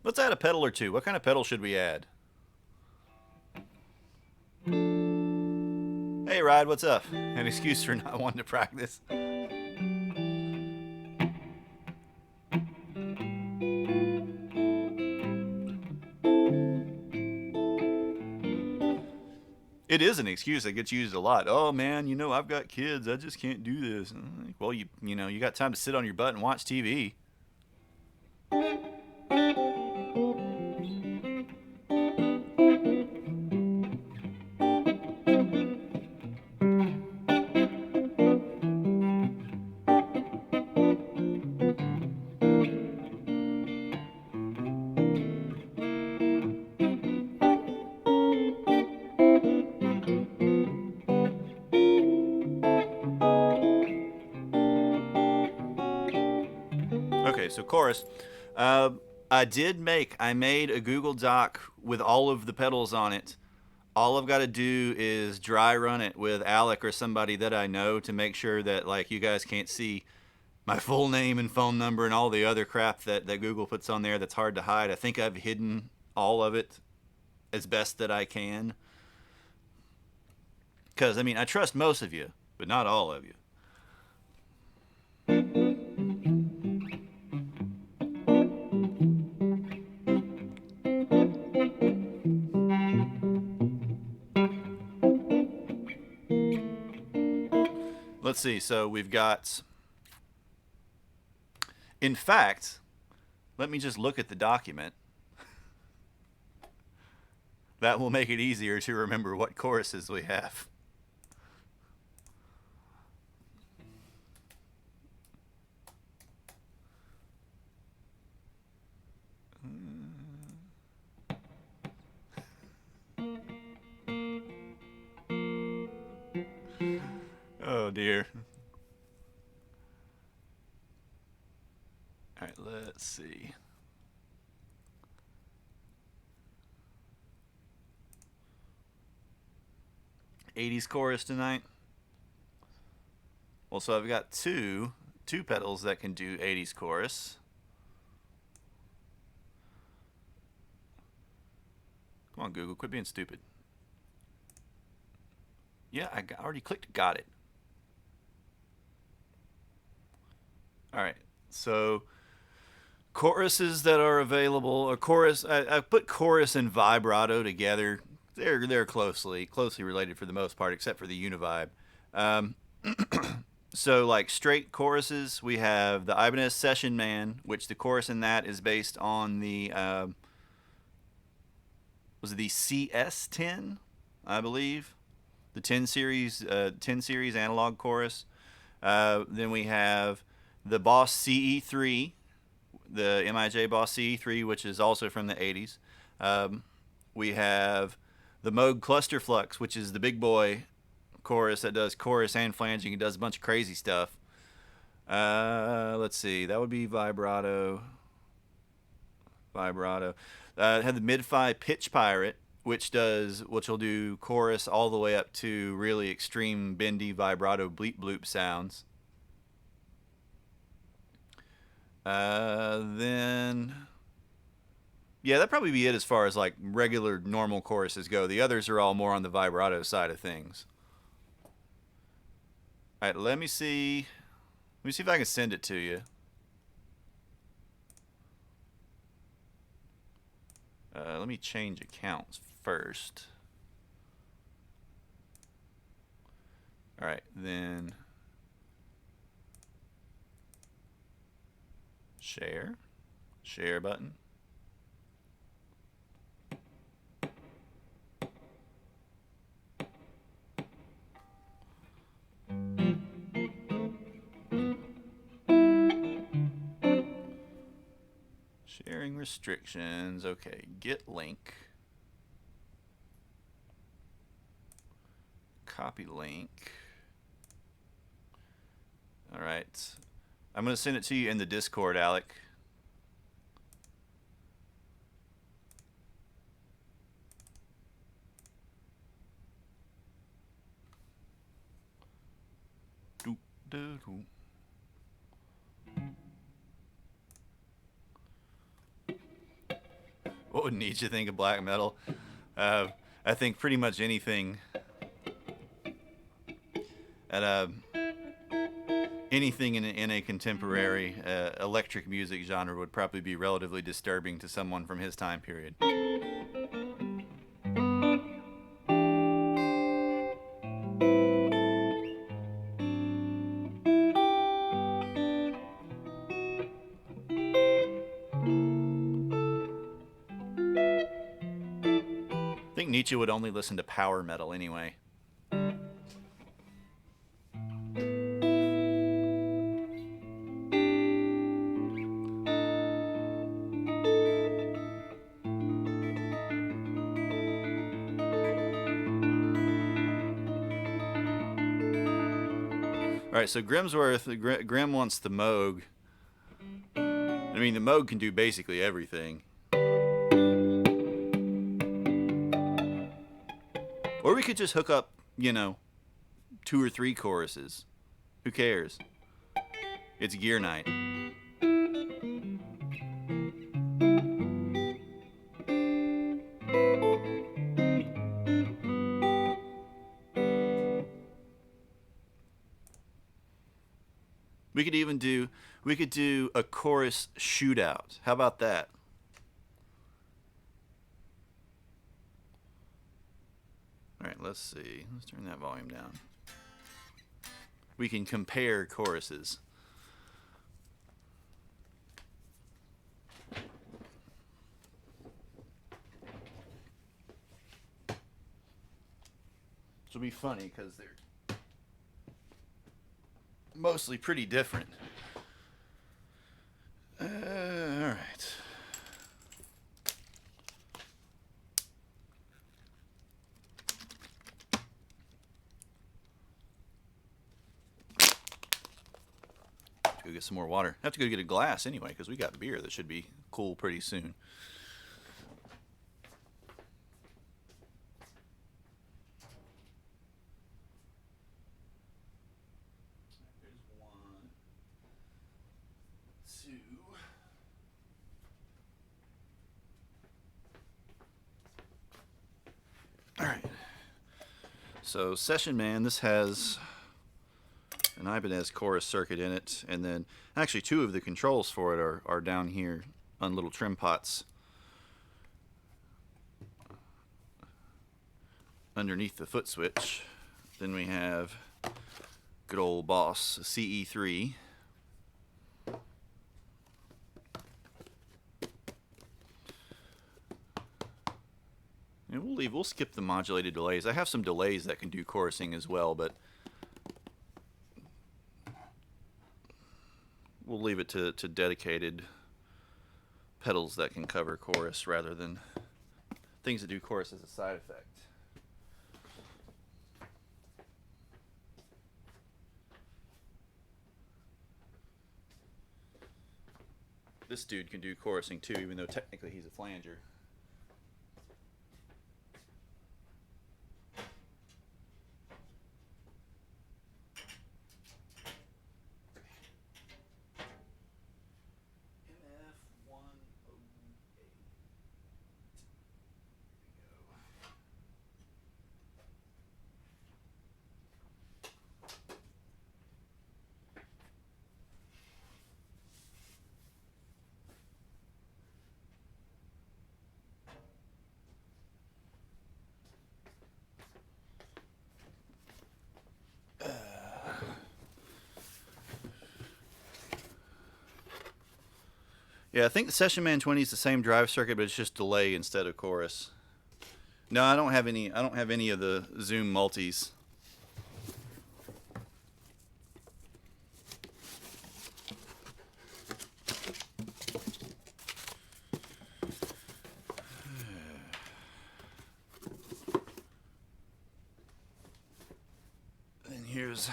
Let's add a pedal or two. What kind of pedal should we add? Hey, Rod, what's up? An excuse for not wanting to practice. It is an excuse that gets used a lot. Oh man, I've got kids. I just can't do this. Well, you got time to sit on your butt and watch TV. Okay, so chorus. Uh, I made a Google Doc with all of the pedals on it. All I've got to do is dry run it with Alec or somebody that I know to make sure that like you guys can't see my full name and phone number and all the other crap that Google puts on there that's hard to hide. I think I've hidden all of it as best that I can. Because, I mean, I trust most of you, but not all of you. Let's see. So we've got. In fact, let me just look at the document. That will make it easier to remember what choruses we have. Oh dear. All right, let's see. '80s chorus tonight. Well, so I've got two pedals that can do '80s chorus. Come on, Google, quit being stupid. Yeah, I already clicked got it. All right, so choruses that are available, a chorus. I put chorus and vibrato together. They're closely related for the most part, except for the univibe. Um, so like straight choruses, we have the Ibanez Session Man, which the chorus in that is based on the was it the CS10, I believe, the 10 series analog chorus. Then we have the Boss CE3, the MIJ Boss CE3, which is also from the 80s. We have the Moog Cluster Flux, which is the big boy chorus that does chorus and flanging and does a bunch of crazy stuff. Let's see, that would be vibrato. vibrato. Had the mid-fi pitch pirate, which will do chorus all the way up to really extreme bendy vibrato bleep bloop sounds. Then yeah, that'd probably be it as far as like regular normal choruses go. The others are all more on the vibrato side of things. All right, let me see if I can send it to you. Let me change accounts first. All right, then share button. Sharing restrictions. Okay, get link. Copy link. All right. I'm going to send it to you in the Discord, Alec. What would Nietzsche think of black metal? I think pretty much anything. Anything in a contemporary electric music genre would probably be relatively disturbing to someone from his time period. I think Nietzsche would only listen to power metal anyway. Alright, so Grimsworth, Grim wants the Moog. I mean, the Moog can do basically everything. Or we could just hook up, 2 or 3 choruses. Who cares? It's gear night. We could do a chorus shootout. How about that? All right, let's see. Let's turn that volume down. We can compare choruses. This will be funny because they're mostly pretty different. All right. Go get some more water. I have to go get a glass anyway because we got beer that should be cool pretty soon. Alright, so Session Man, this has an Ibanez chorus circuit in it, and then actually 2 of the controls for it are down here on little trim pots underneath the foot switch. Then we have good old Boss CE3. And we'll skip the modulated delays. I have some delays that can do chorusing as well, but we'll leave it to dedicated pedals that can cover chorus rather than things that do chorus as a side effect. this dude can do chorusing too, even though technically he's a flanger. Yeah, I think the Session Man 20 is the same drive circuit, but it's just delay instead of chorus. No, I don't have any. I don't have any of the Zoom multis. And here's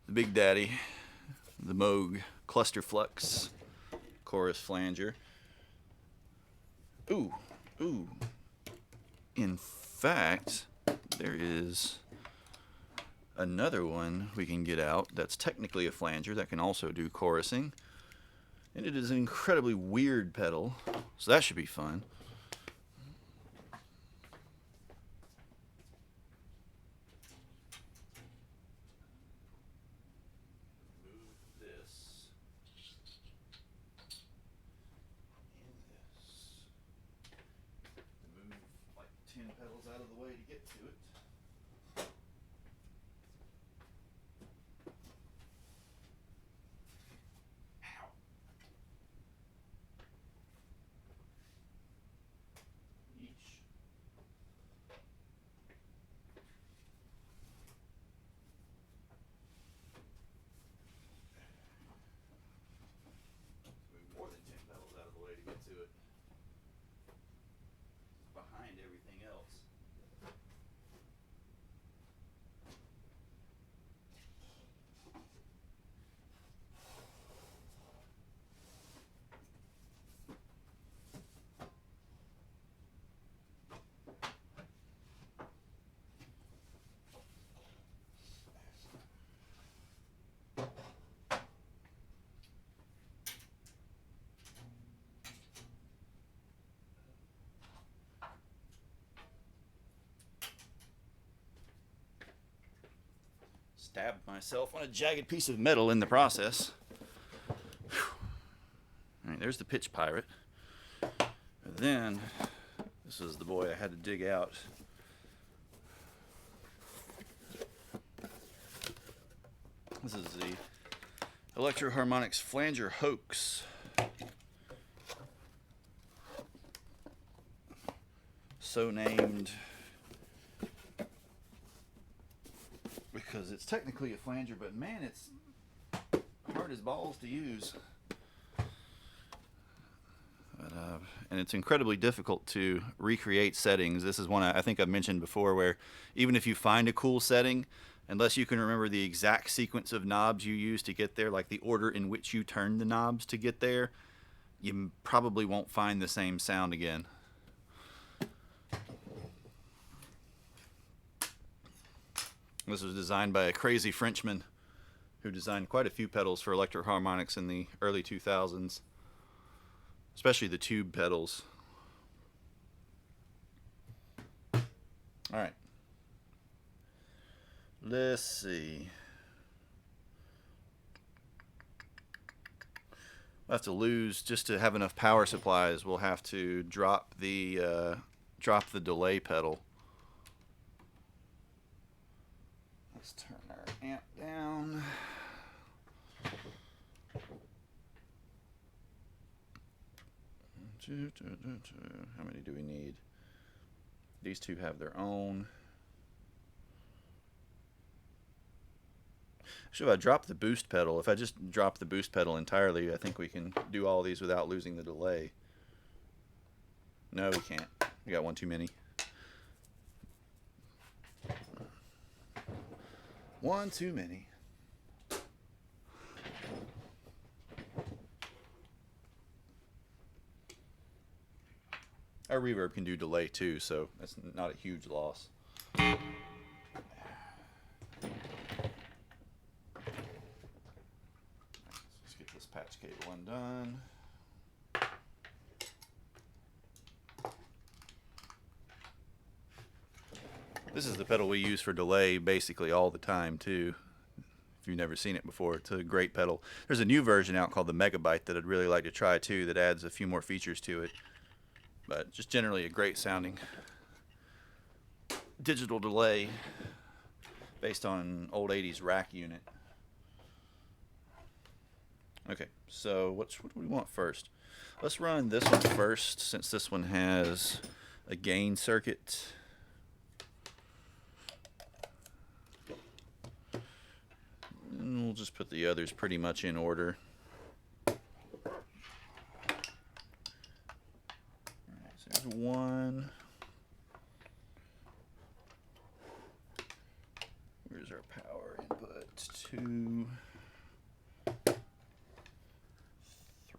the Big Daddy, the Moog Cluster Flux chorus flanger. Ooh. In fact, there is another one we can get out that's technically a flanger that can also do chorusing. And it is an incredibly weird pedal, so that should be fun. Pedals out of the way to get to it. Ow. Each. Move more than 10 pedals out of the way to get to it. Behind everything else. Stabbed myself on a jagged piece of metal in the process. Alright, there's the Pitch Pirate. And then, this is the boy I had to dig out. This is the Electro Harmonix Flanger Hoax. So named because it's technically a flanger, but man, it's hard as balls to use. And it's incredibly difficult to recreate settings. This is one I think I've mentioned before, where even if you find a cool setting, unless you can remember the exact sequence of knobs you use to get there, like the order in which you turn the knobs to get there, you probably won't find the same sound again. This was designed by a crazy Frenchman who designed quite a few pedals for Electro Harmonix in the early 2000s, especially the tube pedals. All right. Let's see. We'll have to lose, just to have enough power supplies, we'll have to drop the delay pedal. Let's turn our amp down. How many do we need? These two have their own. Should I drop the boost pedal? If I just drop the boost pedal entirely, I think we can do all these without losing the delay. No, we can't. We got one too many. One too many. Our reverb can do delay too, so that's not a huge loss. Let's get this patch cable undone. This is the pedal we use for delay basically all the time too. If you've never seen it before, it's a great pedal. There's a new version out called the Megabyte that I'd really like to try too, that adds a few more features to it. But just generally a great sounding digital delay based on an old 80s rack unit. Okay, so what do we want first? Let's run this one first, since this one has a gain circuit. And we'll just put the others pretty much in order. Alright, so there's one. Where's our power input? 2,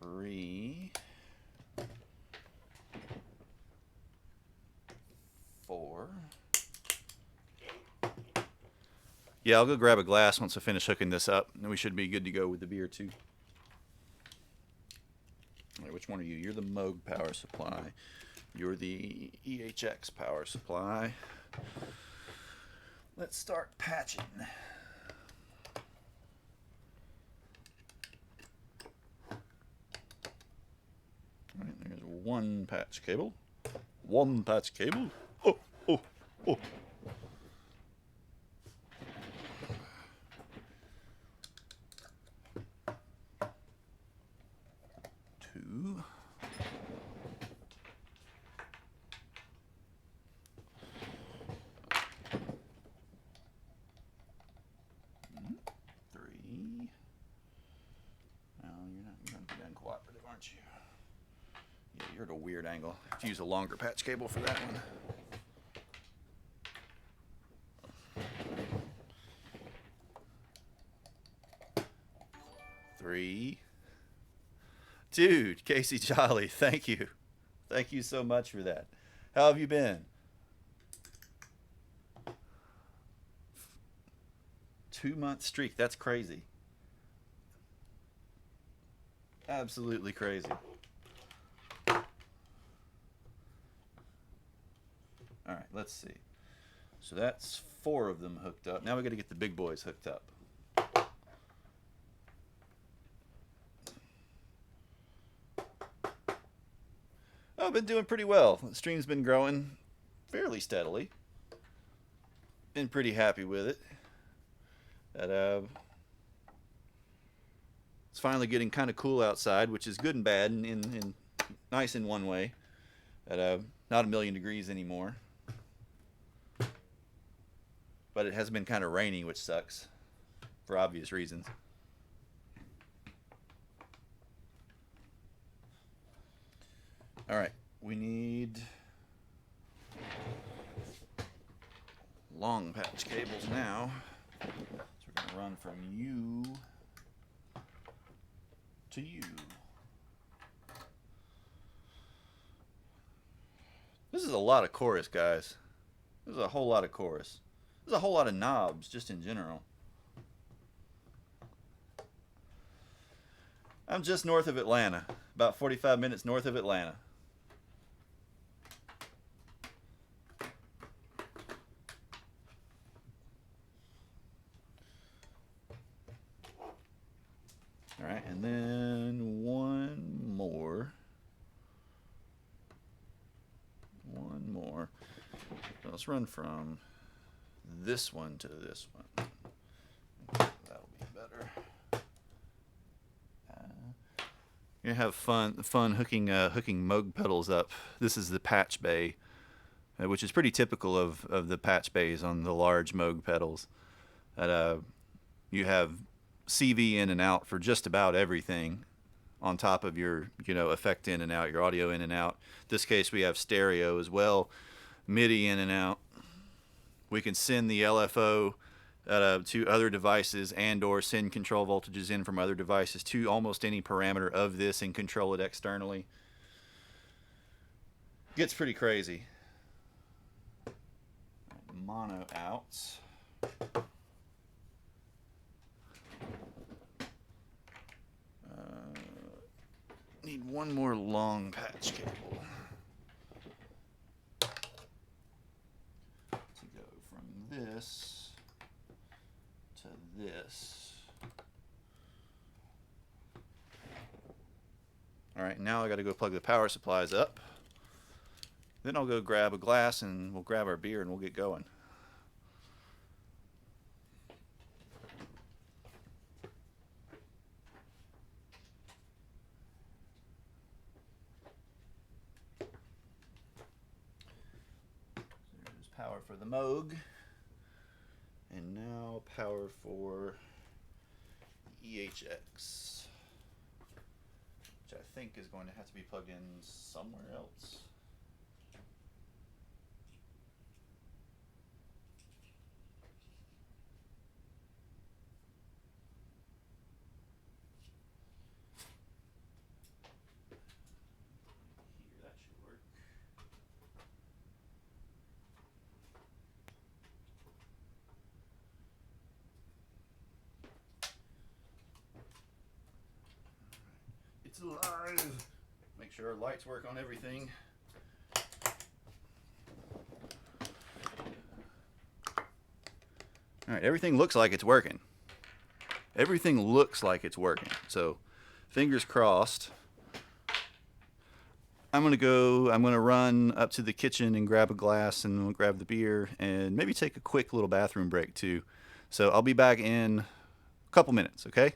3, 4. Yeah, I'll go grab a glass once I finish hooking this up, and we should be good to go with the beer too. All right, which one are you? You're the Moog power supply. You're the EHX power supply. Let's start patching. All right, there's one patch cable. One patch cable. Oh, oh, oh. 2. 3. No, you're going to be uncooperative, aren't you? Yeah, you're at a weird angle. I have to use a longer patch cable for that one. 3. Dude, Casey Jolly, thank you. Thank you so much for that. How have you been? 2-month streak. That's crazy. Absolutely crazy. All right, let's see. So that's 4 of them hooked up. Now we got to get the big boys hooked up. I've been doing pretty well. The stream's been growing fairly steadily. Been pretty happy with it. It's finally getting kind of cool outside, which is good and bad, and nice in one way. Not a million degrees anymore. But it has been kind of rainy, which sucks for obvious reasons. All right, we need long patch cables now. So we're going to run from you to you. This is a lot of chorus, guys. This is a whole lot of chorus. There's a whole lot of knobs just in general. I'm just north of Atlanta, about 45 minutes north of Atlanta. All right, and then one more. So let's run from this one to this one. That'll be better. You have fun hooking Moog pedals up. This is the patch bay, which is pretty typical of the patch bays on the large Moog pedals. You have CV in and out for just about everything, on top of your effect in and out, your audio in and out. In this case, we have stereo as well, MIDI in and out. We can send the LFO to other devices and/or send control voltages in from other devices to almost any parameter of this and control it externally. Gets pretty crazy. Mono out. Need one more long patch cable to go from this to this. Alright, now I gotta go plug the power supplies up. Then I'll go grab a glass and we'll grab our beer and we'll get going. There's power for the Moog. And now power for EHX, which I think is going to have to be plugged in somewhere else. Here, that should work. It's alive. Make sure our lights work on everything. All right, everything looks like it's working. Everything looks like it's working. So, fingers crossed. I'm gonna run up to the kitchen and grab a glass and we'll grab the beer and maybe take a quick little bathroom break too. So I'll be back in a couple minutes, okay?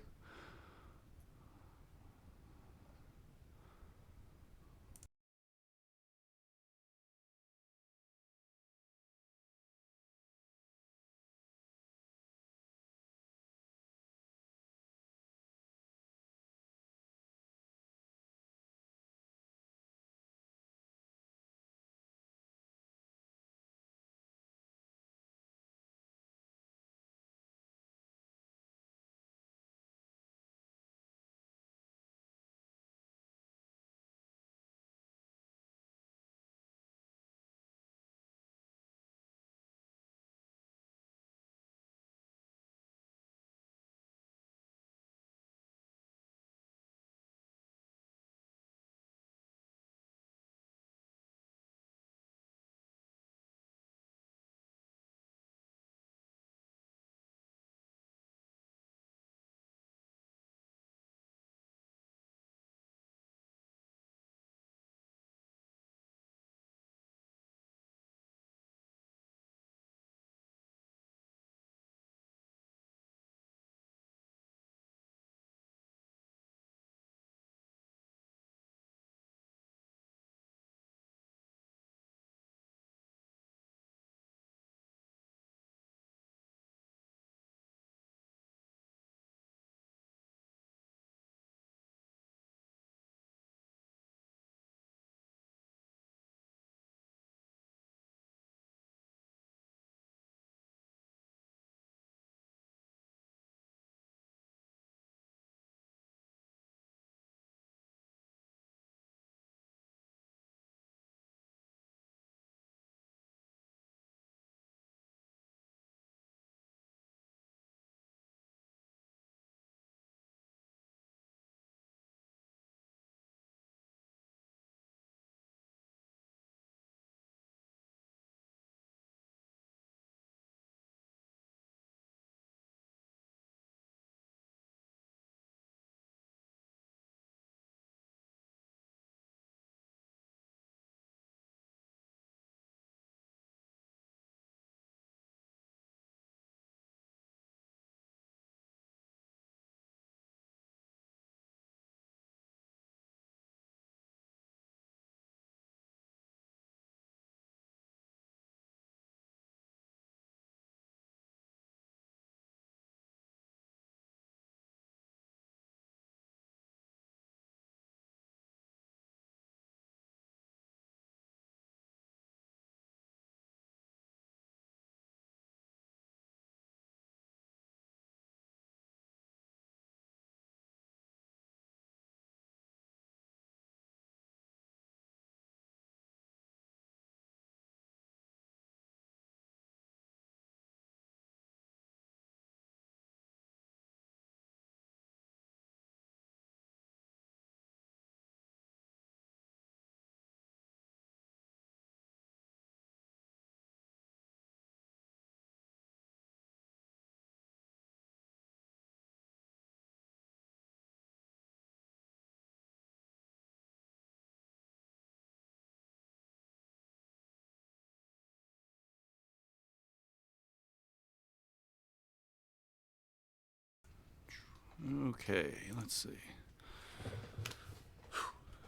Okay, let's see.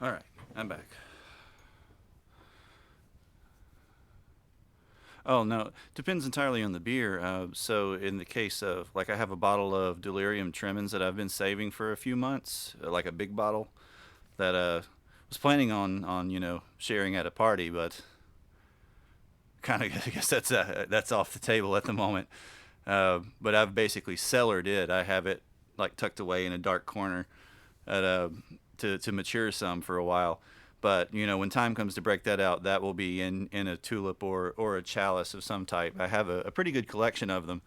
All right, I'm back. Oh no, depends entirely on the beer. So in the case of like I have a bottle of Delirium Tremens that I've been saving for a few months, like a big bottle that was planning on sharing at a party, but kind of I guess that's off the table at the moment. But I've basically cellared it. I have it like tucked away in a dark corner at to mature some for a while. But when time comes to break that out, that will be in a tulip or a chalice of some type. I have a pretty good collection of them.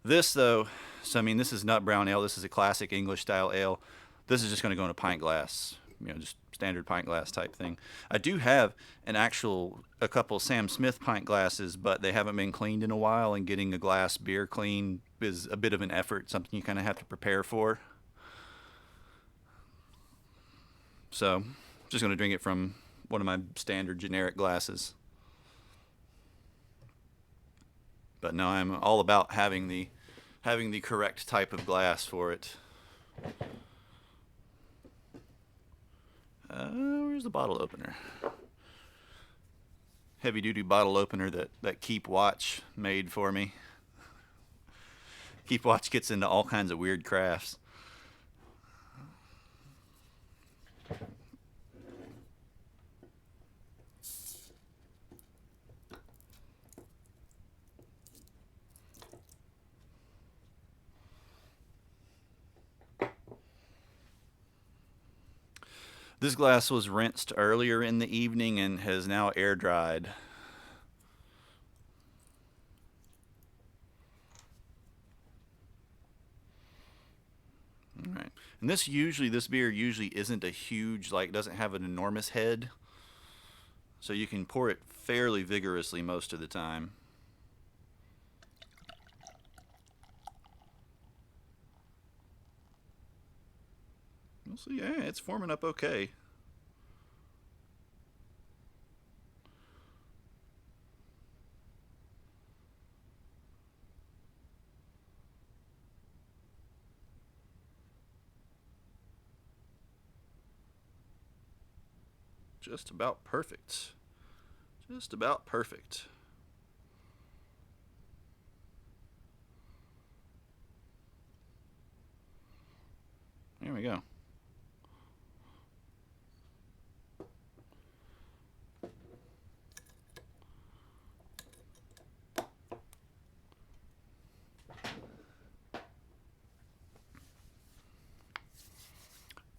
This though, so I mean, this is nut brown ale. This is a classic English style ale. This is just going to go in a pint glass, just standard pint glass type thing. I do have a couple Sam Smith pint glasses, but they haven't been cleaned in a while, and getting a glass beer clean is a bit of an effort, something you kind of have to prepare for. So, just going to drink it from one of my standard generic glasses. But no, I'm all about having the correct type of glass for it. Where's the bottle opener? Heavy duty bottle opener that Keep Watch made for me. Keep Watch gets into all kinds of weird crafts. This glass was rinsed earlier in the evening and has now air dried. All right. And this beer usually isn't a huge, like, doesn't have an enormous head. So you can pour it fairly vigorously most of the time. We'll see. Yeah, it's forming up okay. Just about perfect. Just about perfect. There we go.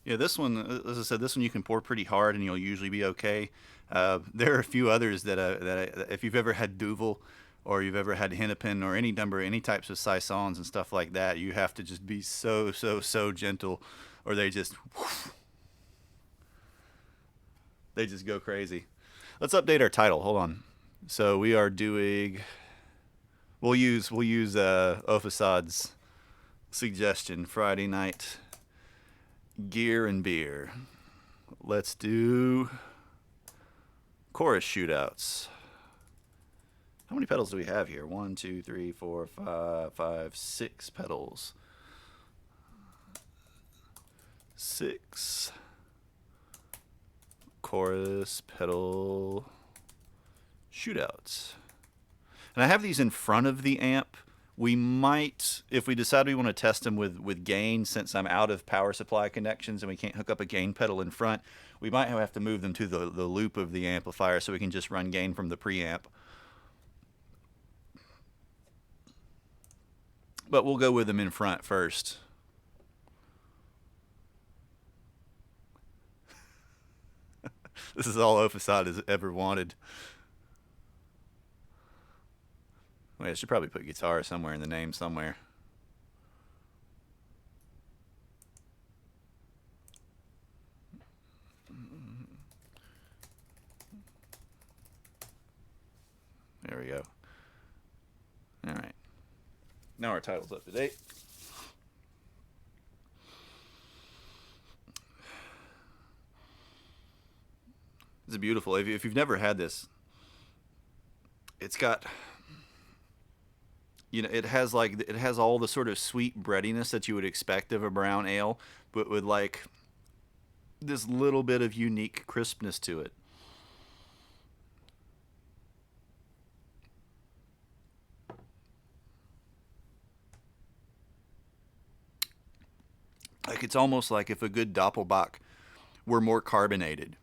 Yeah, this one, as I said, this one you can pour pretty hard and you'll usually be okay. There are a few others if you've ever had Duvel or you've ever had Hennepin or any types of saisons and stuff like that, you have to just be so gentle, or they just go crazy. Let's update our title. Hold on. So we are doing. We'll use Ofasad's suggestion. Friday night gear and beer. Let's do chorus shootouts. How many pedals do we have here? 1, 2, 3, 4, 5, 6 pedals. 6 chorus pedal shootouts. And I have these in front of the amp. We might, if we decide we want to test them with gain, since I'm out of power supply connections and we can't hook up a gain pedal in front, we might have to move them to the loop of the amplifier so we can just run gain from the preamp. But we'll go with them in front first. This is all Ofasad has ever wanted. Wait, I should probably put guitar somewhere in the name somewhere. There we go. All right. Now our title's up to date. It's beautiful. If you've never had this, it's got You know, it has like it has all the sort of sweet breadiness that you would expect of a brown ale, but with like this little bit of unique crispness to it. Like it's almost like if a good Doppelbock were more carbonated.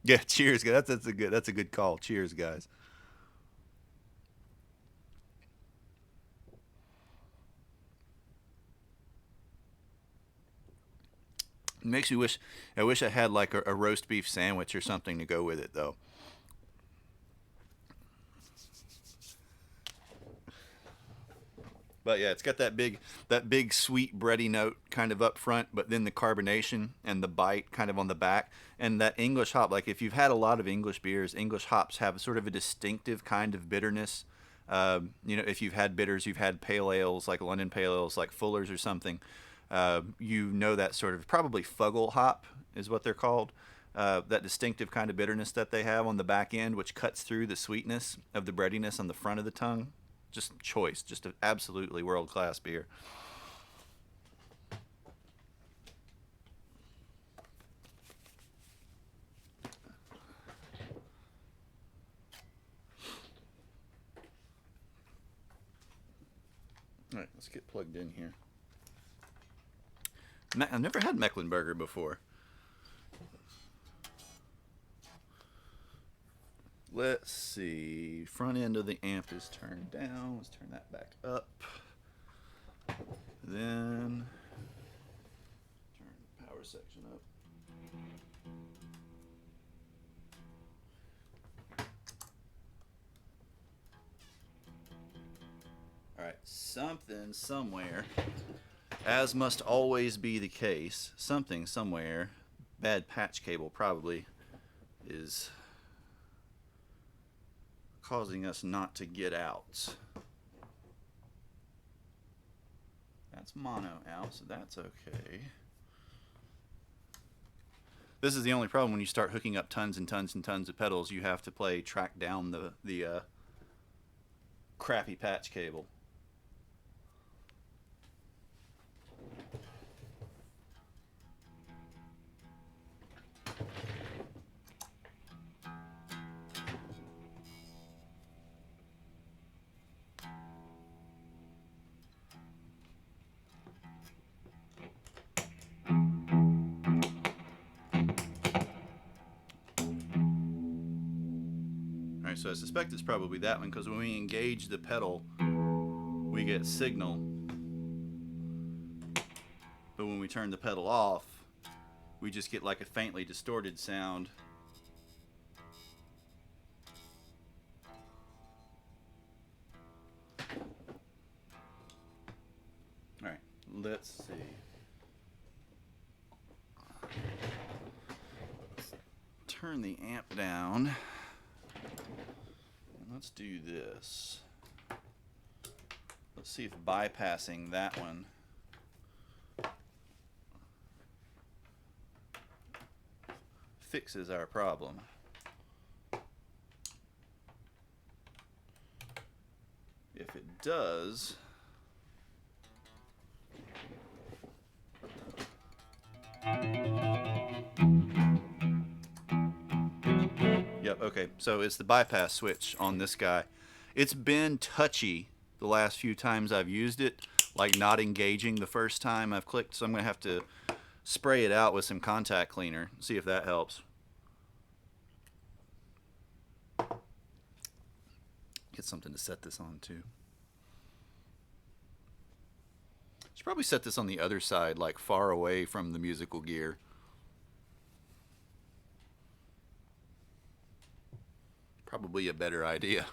Yeah, cheers, guys. That's a good call. Cheers, guys. It makes me wish. I wish I had like a roast beef sandwich or something to go with it, though. But yeah, it's got that big sweet bready note kind of up front, but then the carbonation and the bite kind of on the back, and that English hop. Like if you've had a lot of English beers, English hops have sort of a distinctive kind of bitterness. You know, if you've had bitters, you've had pale ales like London pale ales, like Fuller's or something. You know that sort of probably Fuggle hop is what they're called. That distinctive kind of bitterness that they have on the back end, which cuts through the sweetness of the breadiness on the front of the tongue. Just choice, just an absolutely world class beer. All right, let's get plugged in here. I've never had Mecklenburger before. Let's see. Front end of the amp is turned down. Let's turn that back up. Then turn the power section up. All right, something somewhere, as must always be the case, something somewhere, bad patch cable probably, is causing us not to get out. That's mono out, so that's okay. This is the only problem when you start hooking up tons and tons and tons of pedals. You have to track down the crappy patch cable. All right, so I suspect it's probably that one because when we engage the pedal, we get signal. But when we turn the pedal off, we just get like a faintly distorted sound. All right, let's see. Turn the amp down. And let's do this. Let's see if bypassing that one fixes our problem. If it does, yep, okay. So it's the bypass switch on this guy. It's been touchy the last few times I've used it, like not engaging the first time I've clicked, so I'm going to have to spray it out with some contact cleaner, see if that helps. Get something to set this on too. Should probably set this on the other side, like far away from the musical gear. Probably a better idea.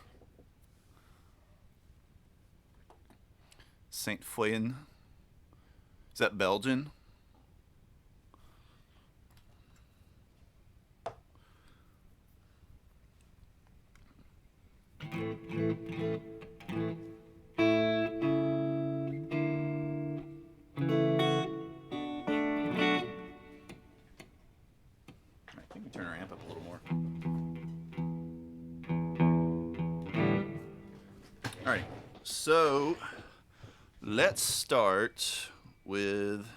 Saint Foyen. Is that Belgian? I think we turn our amp up a little more. Alright, So let's start with,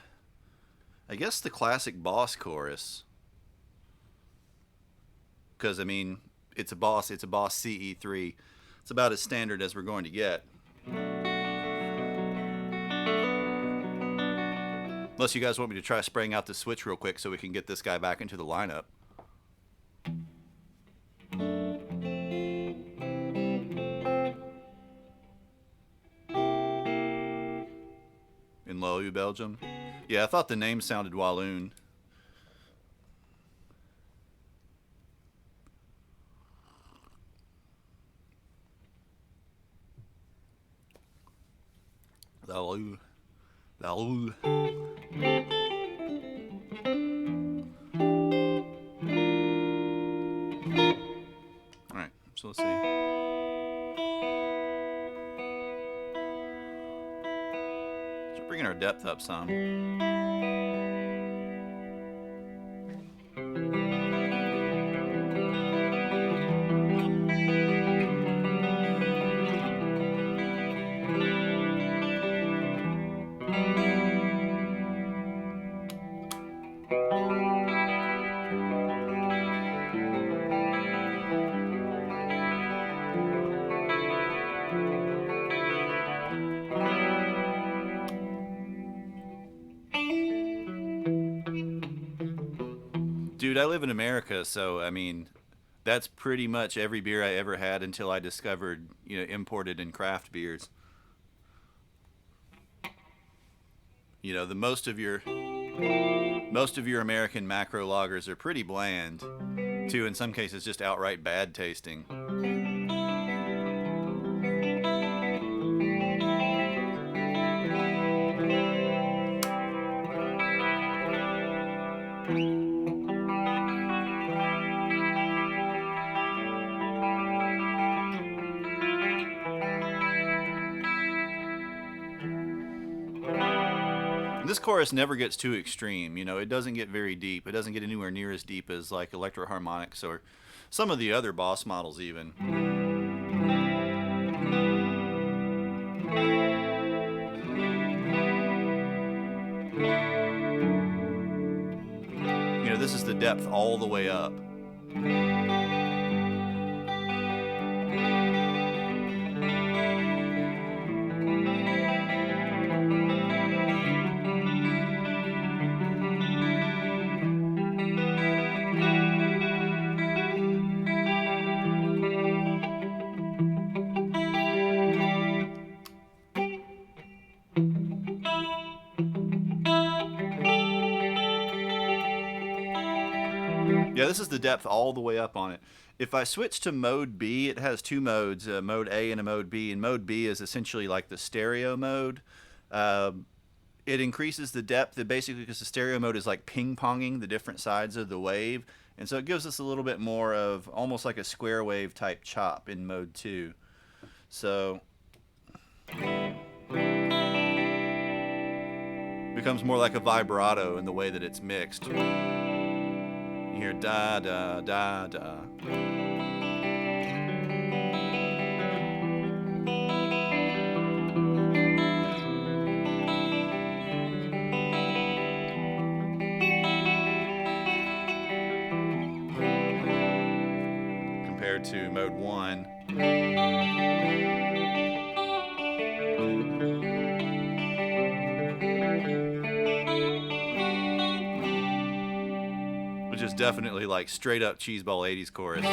I guess, the classic Boss chorus. Because I mean, it's a Boss CE3. It's about as standard as we're going to get. Unless you guys want me to try spraying out the switch real quick so we can get this guy back into the lineup. In Low, Belgium? Yeah, I thought the name sounded Walloon. Walloon. Walloon. Alright, so let's see. Bringing our depth up some. Dude, I live in America, so I mean, that's pretty much every beer I ever had until I discovered, imported and craft beers. The most of your American macro lagers are pretty bland, too. In some cases, just outright bad tasting. This chorus never gets too extreme. It doesn't get very deep. It doesn't get anywhere near as deep as like Electro-Harmonix or some of the other Boss models even. This is the depth all the way up. Yeah, this is the depth all the way up on it. If I switch to mode B, it has two modes, mode A and a mode B. And mode B is essentially like the stereo mode. It increases the depth, basically because the stereo mode is like ping-ponging the different sides of the wave. And so it gives us a little bit more of almost like a square wave type chop in mode 2. So it becomes more like a vibrato in the way that it's mixed. You hear da da da da. Compared to mode 1. Which is definitely like straight up cheeseball 80s chorus.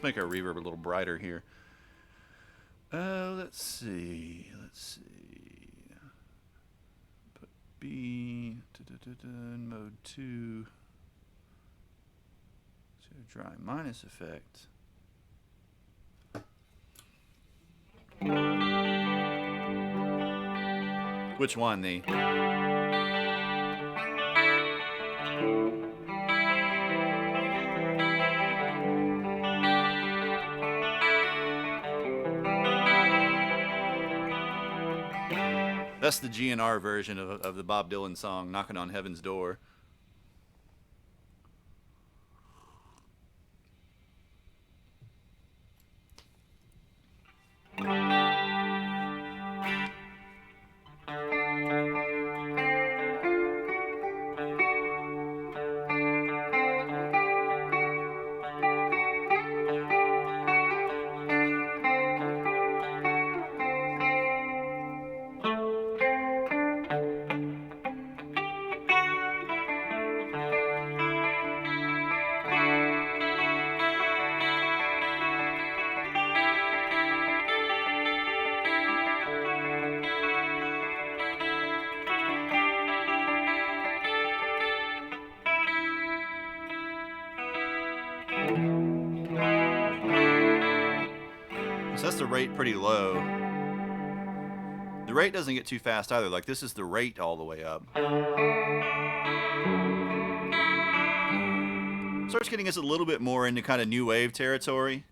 Let's make our reverb a little brighter here. Let's see. Put B in mode 2. So dry minus effect. Which one? That's the GNR version of the Bob Dylan song, Knocking on Heaven's Door. So that's the rate pretty low. The rate doesn't get too fast either. Like this is the rate all the way up. Starts getting us a little bit more into kind of new wave territory.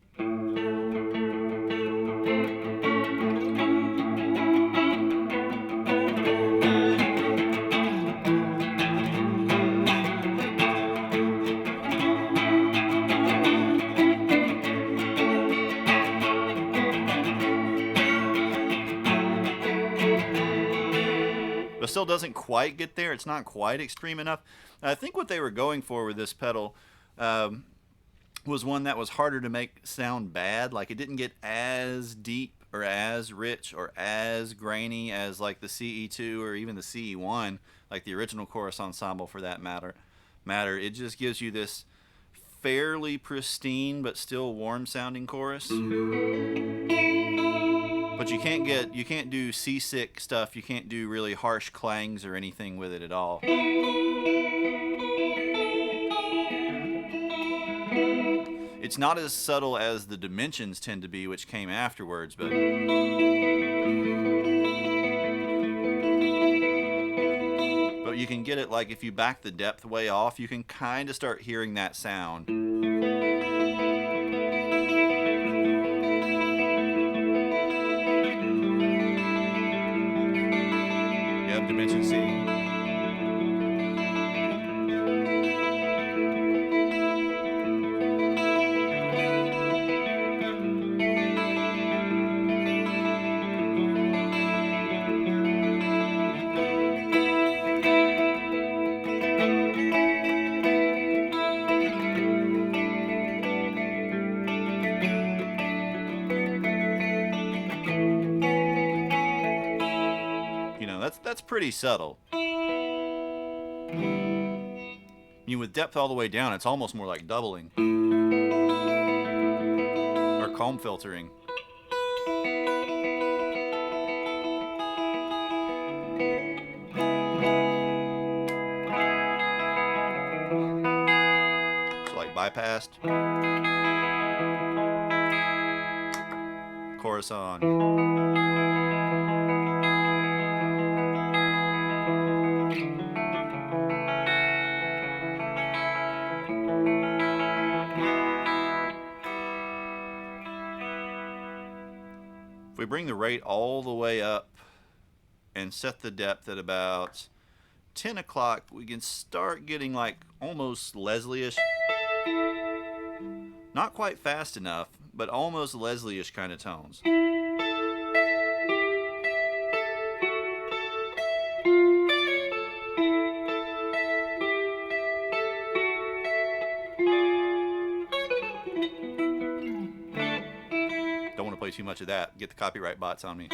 But still doesn't quite get there. It's not quite extreme enough. I think what they were going for with this pedal was one that was harder to make sound bad. Like it didn't get as deep or as rich or as grainy as like the CE2 or even the CE1, like the original Chorus Ensemble for that matter. It just gives you this fairly pristine but still warm sounding chorus. But you can't do seasick stuff. You can't do really harsh clangs or anything with it at all. It's not as subtle as the Dimensions tend to be, which came afterwards, but you can get it like if you back the depth way off, you can kind of start hearing that sound. Yep, Dimension C. That's pretty subtle. I mean, with depth all the way down, it's almost more like doubling or comb filtering. So like bypassed, chorus on. If we bring the rate all the way up and set the depth at about 10 o'clock, we can start getting like almost Leslie-ish. Not quite fast enough, but almost Leslie-ish kind of tones. Don't want to play too much of that. Get the copyright bots on me.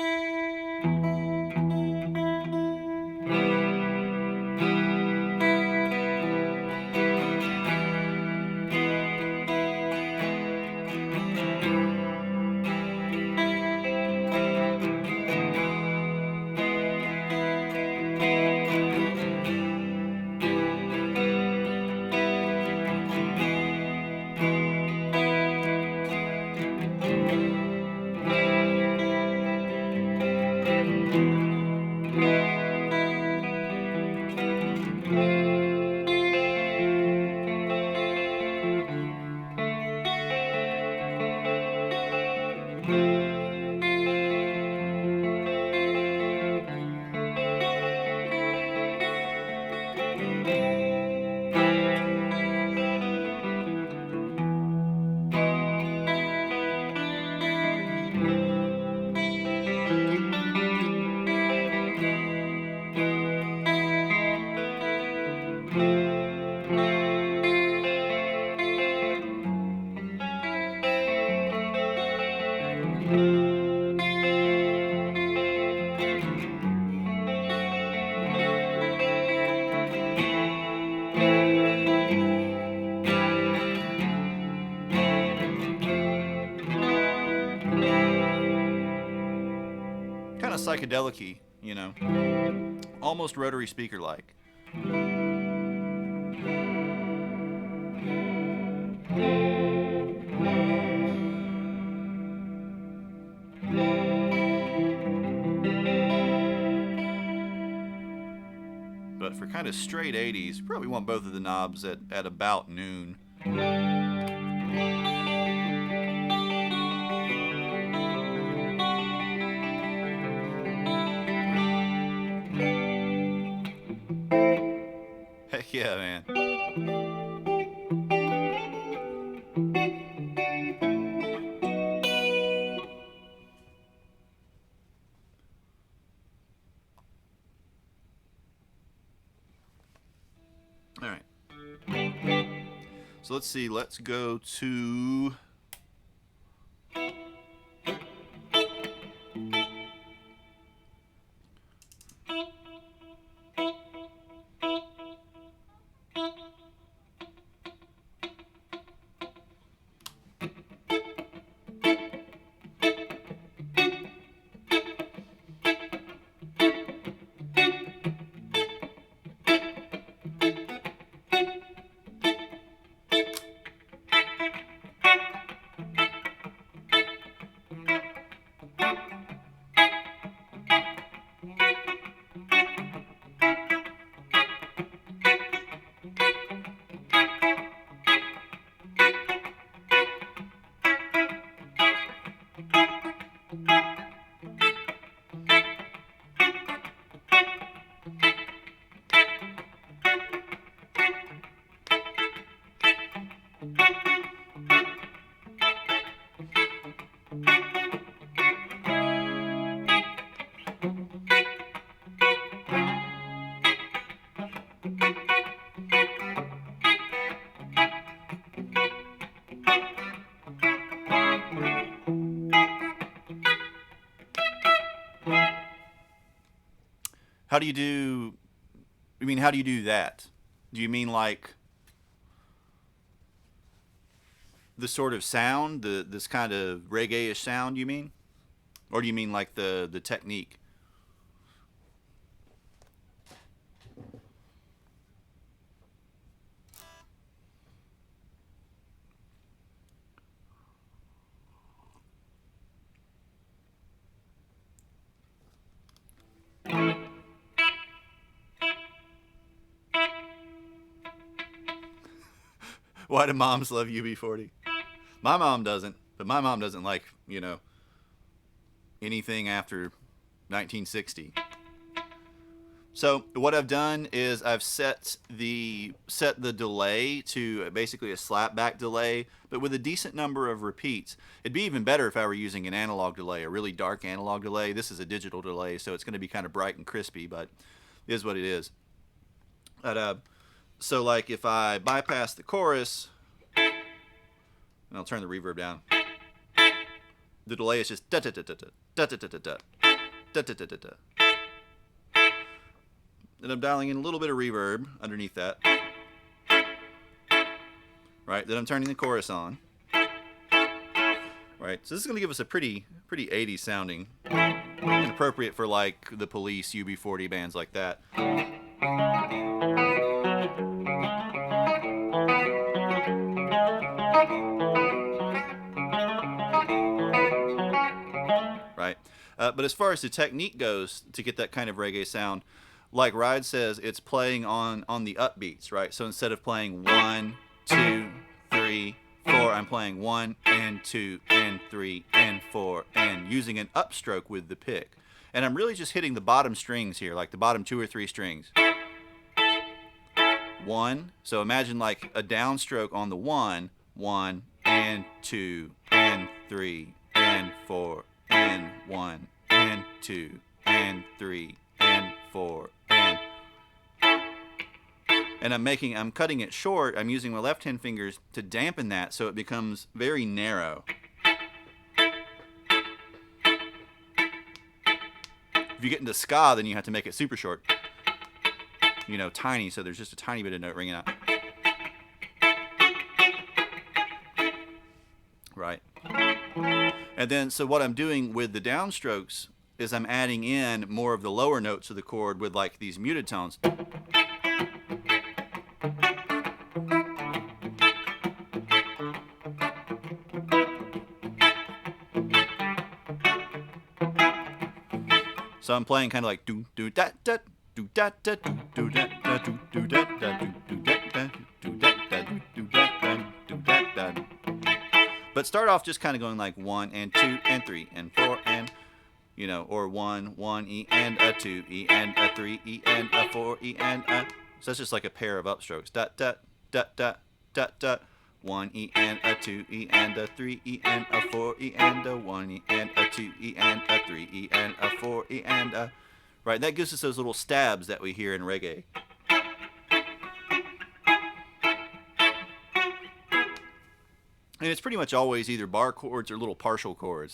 Kind of psychedelic-y, you know, almost rotary speaker-like. But for kind of straight 80s, you probably want both of the knobs at about noon. Heck yeah, man. All right. So let's see. Let's go to how do you do? I mean, how do you do that? Do you mean like the sort of sound, this kind of reggae-ish sound? You mean, or do you mean like the technique? Why do moms love UB40? My mom doesn't, but my mom doesn't like, you know, anything after 1960. So what I've done is I've set the delay to basically a slapback delay, but with a decent number of repeats. It'd be even better if I were using an analog delay, a really dark analog delay. This is a digital delay, so it's going to be kind of bright and crispy, but it is what it is. But, so like if I bypass the chorus, and I'll turn the reverb down, the delay is just da da da da da da da da da da da da da da. And I'm dialing in a little bit of reverb underneath that. Right, then I'm turning the chorus on. Right, so this is going to give us a pretty 80s sounding, and appropriate for like the Police, UB40, bands like that. Right. But as far as the technique goes to get that kind of reggae sound, like Ride says, it's playing on the upbeats, right? So instead of playing 1, 2, 3, 4, I'm playing 1 and 2 and 3 and 4 and using an upstroke with the pick. And I'm really just hitting the bottom strings here, like the bottom 2 or 3 strings. 1, so imagine like a downstroke on the 1, 1 and 2 and 3 and 4 and 1 and 2 and 3 and 4 and I'm cutting it short. I'm using my left hand fingers to dampen that so it becomes very narrow. If you get into ska, then you have to make it super short. You know, tiny, so there's just a tiny bit of note ringing out. Right. And then, so what I'm doing with the downstrokes is I'm adding in more of the lower notes of the chord with like these muted tones. So I'm playing kind of like do do da da do da da do da da do do da da do da da do da da do da da do da da. But start off just kind of going like 1 and 2 and 3 and 4 and, you know, or 1 1 E and a 2 E and a 3 E and a 4 E and a. So that's just like a pair of upstrokes. Da da da da da da. 1 E and a 2 E and a 3 E and a 4 E and a 1 E and a 2 E and a 3 E and a 4 E and a. Right, that gives us those little stabs that we hear in reggae. And it's pretty much always either bar chords or little partial chords.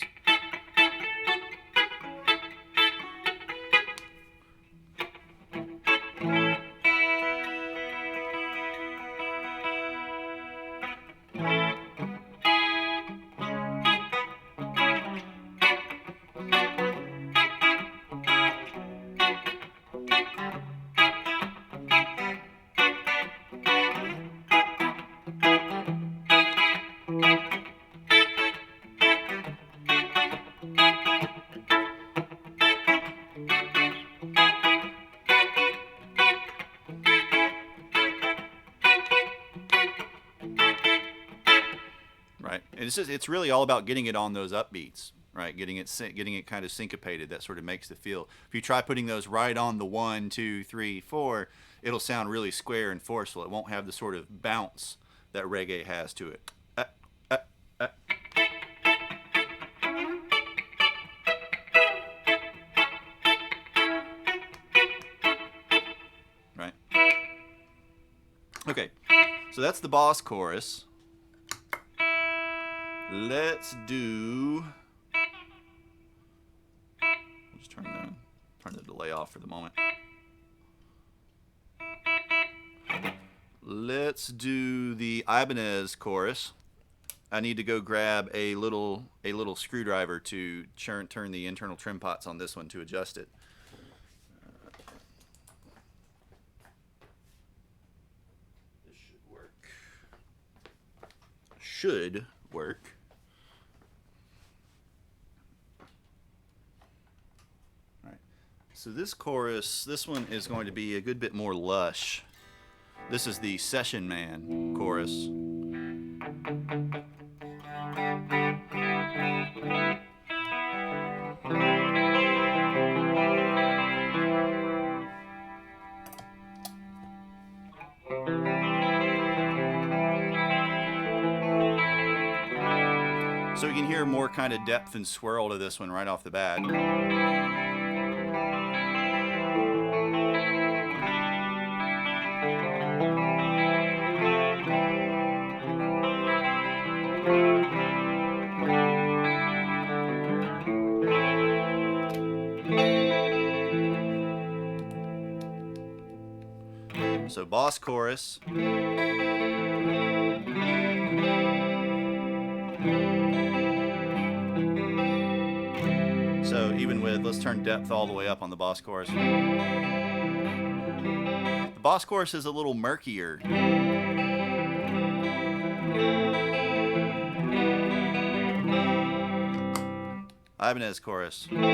Right, and it's really all about getting it on those upbeats, right? Getting it kind of syncopated. That sort of makes the feel. If you try putting those right on the 1 2 3 4, it'll sound really square and forceful. It won't have the sort of bounce that reggae has to it. Right. Okay, so that's the boss chorus. Let's do. I'll just turn the delay off for the moment. Let's do the Ibanez chorus. I need to go grab a little screwdriver to turn the internal trim pots on this one to adjust it. This should work. Should work. All right. So this chorus, this one is going to be a good bit more lush. This is the Session Man chorus. So you can hear more kind of depth and swirl to this one right off the bat. So boss chorus. So even with, let's turn depth all the way up on the boss chorus. The boss chorus is a little murkier. Ibanez chorus. Alright,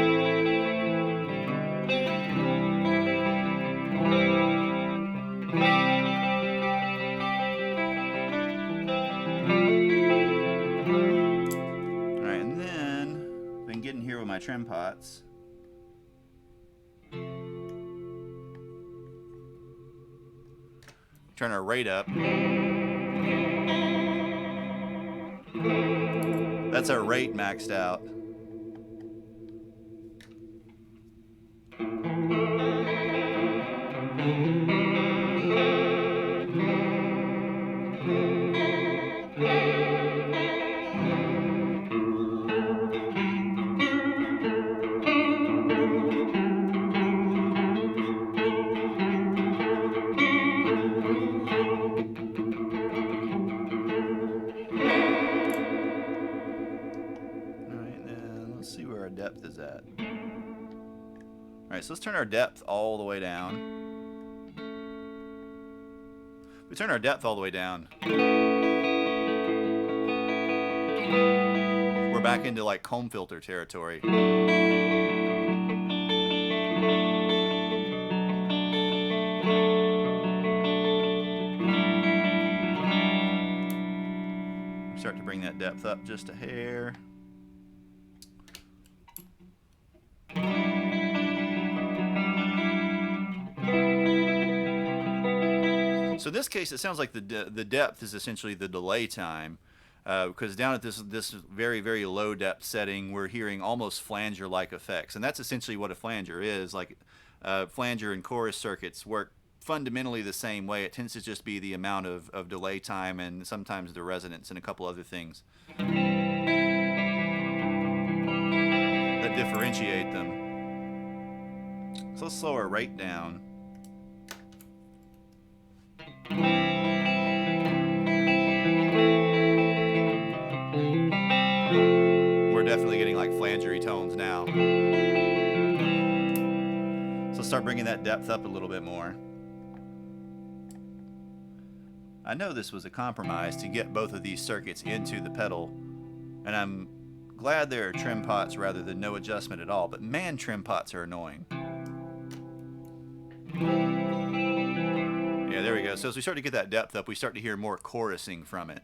and then if I can get in here with my trim pots. Turn our rate up. That's our rate maxed out. Depth is at. Alright, so let's turn our depth all the way down. We turn our depth all the way down. We're back into like comb filter territory. Start to bring that depth up just a hair. So in this case, it sounds like the depth is essentially the delay time, because down at this very, very low depth setting, we're hearing almost flanger-like effects, and that's essentially what a flanger is. Like flanger and chorus circuits work fundamentally the same way. It tends to just be the amount of delay time and sometimes the resonance and a couple other things that differentiate them. So let's slow our rate down. We're definitely getting like flangery tones now. So let's start bringing that depth up a little bit more. I know this was a compromise to get both of these circuits into the pedal, and I'm glad there are trim pots rather than no adjustment at all, but man, trim pots are annoying. Yeah, there we go. So as we start to get that depth up, we start to hear more chorusing from it.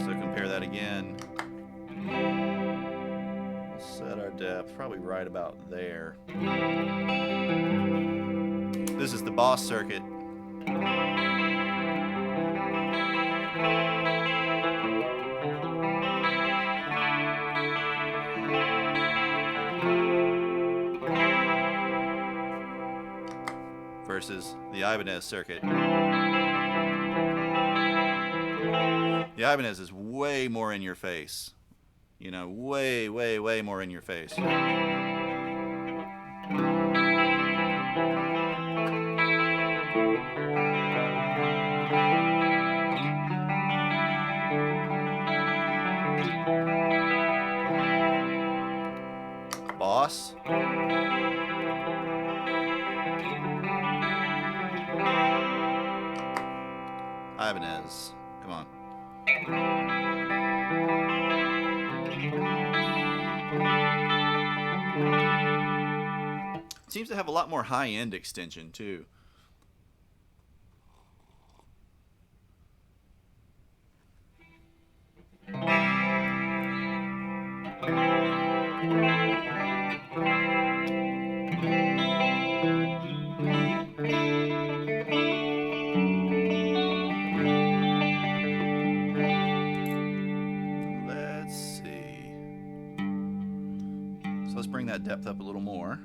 So compare that again. We'll set our depth probably right about there. This is the Boss circuit. Versus the Ibanez circuit. The Ibanez is way more in your face. You know, way, way, way more in your face. Boss. Ibanez. Come on. It seems to have a lot more high-end extension, too. Let's bring that depth up a little more.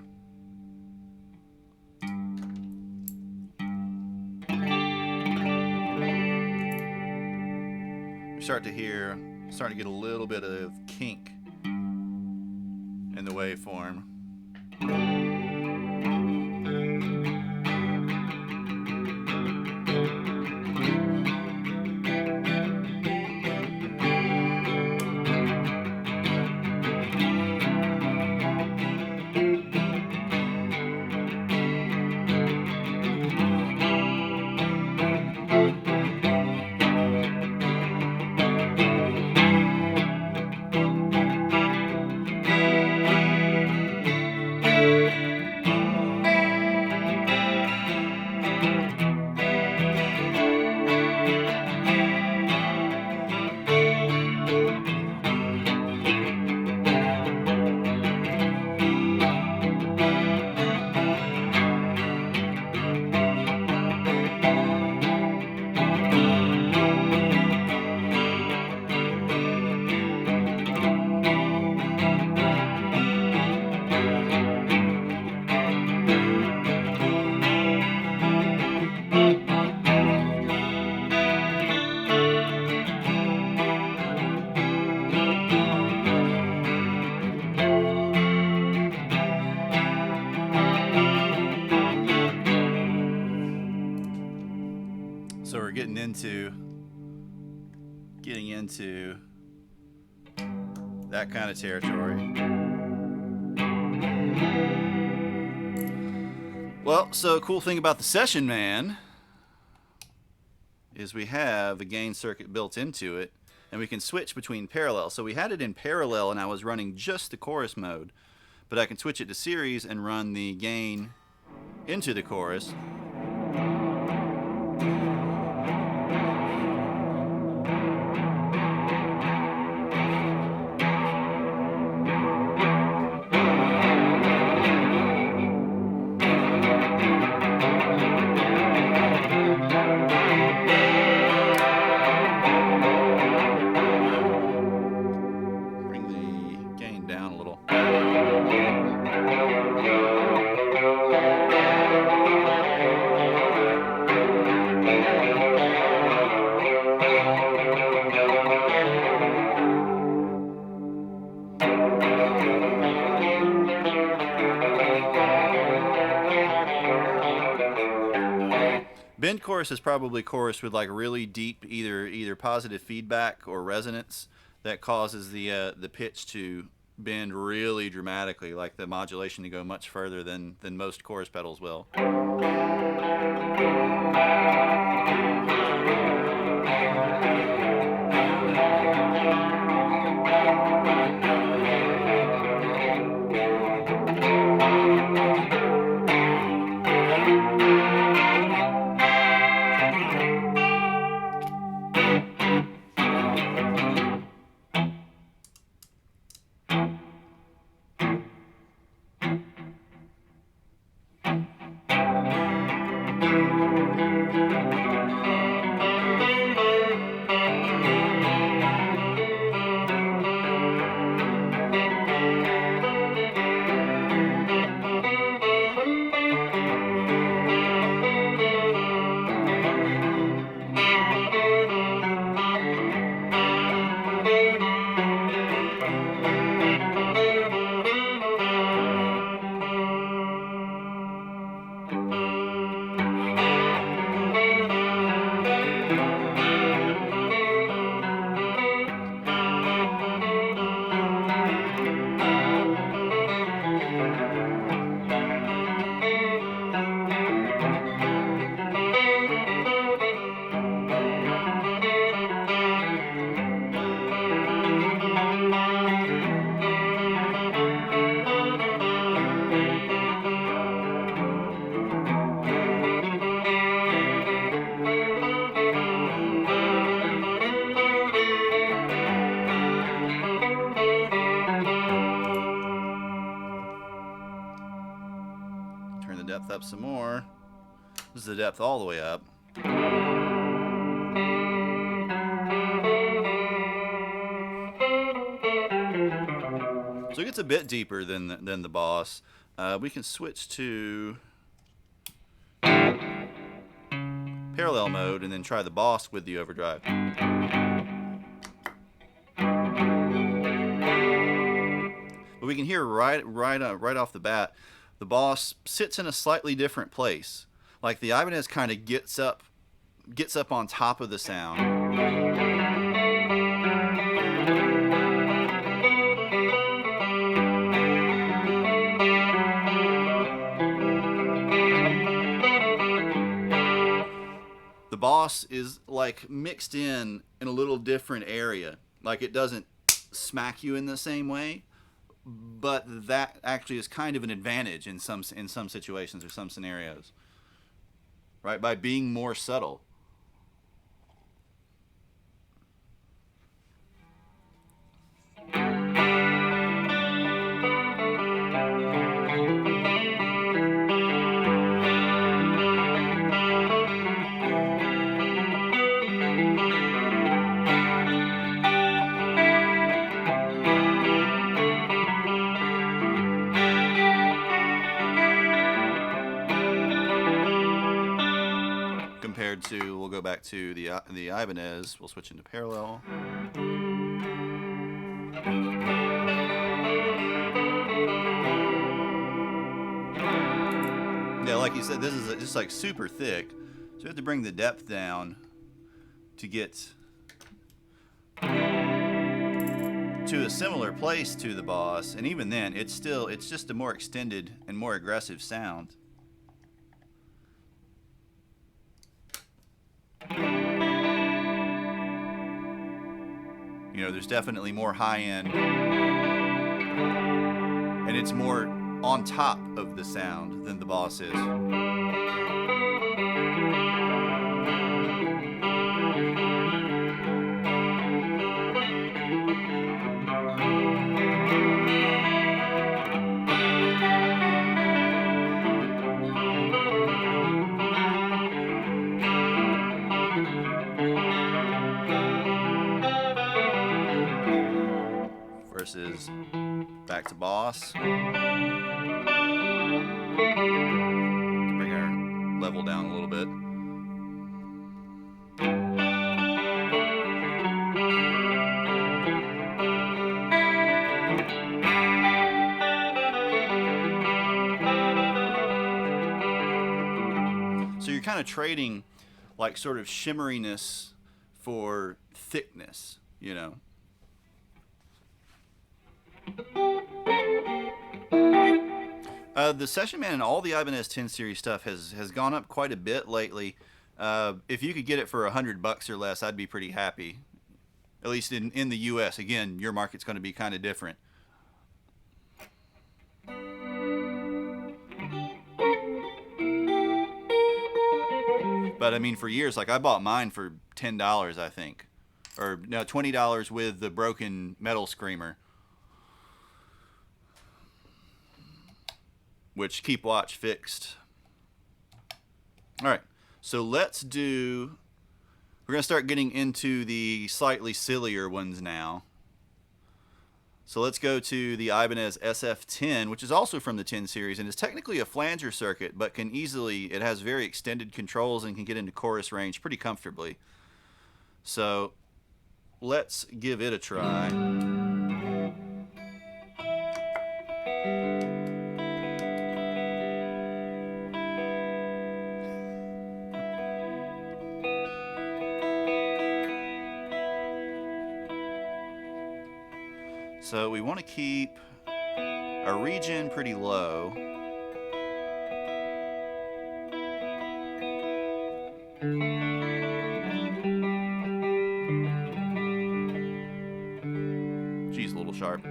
We start to hear, starting to get a little bit of kink in the waveform. So we're getting into that kind of territory. Well, so cool thing about the Session Man is we have a gain circuit built into it, and we can switch between parallel. So we had it in parallel and I was running just the chorus mode, but I can switch it to series and run the gain into the chorus. Bend chorus is probably chorus with like really deep either positive feedback or resonance that causes the pitch to bend really dramatically, like the modulation to go much further than most chorus pedals will. Turn the depth up some more. This is the depth all the way up. So it gets a bit deeper than the Boss. We can switch to parallel mode and then try the Boss with the overdrive. But we can hear right off the bat, the Boss sits in a slightly different place. Like the Ibanez kind of gets up on top of the sound. The Boss is like mixed in a little different area. Like it doesn't smack you in the same way, but that actually is kind of an advantage in some situations or some scenarios, right? By being more subtle. Compared to, we'll go back to the Ibanez. We'll switch into parallel. Yeah, like you said, this is just like super thick, so you have to bring the depth down to get to a similar place to the Boss, and even then it's just a more extended and more aggressive sound. You know, there's definitely more high end, and it's more on top of the sound than the Boss is. Versus back to Boss. Bring our level down a little bit. So you're kind of trading like sort of shimmeriness for thickness, you know. The Session Man and all the Ibanez 10 series stuff has gone up quite a bit lately. If you could get it for $100 or less, I'd be pretty happy. At least in the U.S. Again, your market's going to be kind of different. But I mean, for years, like I bought mine for $10, I think, or no, $20 with the broken metal screamer, which Keep Watch fixed. All right, so we're going to start getting into the slightly sillier ones now. So let's go to the Ibanez SF10, which is also from the 10 series and is technically a flanger circuit, but it has very extended controls and can get into chorus range pretty comfortably. So let's give it a try. So we want to keep our regen pretty low. Geez, a little sharp.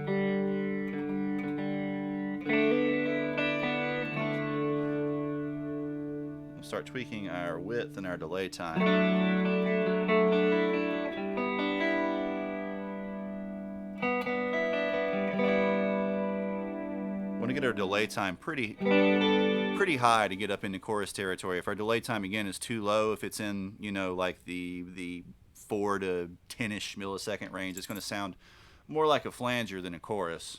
We'll start tweaking our width and our delay time. Get our delay time pretty high to get up into chorus territory. If our delay time again is too low, if it's in, you know, like the 4 to 10ish millisecond range, it's going to sound more like a flanger than a chorus.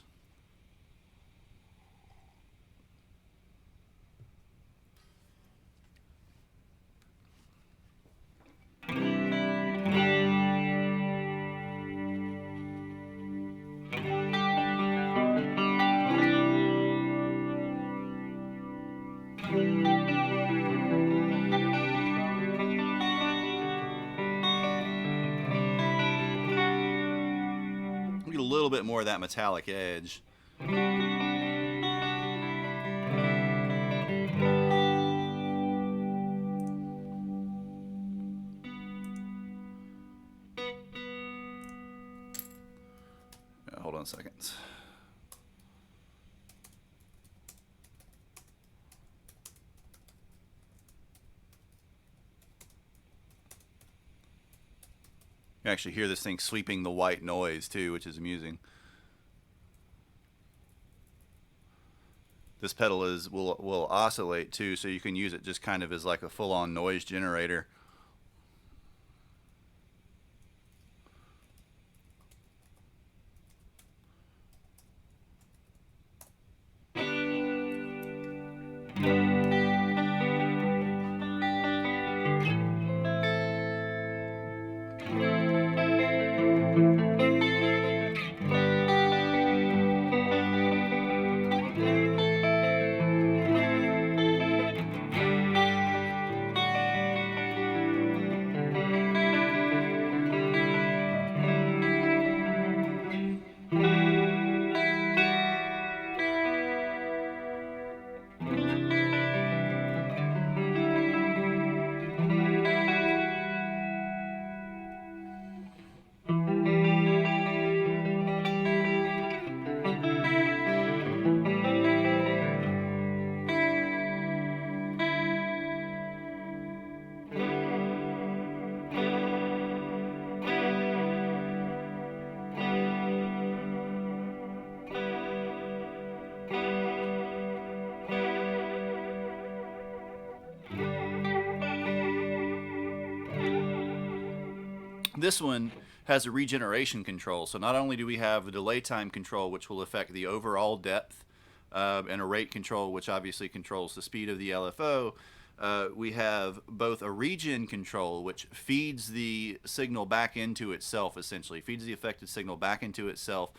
Get a little bit more of that metallic edge. Hold on a second. You actually hear this thing sweeping the white noise too, which is amusing. This pedal will oscillate too, so you can use it just kind of as like a full-on noise generator. This one has a regeneration control. So not only do we have a delay time control, which will affect the overall depth, and a rate control, which obviously controls the speed of the LFO, we have both a regen control, which feeds the signal back into itself, essentially, feeds the affected signal back into itself,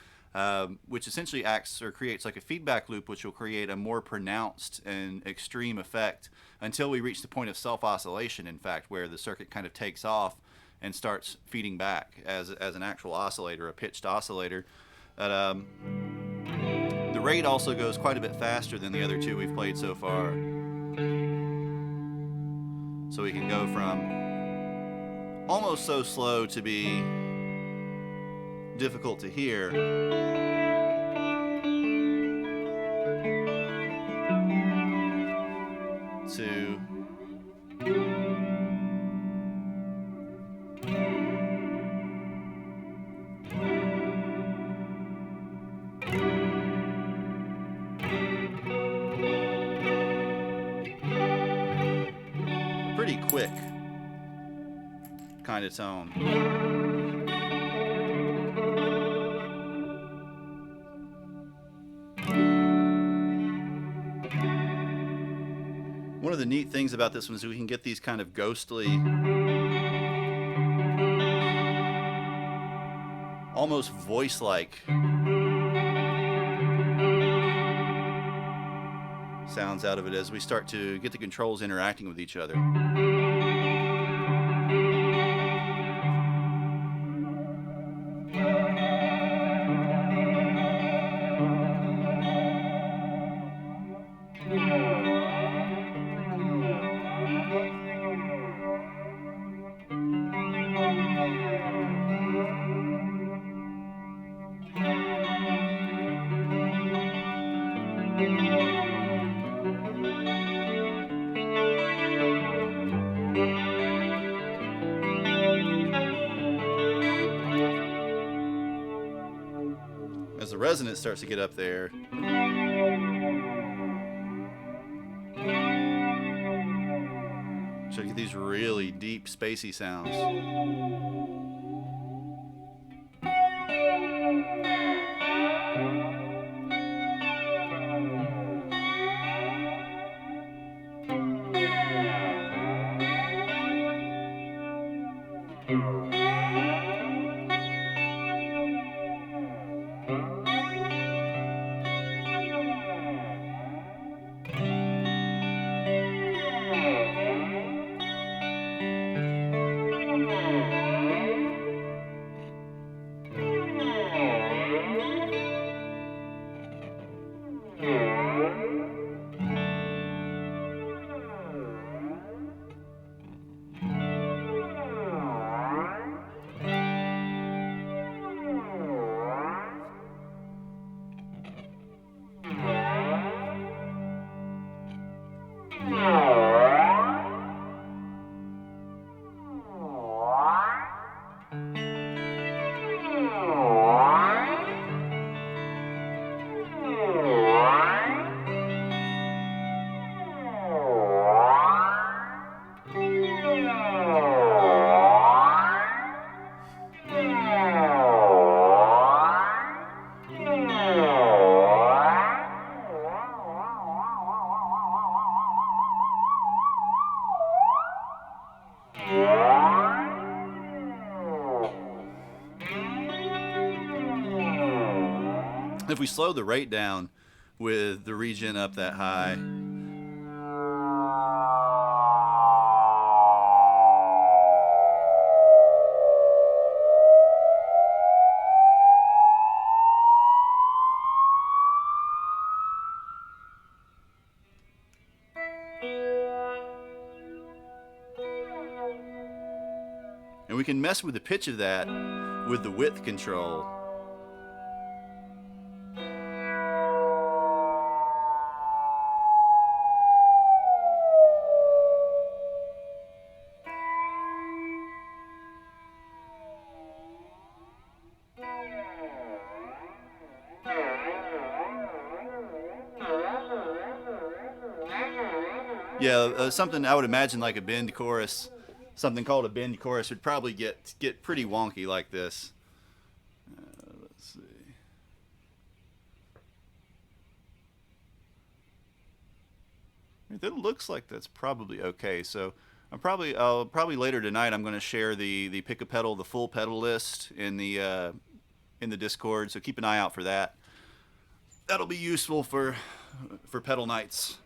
which essentially acts or creates like a feedback loop, which will create a more pronounced and extreme effect until we reach the point of self-oscillation, in fact, where the circuit kind of takes off and starts feeding back as an actual oscillator, a pitched oscillator. The rate also goes quite a bit faster than the other two we've played so far. So we can go from almost so slow to be difficult to hear to pretty quick kind of tone. One of the neat things about this one is we can get these kind of ghostly, almost voice-like sounds out of it as we start to get the controls interacting with each other. As the resonance starts to get up there, so you get these really deep, spacey sounds. If we slow the rate down with the regen up that high, and we can mess with the pitch of that with the width control. Yeah, something I would imagine like a bend chorus, something called a bend chorus would probably get pretty wonky like this. Let's see. It looks like that's probably okay. So I'll probably later tonight I'm going to share the pick a pedal, the full pedal list in the Discord. So keep an eye out for that. That'll be useful for pedal nights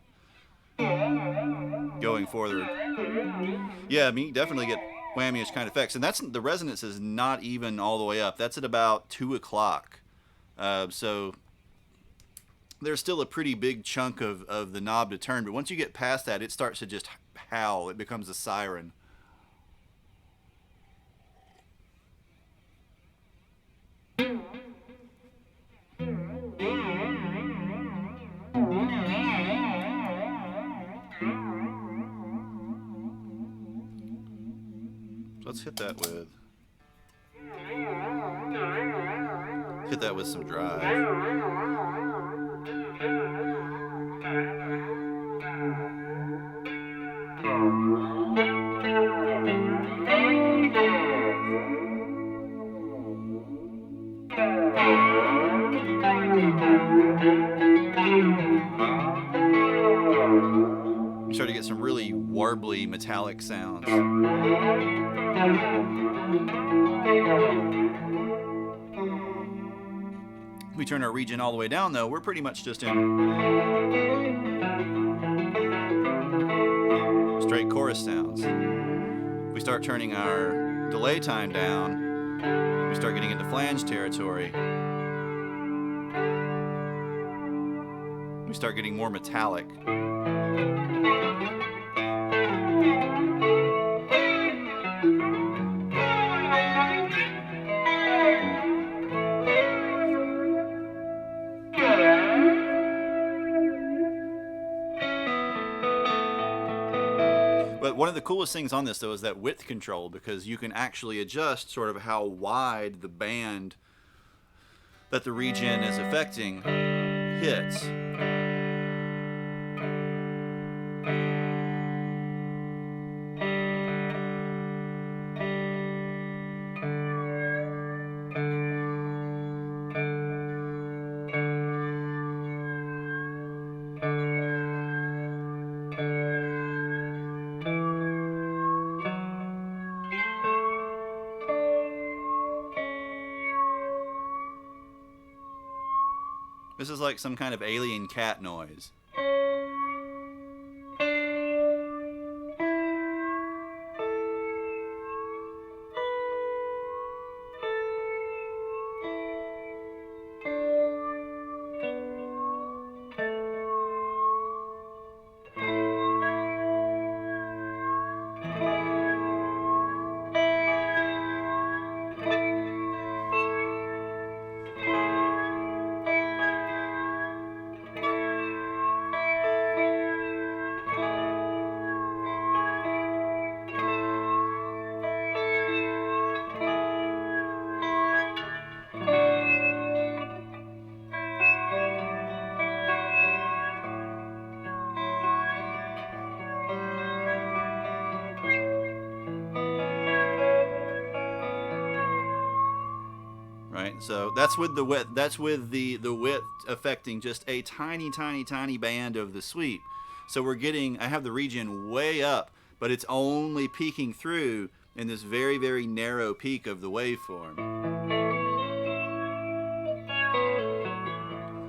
going forward. Yeah, I mean, you definitely get whammy-ish kind of effects, and the resonance is not even all the way up. That's at about 2 o'clock. So there's still a pretty big chunk of the knob to turn, but once you get past that, it starts to just howl. It becomes a siren. Let's hit that with some drive. You start to get some really warbly metallic sounds. If we turn our region all the way down, though, we're pretty much just in straight chorus sounds. If we start turning our delay time down, we start getting into flange territory. We start getting more metallic. But one of the coolest things on this, though, is that width control, because you can actually adjust sort of how wide the band that the region is affecting hits. This is like some kind of alien cat noise. Right, so that's with the width. That's with the width affecting just a tiny, tiny, tiny band of the sweep. So we're getting. I have the region way up, but it's only peeking through in this very, very narrow peak of the waveform.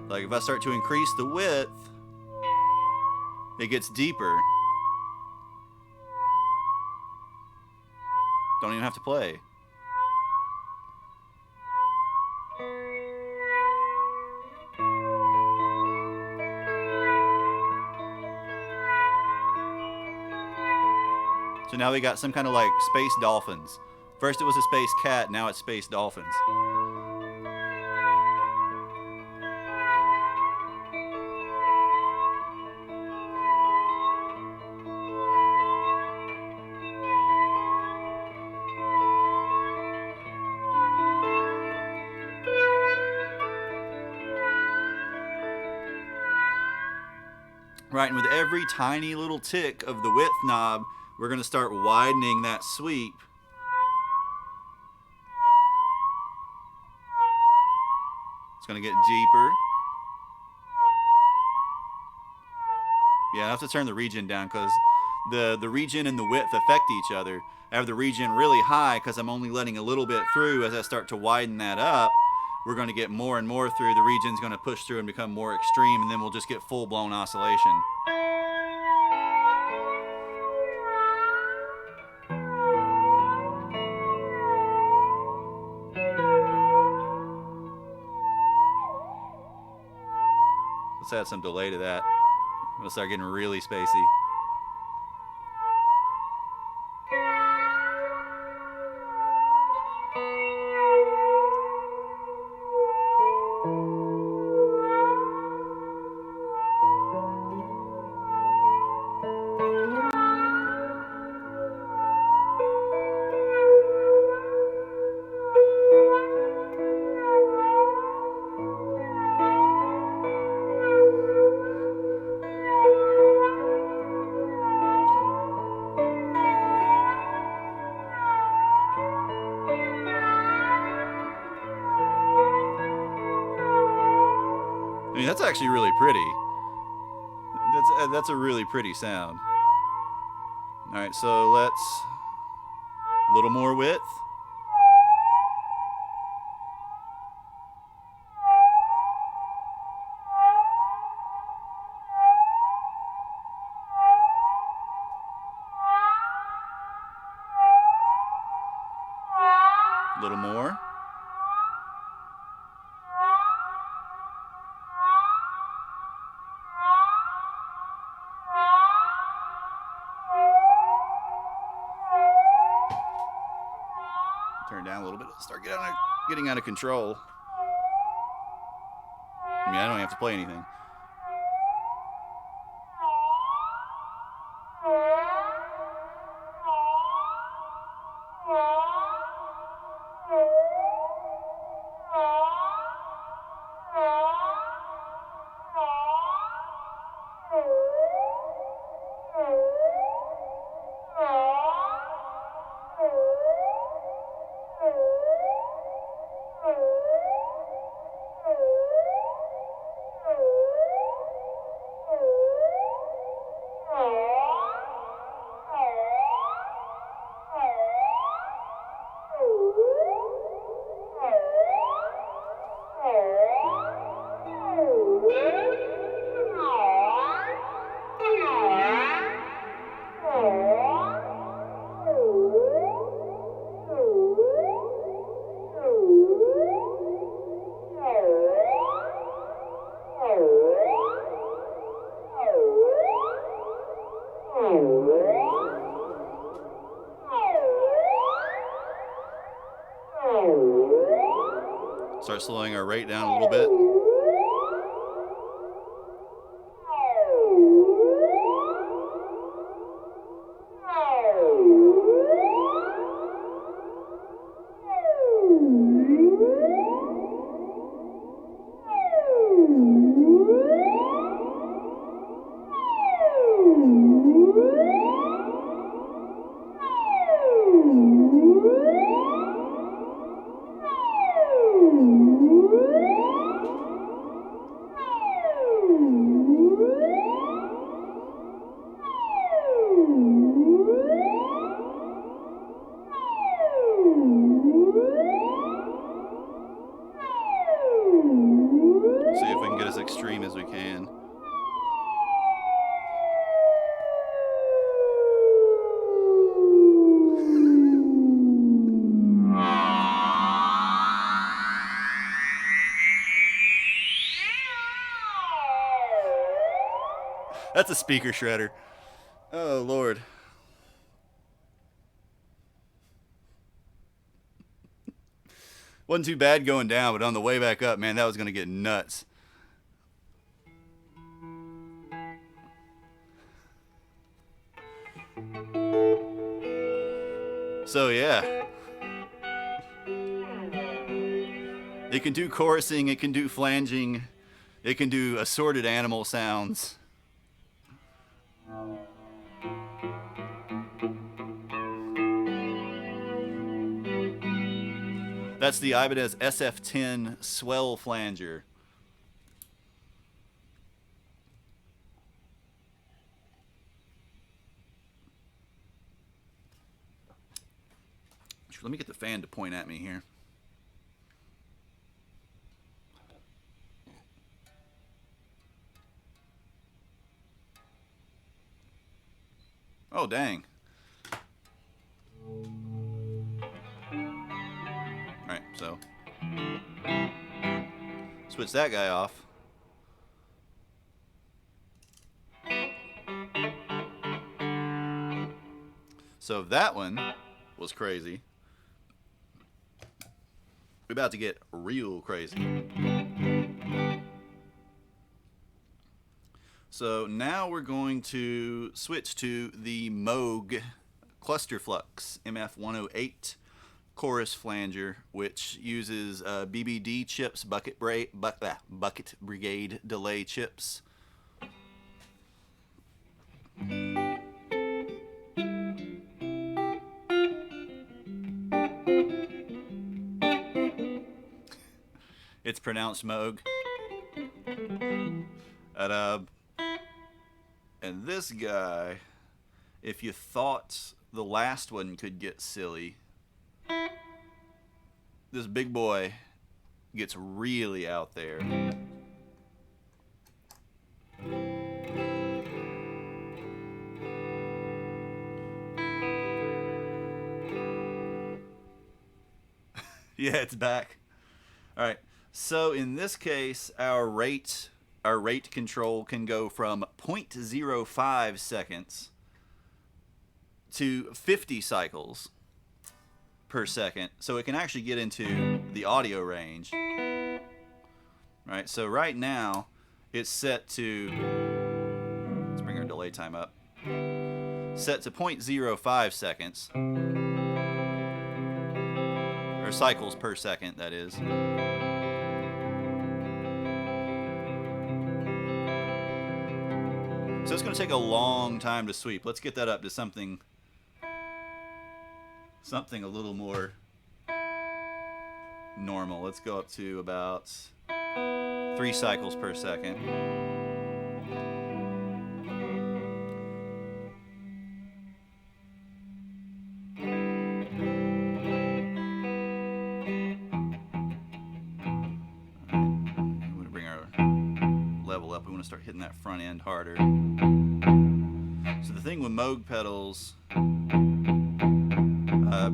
Like if I start to increase the width, it gets deeper. Don't even have to play. So now we got some kind of like space dolphins. First it was a space cat, now it's space dolphins. Right, and with every tiny little tick of the width knob, we're going to start widening that sweep. It's going to get deeper. Yeah, I have to turn the regen down because the regen and the width affect each other. I have the regen really high because I'm only letting a little bit through. As I start to widen that up, we're going to get more and more through. The regen's going to push through and become more extreme, and then we'll just get full-blown oscillation. Let's add some delay to that. We'll start getting really spacey. I mean, that's actually really pretty. That's a really pretty sound. All right, so let's a little more width. A little more. Turn down a little bit. Start getting out of control. I mean, I don't have to play anything. Start slowing our rate down a little bit. See if we can get as extreme as we can. That's a speaker shredder. Oh, Lord. Wasn't too bad going down, but on the way back up, man, that was going to get nuts. So, yeah. It can do chorusing, it can do flanging, it can do assorted animal sounds. That's the Ibanez SF10 swell flanger. Let me get the fan to point at me here. Oh, dang. Alright, so switch that guy off. So that one was crazy. We're about to get real crazy. So now we're going to switch to the Moog Clusterflux MF108 chorus flanger, which uses BBD chips, bucket brigade delay chips. It's pronounced Moog. And this guy, if you thought the last one could get silly, this big boy gets really out there. Yeah, it's back. All right. So in this case, our rate control can go from 0.05 seconds to 50 cycles per second. So it can actually get into the audio range. Right? So right now it's set to, let's bring our delay time up. Set to 0.05 seconds. Or cycles per second, that is. So it's going to take a long time to sweep. Let's get that up to something a little more normal. Let's go up to about 3 cycles per second. Up, we want to start hitting that front end harder. So the thing with Moog pedals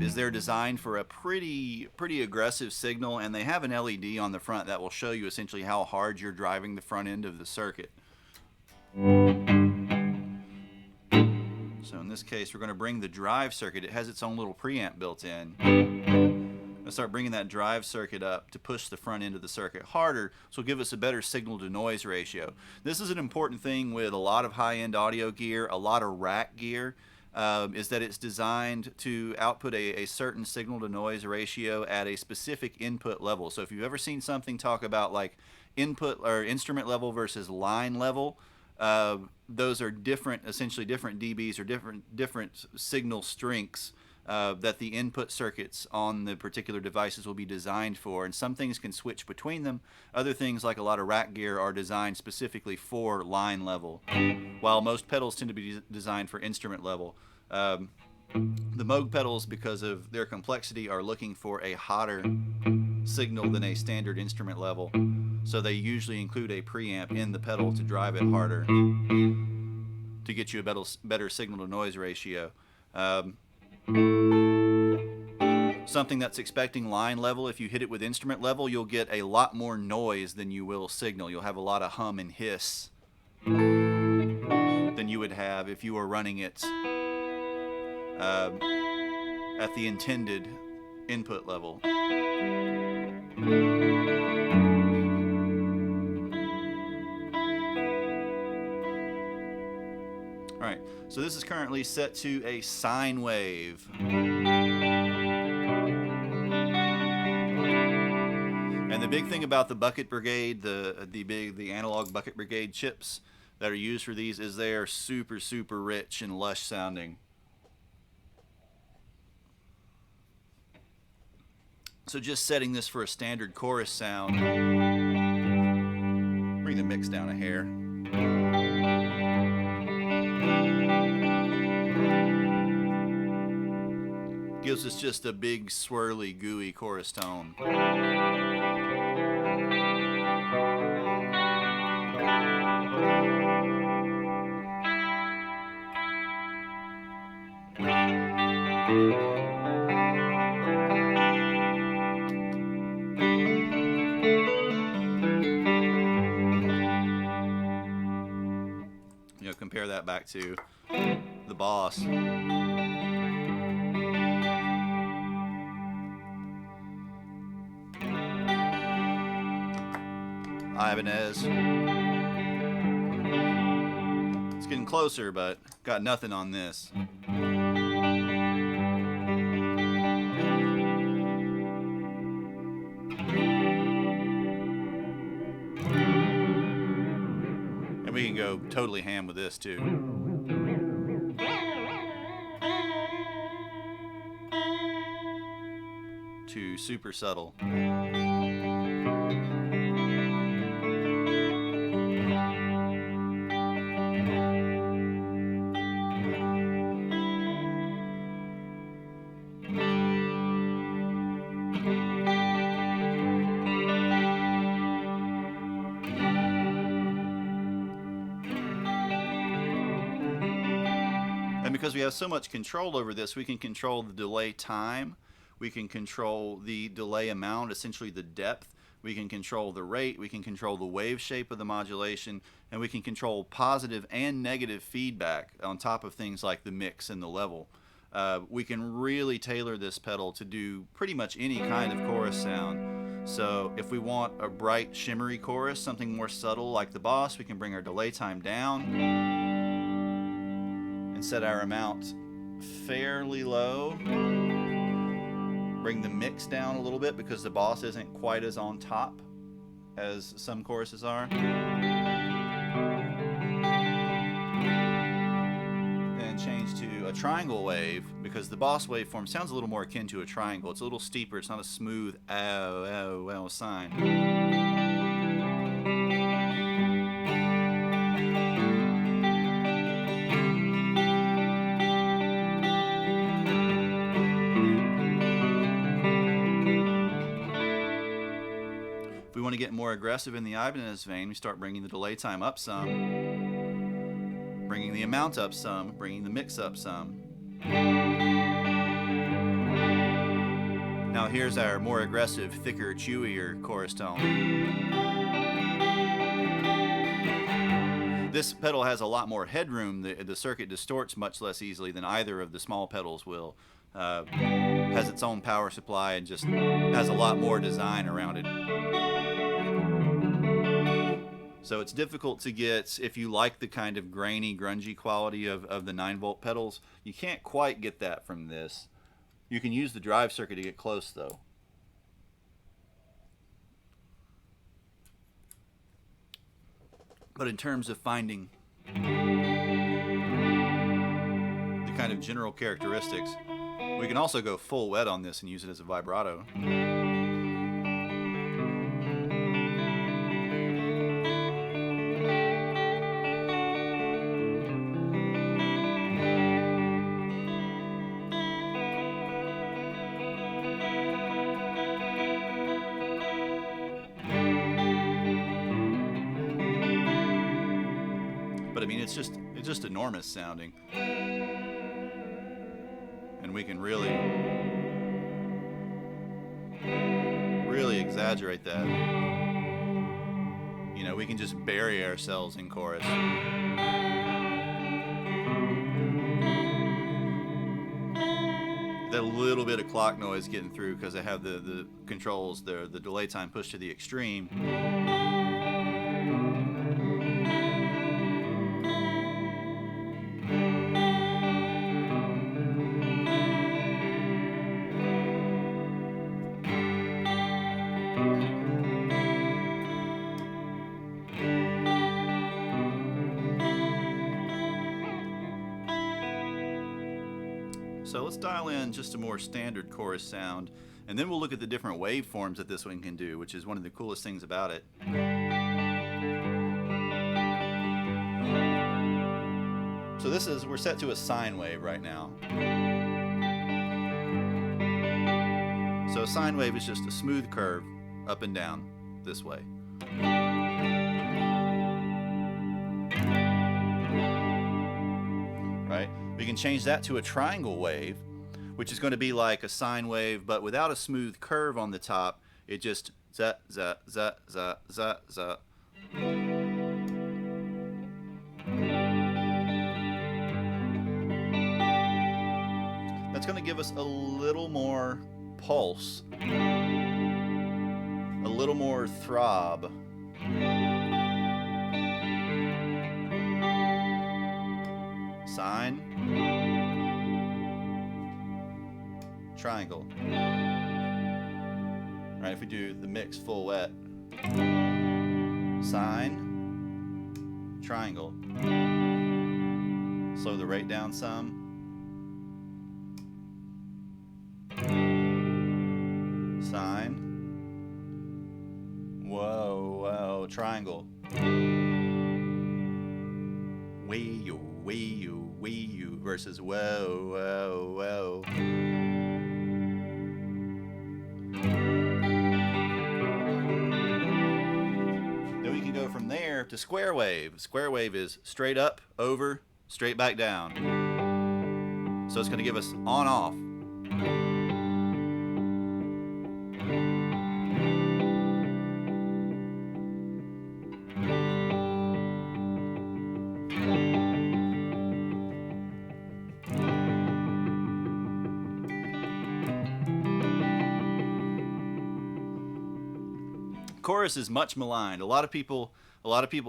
is they're designed for a pretty aggressive signal, and they have an LED on the front that will show you essentially how hard you're driving the front end of the circuit. So in this case, we're going to bring the drive circuit. It has its own little preamp built in. Start bringing that drive circuit up to push the front end of the circuit harder, so it'll give us a better signal to noise ratio. This is an important thing with a lot of high-end audio gear, a lot of rack gear, is that it's designed to output a certain signal to noise ratio at a specific input level. So if you've ever seen something talk about like input or instrument level versus line level, those are different, essentially different dBs or different signal strengths that the input circuits on the particular devices will be designed for, and some things can switch between them. Other things, like a lot of rack gear, are designed specifically for line level, while most pedals tend to be designed for instrument level. The Moog pedals, because of their complexity, are looking for a hotter signal than a standard instrument level, so they usually include a preamp in the pedal to drive it harder to get you a better signal to noise ratio. Something that's expecting line level, if you hit it with instrument level, you'll get a lot more noise than you will signal. You'll have a lot of hum and hiss than you would have if you were running it at the intended input level. Alright, so this is currently set to a sine wave. And the big thing about the Bucket Brigade, the analog Bucket Brigade chips that are used for these, is they are super rich and lush sounding. So just setting this for a standard chorus sound. Bring the mix down a hair. Gives us just a big, swirly, gooey chorus tone. Compare that back to the Boss. Ibanez. It's getting closer, but got nothing on this. And we can go totally ham with this too. To super subtle. And because we have so much control over this, we can control the delay time, we can control the delay amount, essentially the depth, we can control the rate, we can control the wave shape of the modulation, and we can control positive and negative feedback on top of things like the mix and the level. We can really tailor this pedal to do pretty much any kind of chorus sound. So if we want a bright, shimmery chorus, something more subtle like the Boss, we can bring our delay time down and set our amount fairly low. Bring the mix down a little bit because the Boss isn't quite as on top as some choruses are. Then change to a triangle wave because the Boss waveform sounds a little more akin to a triangle. It's a little steeper. It's not a smooth ow, ow, ow sign. If we want to get more aggressive in the Ibanez vein, we start bringing the delay time up some, bringing the amount up some, bringing the mix up some. Now here's our more aggressive, thicker, chewier chorus tone. This pedal has a lot more headroom. The circuit distorts much less easily than either of the small pedals will. Has its own power supply and just has a lot more design around it. So it's difficult to get, if you like the kind of grainy, grungy quality of the 9-volt pedals, you can't quite get that from this. You can use the drive circuit to get close though. But in terms of finding the kind of general characteristics, we can also go full wet on this and use it as a vibrato. But I mean, it's just enormous sounding, and we can really exaggerate that. You know, we can just bury ourselves in chorus. That little bit of clock noise getting through because I have the controls, the delay time pushed to the extreme. So let's dial in just a more standard chorus sound And then we'll look at the different waveforms that this one can do, which is one of the coolest things about it. So we're set to a sine wave right now. So a sine wave is just a smooth curve up and down this way. Right? We can change that to a triangle wave, which is going to be like a sine wave, but without a smooth curve on the top. It just za za za za za za. That's going to give us a little more pulse, a little more throb. Sine, triangle. All right, if we do the mix full wet, sine, triangle. Slow the rate down some. Sine. Whoa, whoa, triangle. Wee-you, wee-you, wee-you versus whoa, whoa, whoa. Then we can go from there to square wave. Square wave is straight up, over, straight back down. So it's going to give us on-off. Chorus is much maligned. A lot of people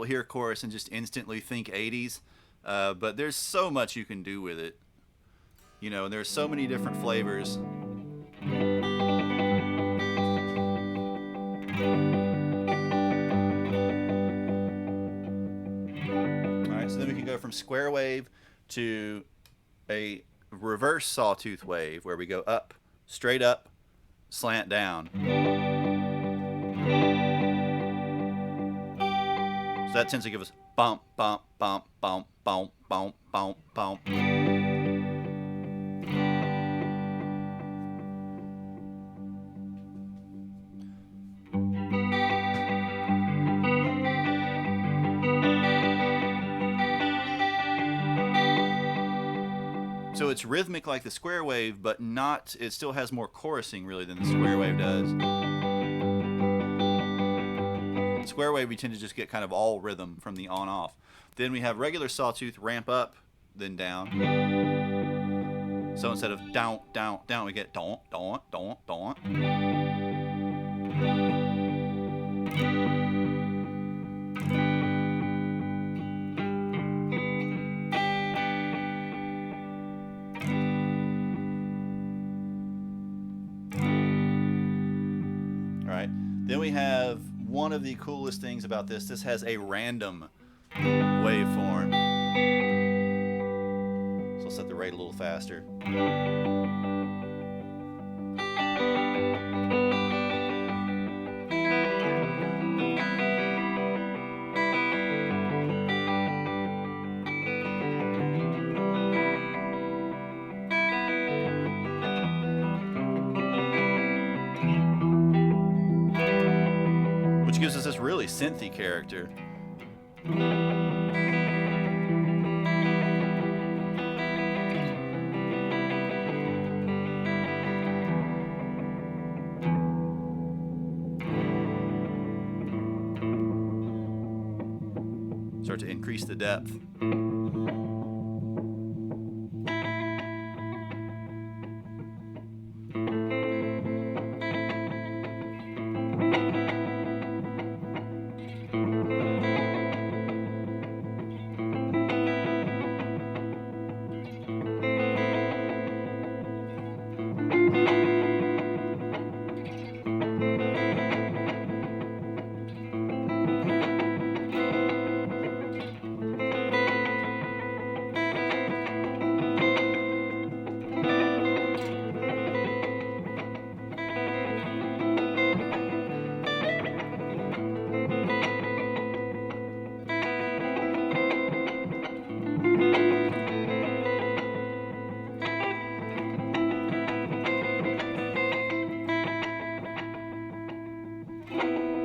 hear chorus and just instantly think 80s, but there's so much you can do with it. You know, there's so many different flavors. All right, so then we can go from square wave to a reverse sawtooth wave where we go up, straight up, slant down. So that tends to give us bump, bump, bump, bump, bump, bump, bump, bump. So it's rhythmic like the square wave, but not, it still has more chorusing really than the square wave does. Square wave, we tend to just get kind of all rhythm from the on-off. Then we have regular sawtooth, ramp up, then down. So instead of down, down, down, we get don't, don't, don't, don't. All right. Then we have one of the coolest things about this. This has a random waveform. So I'll set the rate a little faster. Gives us this really synthy character. Start to increase the depth.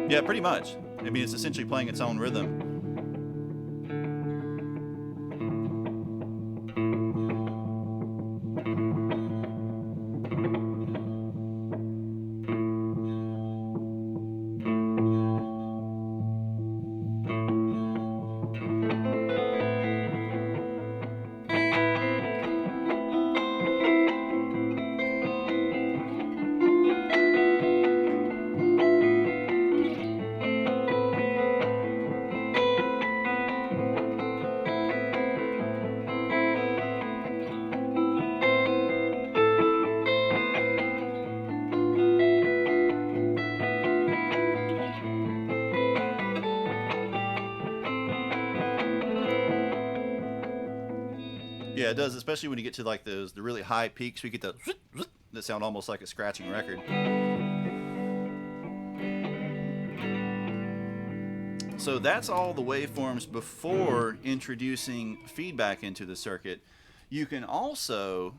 Yeah, pretty much. I mean, it's essentially playing its own rhythm. Yeah, it does, especially when you get to like the really high peaks. We get the that sound almost like a scratching record. So that's all the waveforms before introducing feedback into the circuit. You can also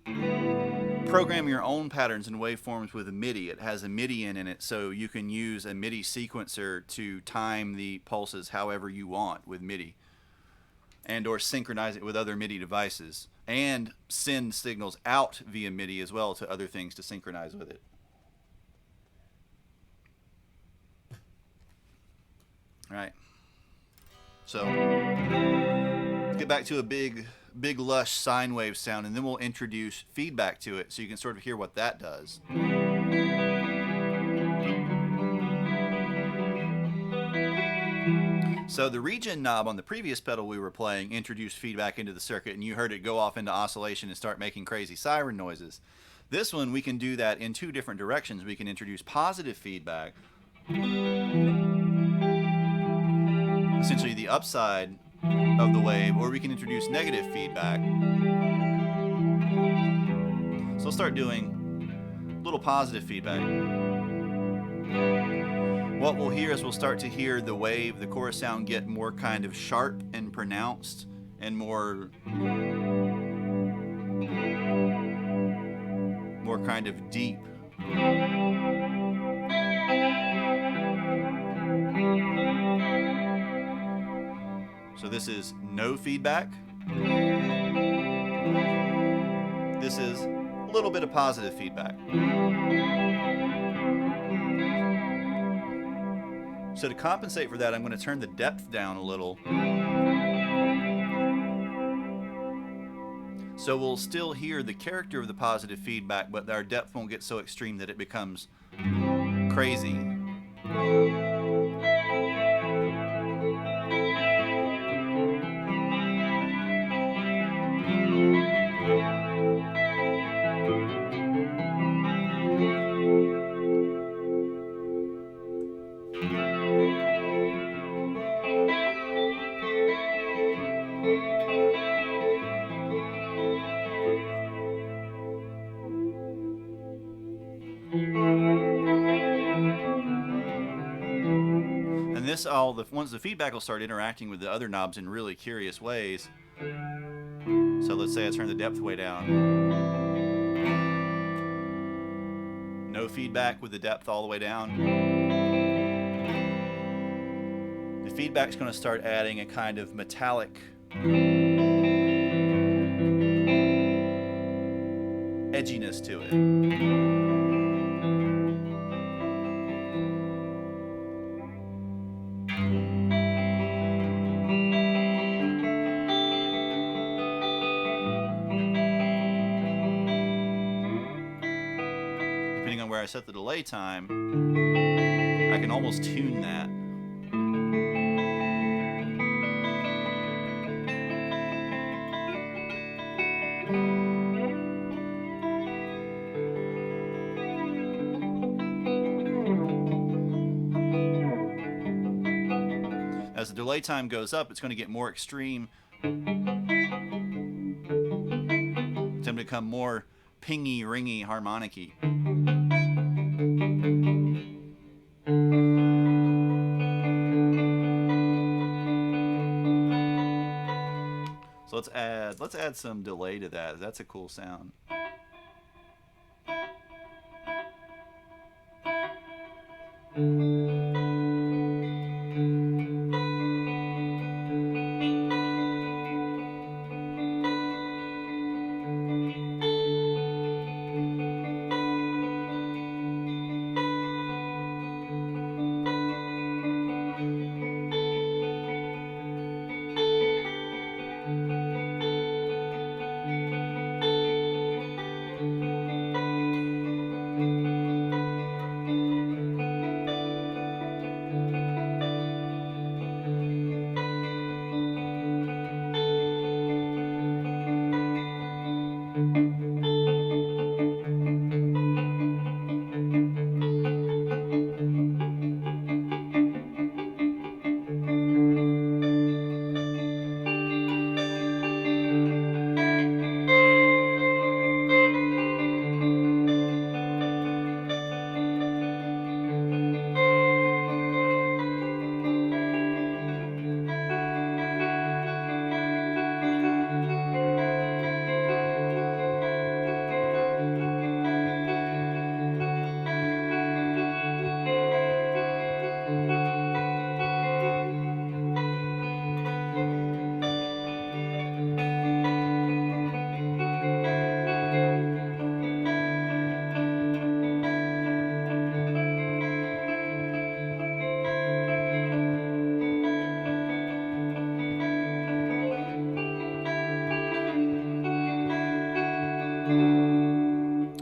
program your own patterns and waveforms with a MIDI. It has a MIDI in it, so you can use a MIDI sequencer to time the pulses however you want with MIDI, and or synchronize it with other MIDI devices, and send signals out via MIDI as well to other things to synchronize with it. All right. So let's get back to a big lush sine wave sound, and then we'll introduce feedback to it so you can sort of hear what that does. So the regen knob on the previous pedal we were playing introduced feedback into the circuit, and you heard it go off into oscillation and start making crazy siren noises. This one, we can do that in two different directions. We can introduce positive feedback, essentially the upside of the wave, or we can introduce negative feedback. So I'll start doing a little positive feedback. What we'll hear is we'll start to hear the wave, the chorus sound, get more kind of sharp and pronounced and more kind of deep. So this is no feedback. This is a little bit of positive feedback. So to compensate for that, I'm going to turn the depth down a little. So we'll still hear the character of the positive feedback, but our depth won't get so extreme that it becomes crazy. And this once the feedback will start interacting with the other knobs in really curious ways. So let's say I turn the depth way down. No feedback with the depth all the way down. The feedback's going to start adding a kind of metallic edginess to it. Depending on where I set the delay time, I can almost tune that. As the delay time goes up, it's going to get more extreme. It's going to become more pingy, ringy, harmonic-y. So let's add some delay to that. That's a cool sound.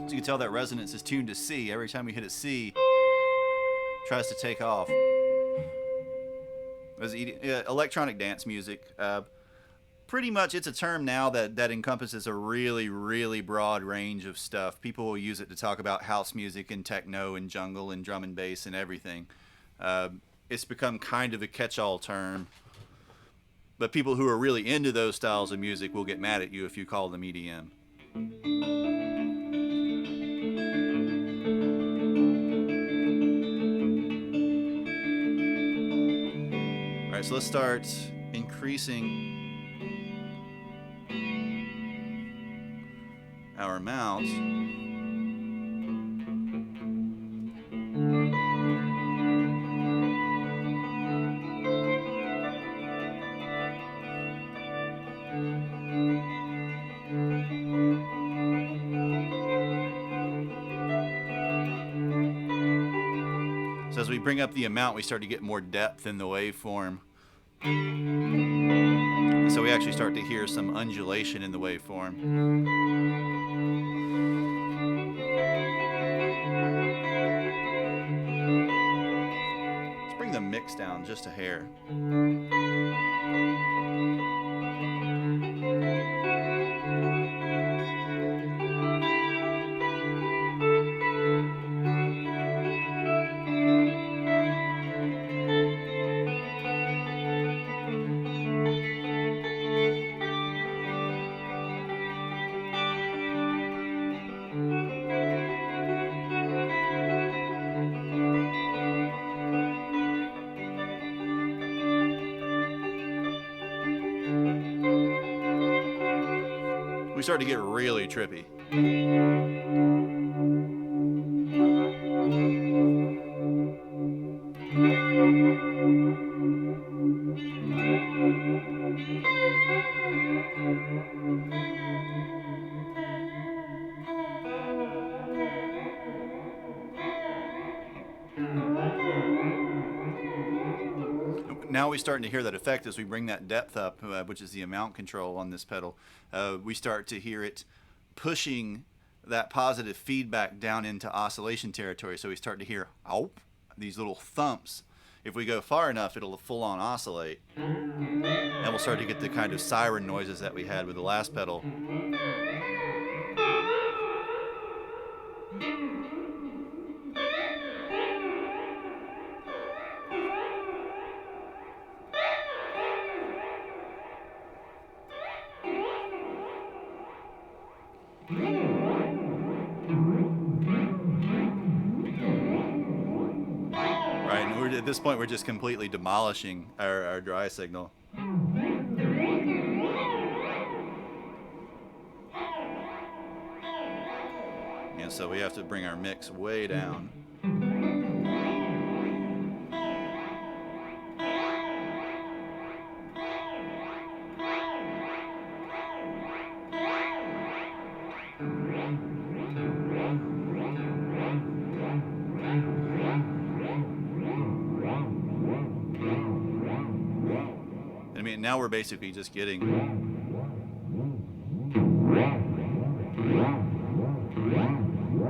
So you can tell that resonance is tuned to C. Every time we hit a C, it tries to take off. Electronic dance music, pretty much it's a term now that encompasses a really, really broad range of stuff. People will use it to talk about house music and techno and jungle and drum and bass and everything. It's become kind of a catch-all term. But people who are really into those styles of music will get mad at you if you call them EDM. All right, so let's start increasing our amounts. So as we bring up the amount, we start to get more depth in the waveform. So we actually start to hear some undulation in the waveform. Let's bring the mix down just a hair. We start to get really trippy. Now we're starting to hear that effect as we bring that depth up, which is the amount control on this pedal. We start to hear it pushing that positive feedback down into oscillation territory. So we start to hear these little thumps. If we go far enough, it'll full on oscillate. And we'll start to get the kind of siren noises that we had with the last pedal. Right, and at this point we're just completely demolishing our dry signal. And so we have to bring our mix way down. now we're basically just getting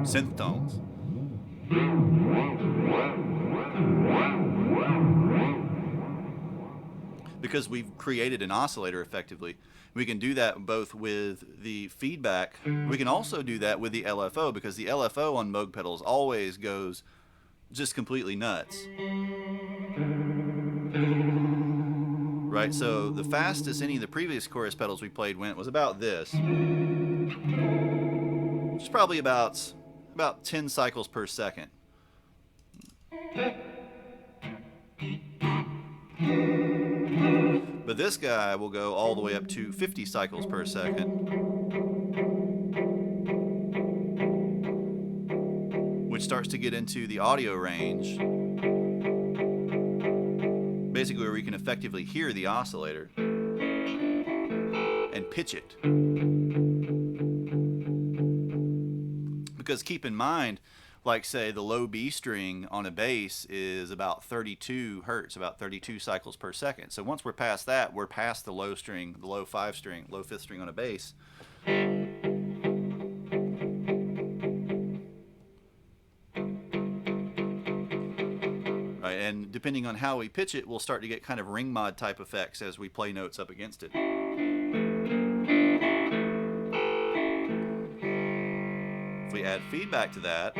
synth tones. Because we've created an oscillator effectively. We can do that both with the feedback. We can also do that with the LFO, because the LFO on Moog pedals always goes just completely nuts. Right, so the fastest any of the previous chorus pedals we played went was about this. Which is probably about 10 cycles per second. But this guy will go all the way up to 50 cycles per second, which starts to get into the audio range, basically where we can effectively hear the oscillator and pitch it. Because keep in mind, like say the low B string on a bass is about 32 hertz, about 32 cycles per second. So once we're past that, we're past the low string, the low fifth string on a bass. Right, and depending on how we pitch it, we'll start to get kind of ring mod type effects as we play notes up against it. If we add feedback to that,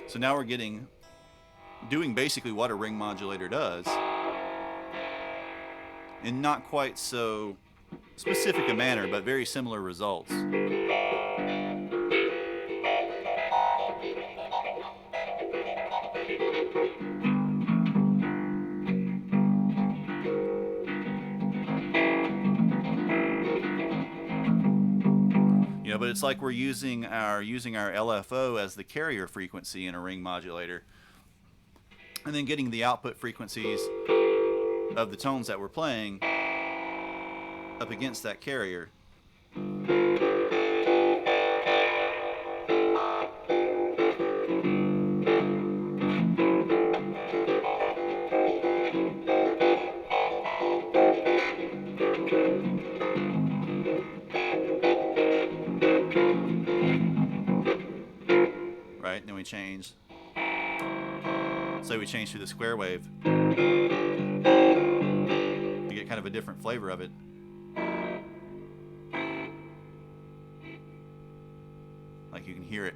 so now we're doing basically what a ring modulator does, in not quite so specific a manner, but very similar results. But it's like we're using our LFO as the carrier frequency in a ring modulator, and then getting the output frequencies of the tones that we're playing up against that carrier. Right, and then we change. So we change to the square wave. You get kind of a different flavor of it. Like you can hear it,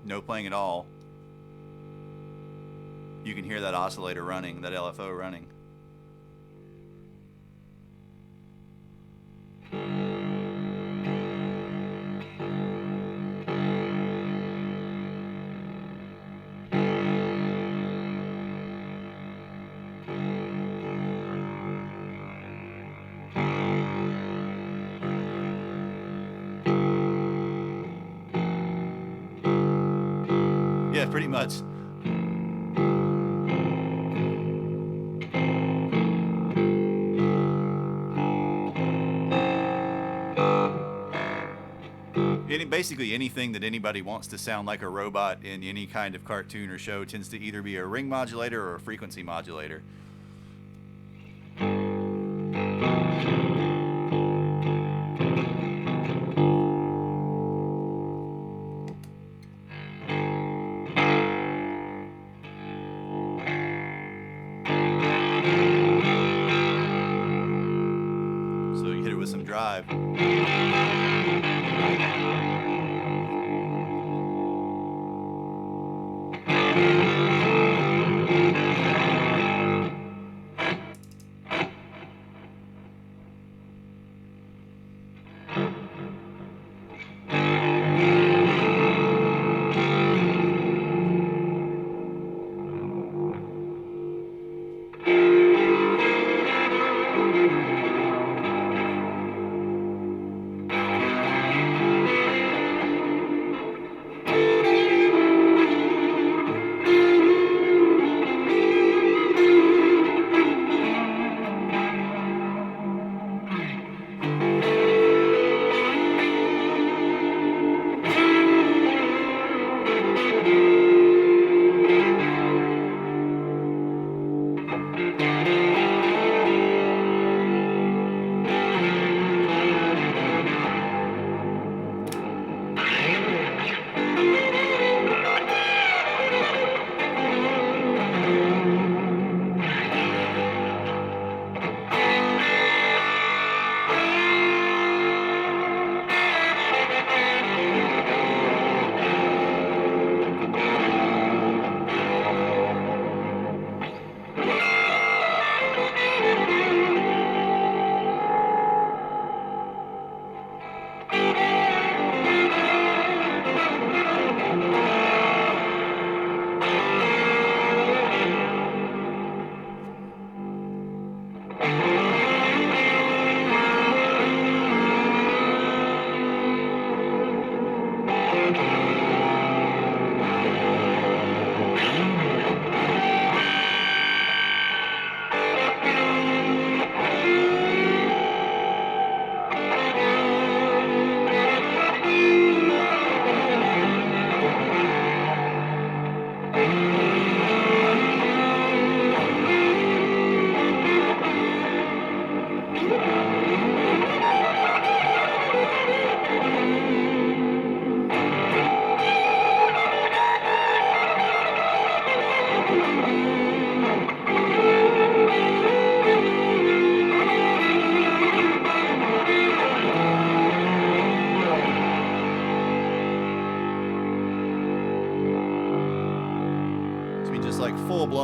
no playing at all. You can hear that oscillator running, that LFO running. Yeah, pretty much. Basically anything that anybody wants to sound like a robot in any kind of cartoon or show tends to either be a ring modulator or a frequency modulator. So you hit it with some drive.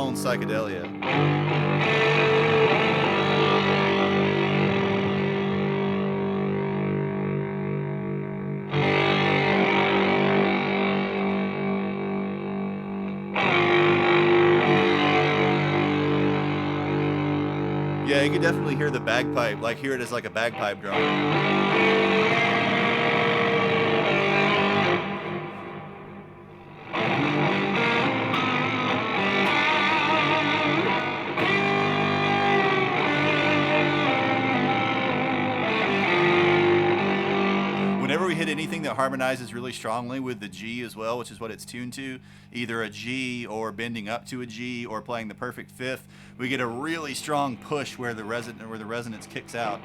own psychedelia. Yeah, you can definitely hear the bagpipe, like hear it as like a bagpipe drum. Whenever we hit anything that harmonizes really strongly with the G as well, which is what it's tuned to, either a G or bending up to a G or playing the perfect fifth, we get a really strong push where the resonance kicks out.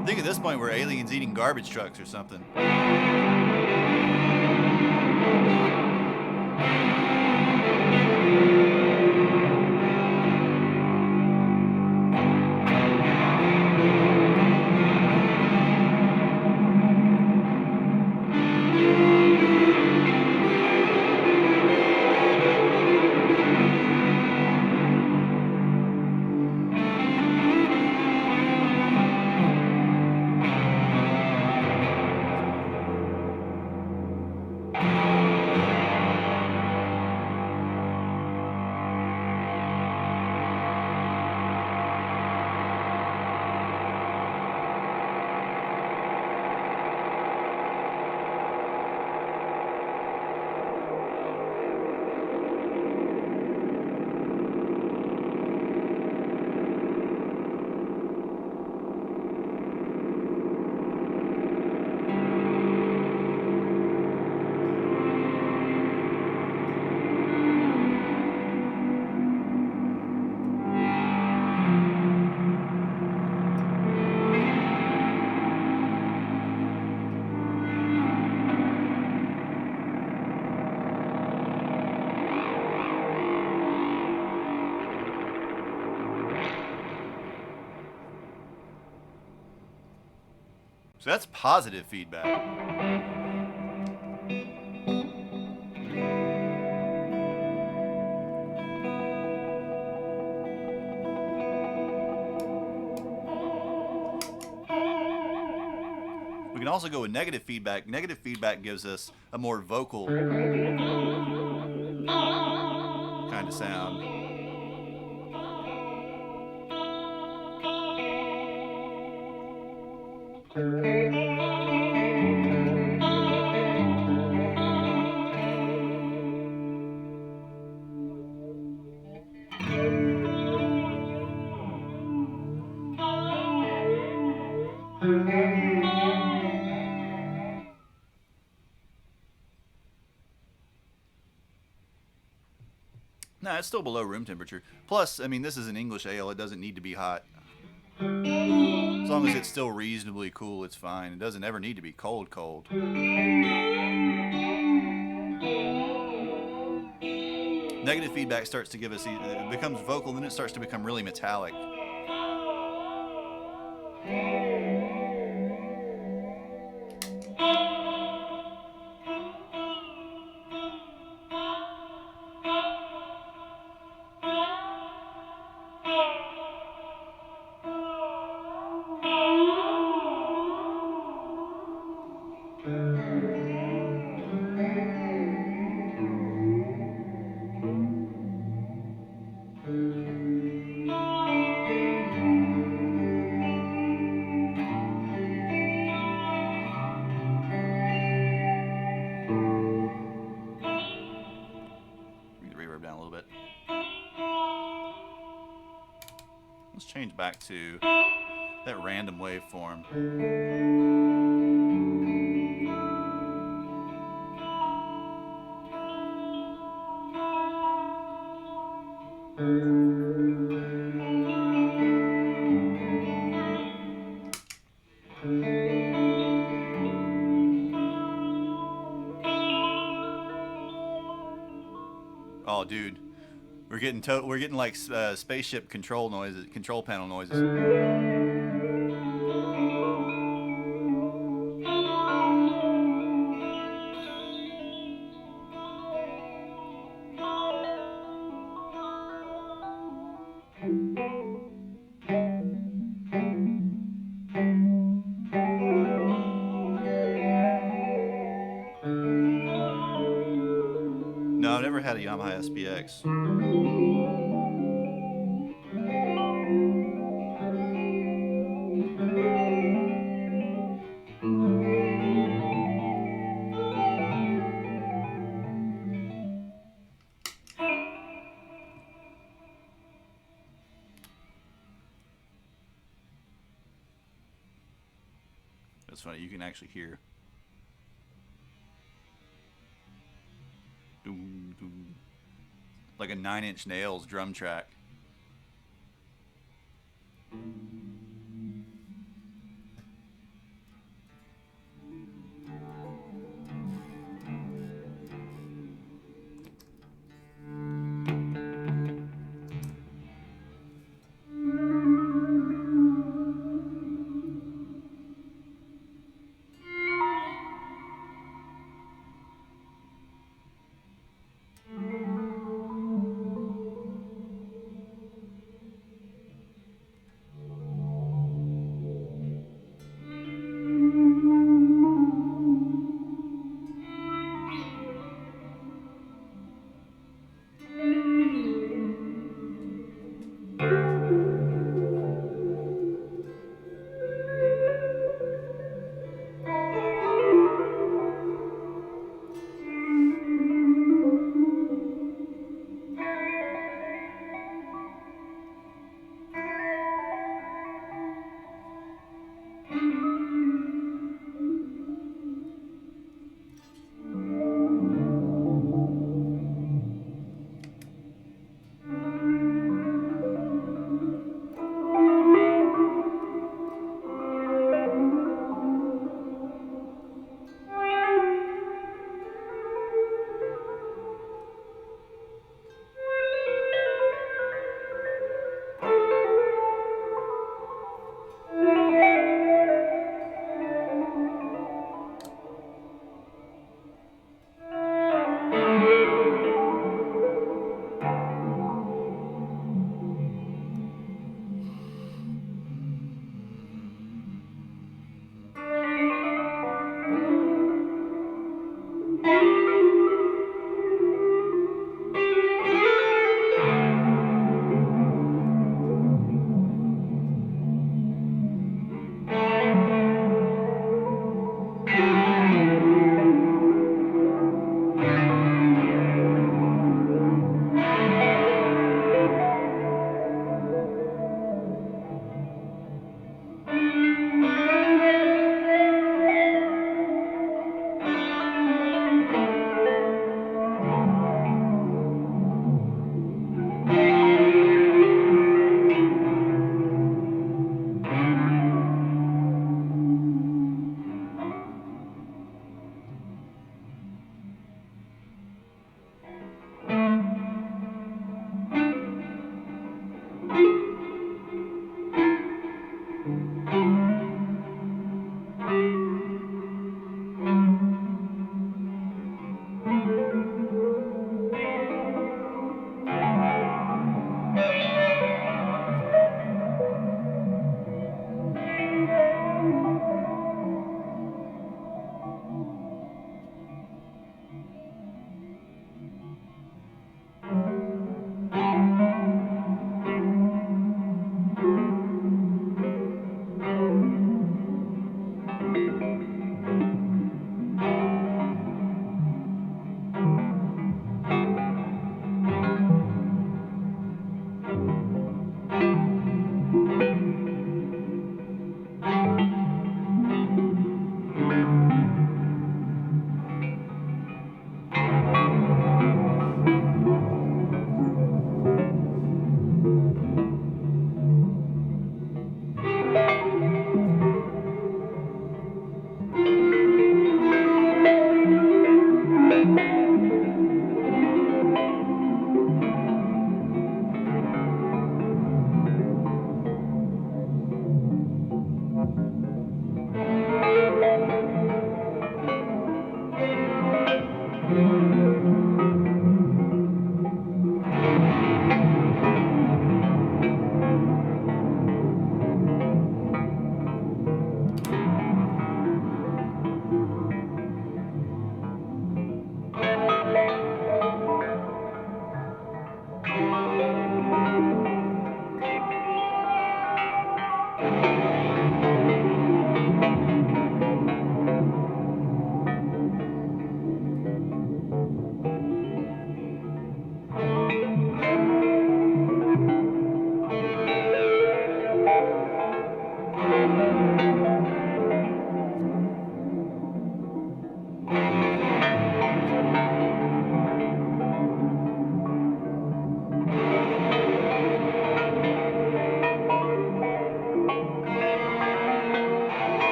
I think at this point we're aliens eating garbage trucks or something. So that's positive feedback. We can also go with negative feedback. Negative feedback gives us a more vocal kind of sound. No, it's still below room temperature. Plus, I mean, this is an English ale. It doesn't need to be hot. As long as it's still reasonably cool, it's fine. It doesn't ever need to be cold, cold. Negative feedback starts to give us, it becomes vocal, then it starts to become really metallic. back to that random waveform. Oh, dude, we're getting like spaceship control noises, control panel noises. No, I've never had a Yamaha SPX. It's funny, you can actually hear. Doom, doom, like a Nine Inch Nails drum track.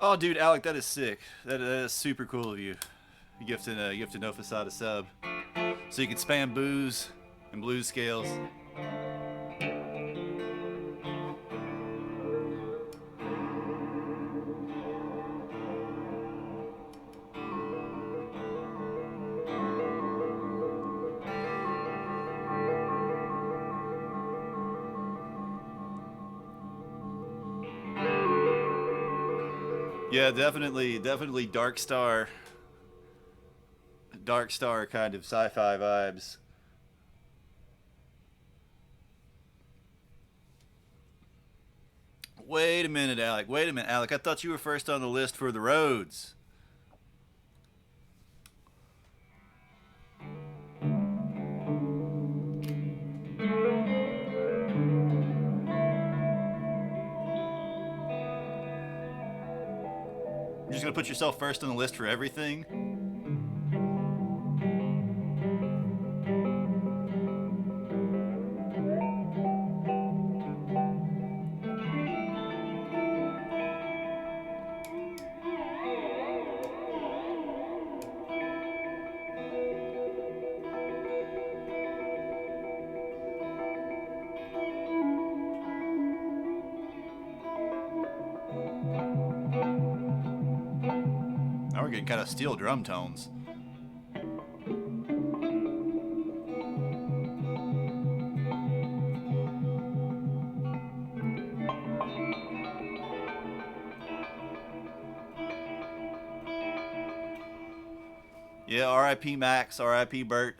Oh, dude, Alec, that is sick. That is super cool of you. You gifted No Facade a sub, so you can spam booze and blues scales. Yeah, definitely Dark Star kind of sci-fi vibes. Wait a minute, Alec. Wait a minute, Alec. I thought you were first on the list for the roads. You're just gonna put yourself first on the list for everything? Now we're getting kind of steel drum tones. Yeah, R.I.P. Max, R.I.P. Bert.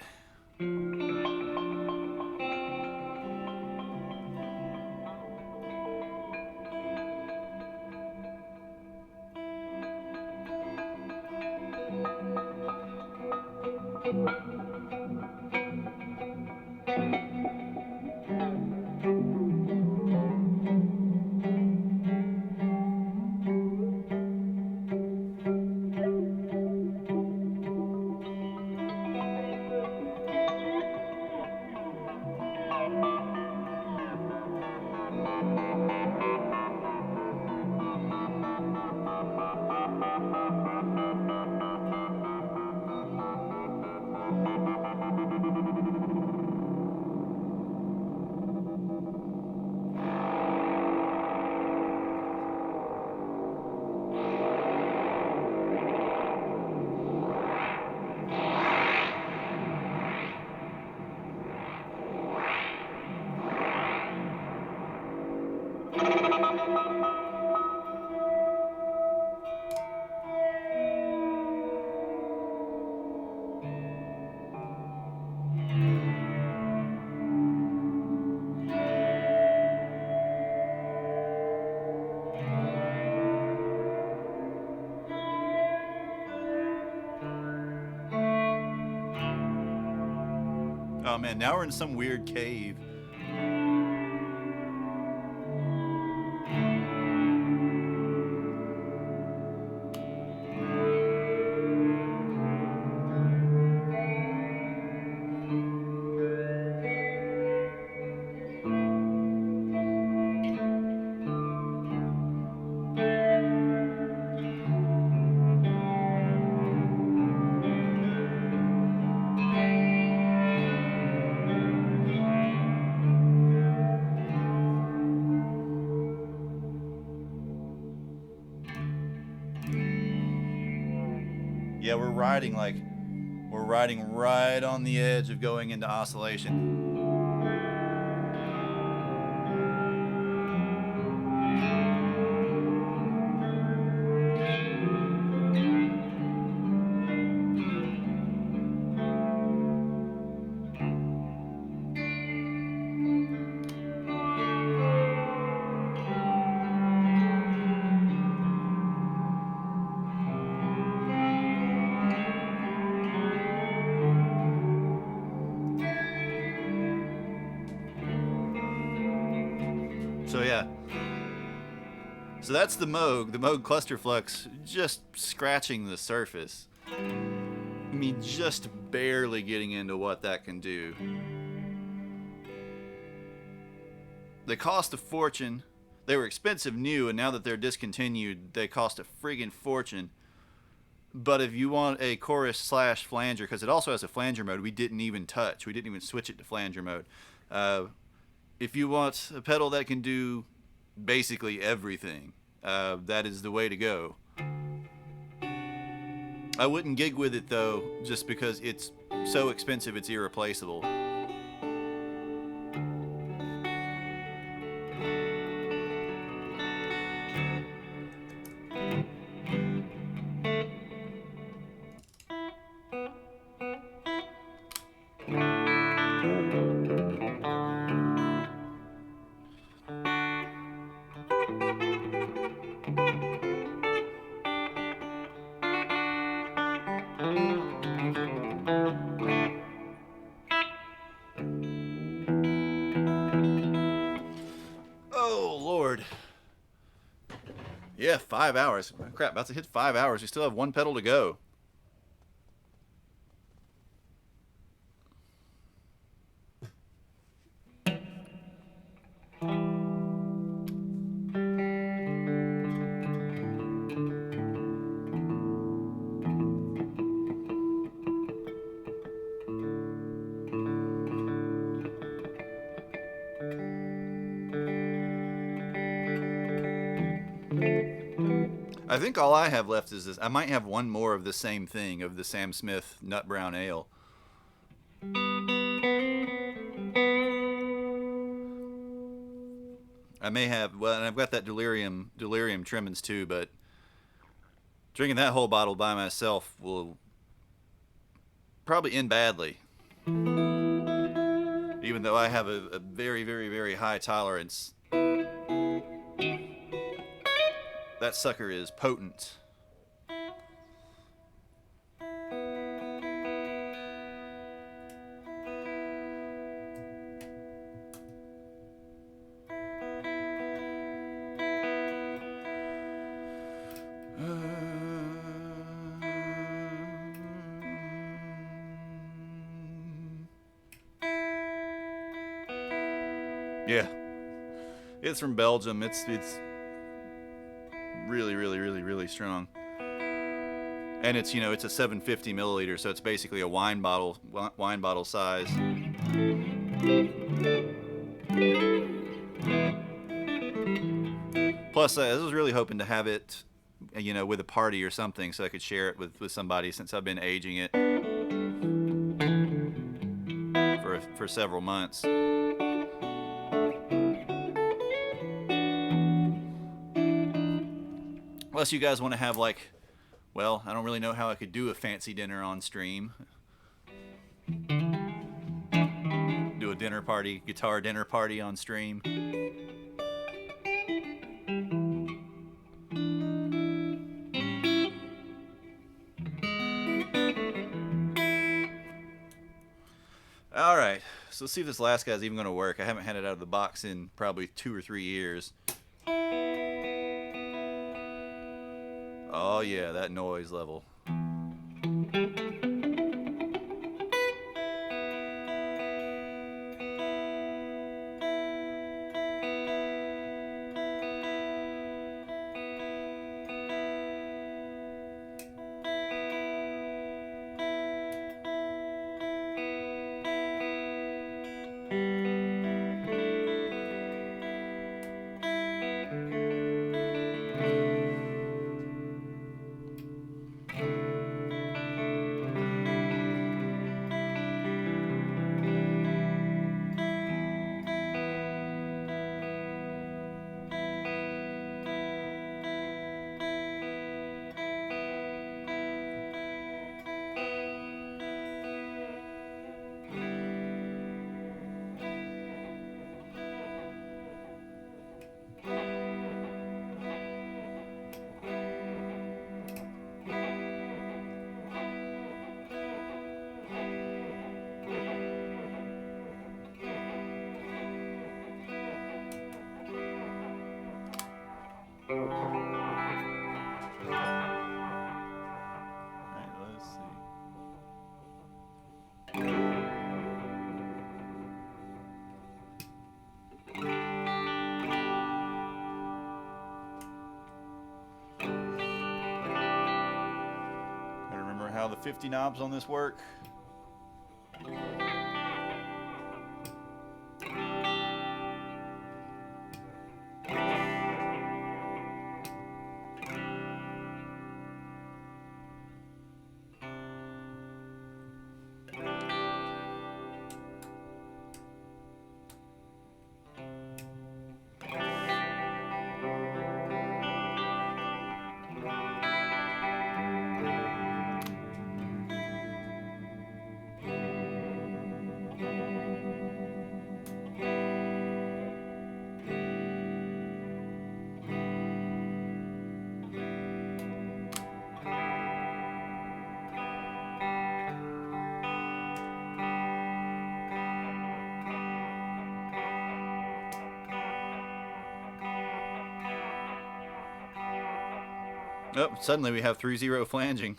Oh man, now we're in some weird cave. Yeah, we're riding right on the edge of going into oscillation. So yeah. So that's the Moog Cluster Flux, just scratching the surface. I mean, just barely getting into what that can do. They cost a fortune. They were expensive new, and now that they're discontinued, they cost a friggin' fortune. But if you want a chorus slash flanger, because it also has a flanger mode, we didn't even touch. We didn't even switch it to flanger mode. Uh, if you want a pedal that can do basically everything, that is the way to go. I wouldn't gig with it though, just because it's so expensive it's irreplaceable. Oh Lord. Yeah, 5 hours. Crap, about to hit 5 hours. We still have one pedal to go. I think all I have left is this. I might have one more of the same thing, of the Sam Smith Nut Brown Ale. I may have, well, and I've got that delirium trimmings too, but drinking that whole bottle by myself will probably end badly. Even though I have a very, very, very high tolerance, that sucker is potent. Yeah, it's from Belgium. It's really, really, really, really strong. And it's, it's a 750 milliliter, so it's basically a wine bottle size. Plus, I was really hoping to have it, with a party or something, so I could share it with somebody, since I've been aging it for several months. Unless you guys want to have, like, well, I don't really know how I could do a fancy dinner on stream. Do a dinner party, guitar dinner party on stream. All right, so let's see if this last guy's even going to work. I haven't had it out of the box in probably 2 or 3 years. Oh yeah, that noise level. 50 knobs on this work. Oh, suddenly we have 3-0 flanging.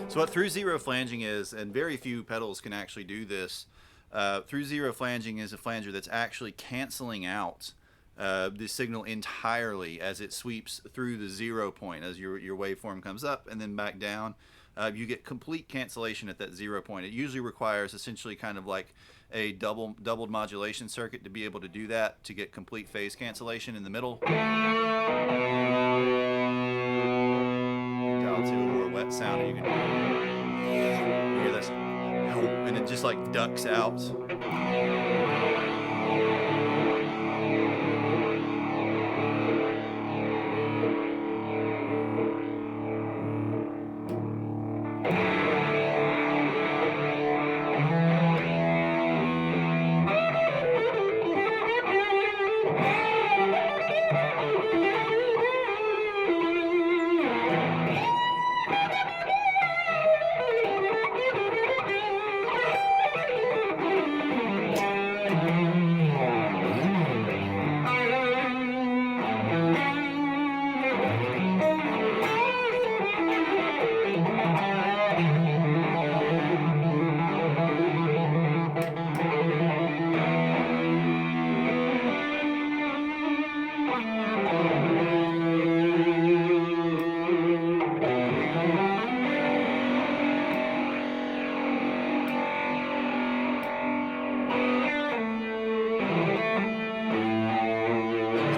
So what through zero flanging is, and very few pedals can actually do this, through zero flanging is a flanger that's actually canceling out the signal entirely as it sweeps through the 0 point. As your waveform comes up and then back down, you get complete cancellation at that 0 point. It usually requires essentially kind of like a doubled modulation circuit to be able to do that, to get complete phase cancellation in the middle. Dial to a more wet sound, and you hear this, and it just like ducks out.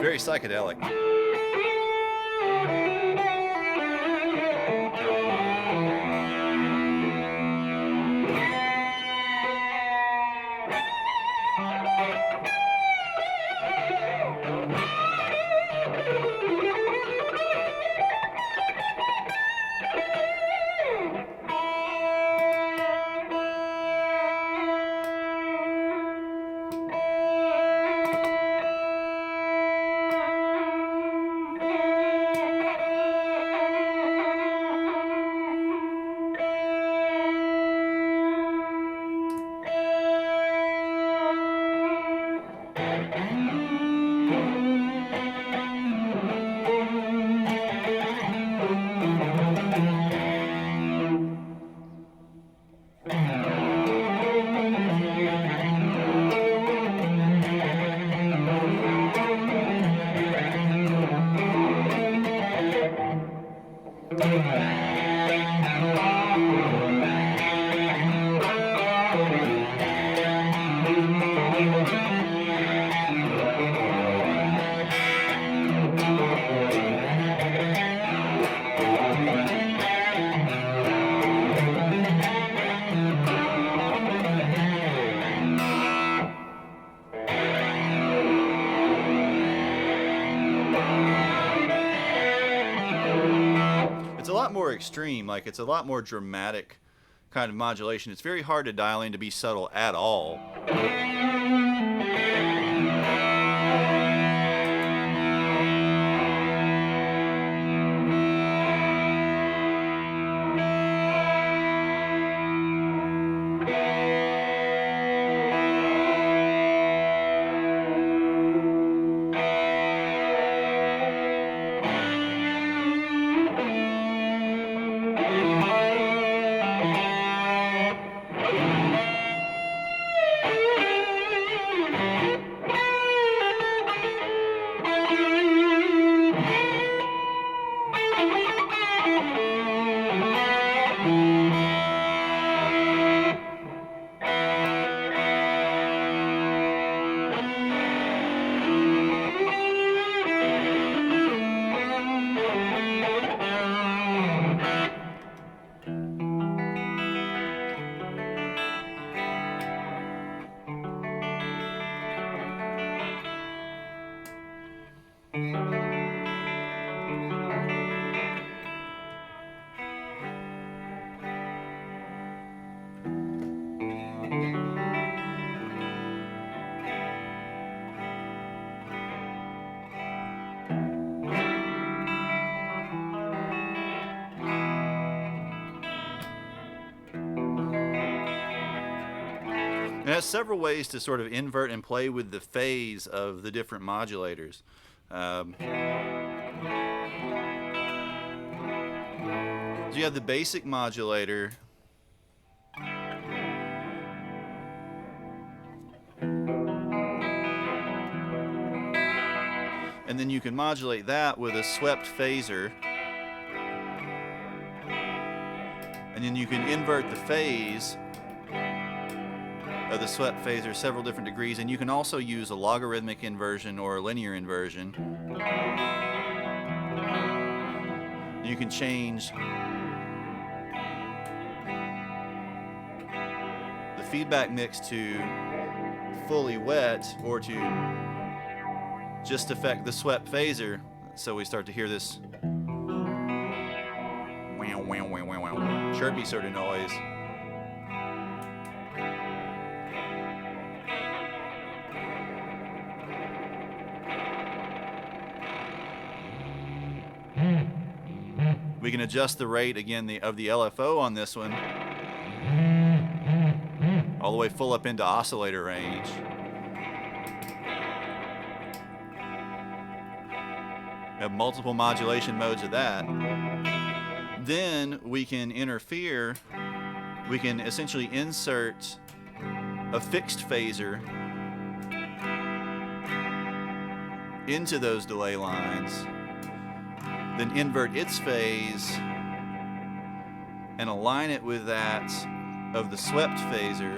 Very psychedelic. lot more extreme. Like, it's a lot more dramatic kind of modulation. It's very hard to dial in to be subtle at all. It has several ways to sort of invert and play with the phase of the different modulators. So you have the basic modulator. And then you can modulate that with a swept phaser. And then you can invert the phase of the swept phaser several different degrees, and you can also use a logarithmic inversion or a linear inversion. You can change the feedback mix to fully wet or to just affect the swept phaser, so we start to hear this wow, wow, wow, wow, wow, chirpy sort of noise. We can adjust the rate again of the LFO on this one all the way full up into oscillator range. We have multiple modulation modes of that. Then we can interfere. We can essentially insert a fixed phaser into those delay lines, then invert its phase and align it with that of the swept phaser.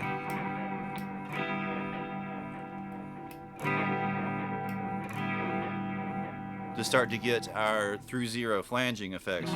To start to get our through zero flanging effects.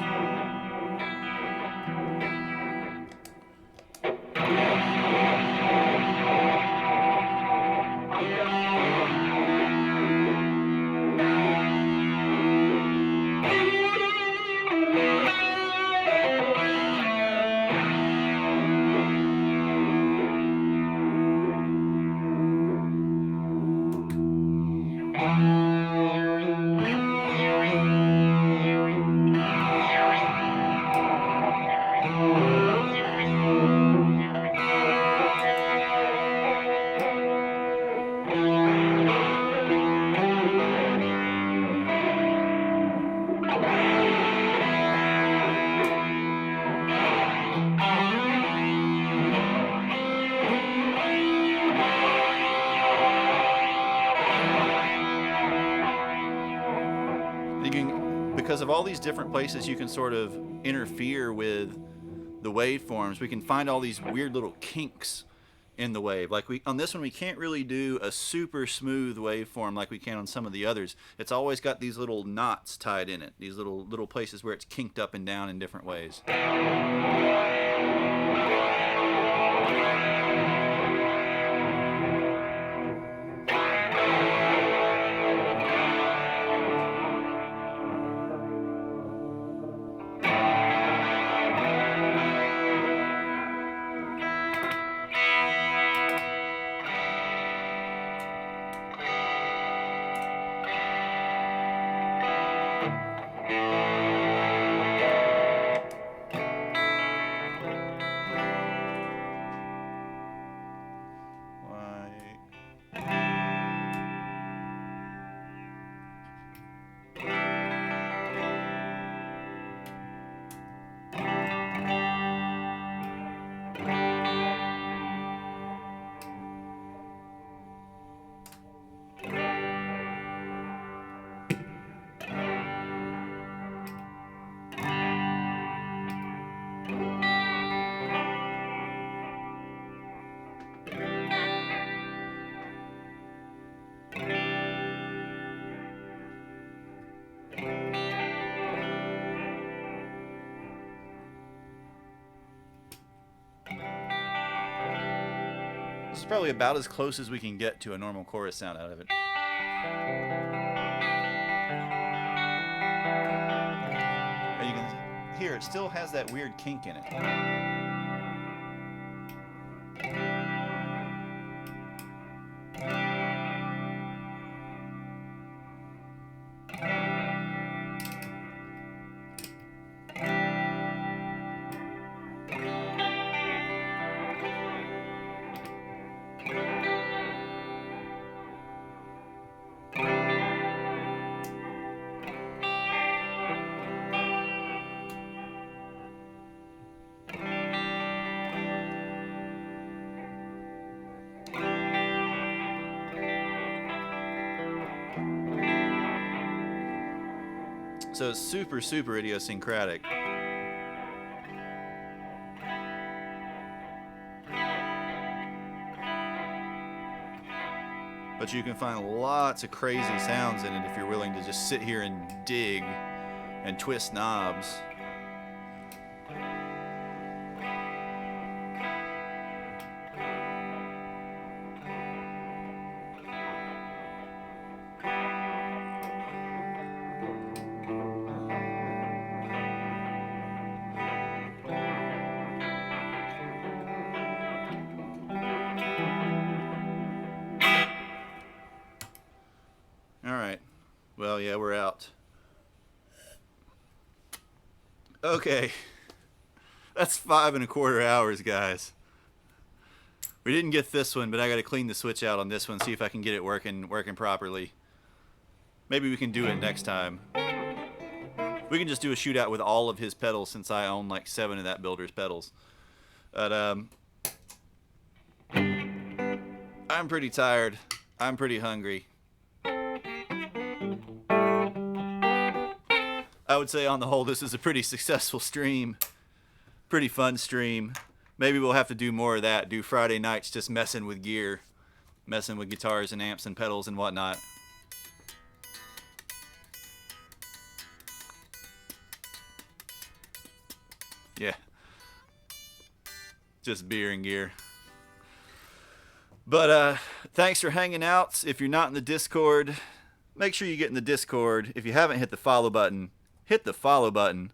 Because of all these different places you can sort of interfere with the waveforms, we can find all these weird little kinks in the wave. Like on this one, we can't really do a super smooth waveform like we can on some of the others. It's always got these little knots tied in it, these little places where it's kinked up and down in different ways. This is probably about as close as we can get to a normal chorus sound out of it. And you can hear it still has that weird kink in it. So it's super, super idiosyncratic. But you can find lots of crazy sounds in it if you're willing to just sit here and dig and twist knobs. Alright. Well, yeah, we're out. Okay. That's 5¼ hours, guys. We didn't get this one, but I gotta clean the switch out on this one, see if I can get it working properly. Maybe we can do it next time. We can just do a shootout with all of his pedals since I own like 7 of that builder's pedals. But I'm pretty tired. I'm pretty hungry. I would say on the whole this is a pretty successful stream. Pretty fun stream. Maybe we'll have to do more of that. Do Friday nights just messing with gear. Messing with guitars and amps and pedals and whatnot. Yeah. Just beer and gear. But thanks for hanging out. If you're not in the Discord, make sure you get in the Discord. If you haven't hit the follow button, hit the follow button.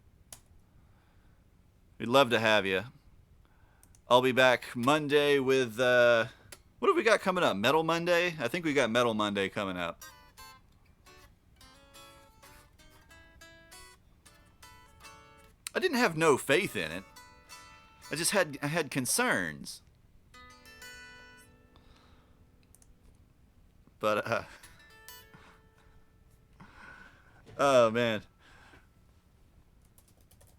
We'd love to have you. I'll be back Monday with, what have we got coming up? Metal Monday? I think we got Metal Monday coming up. I didn't have no faith in it. I had concerns. But, oh man.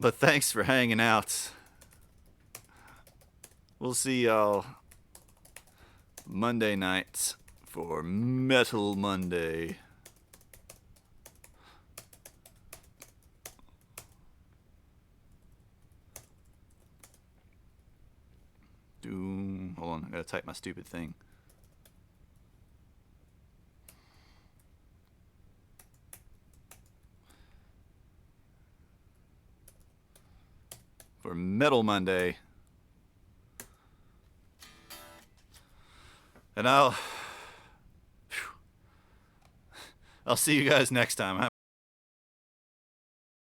But thanks for hanging out. We'll see y'all Monday night for Metal Monday. Hold on, I gotta type my stupid thing. For Metal Monday. And I'll see you guys next time.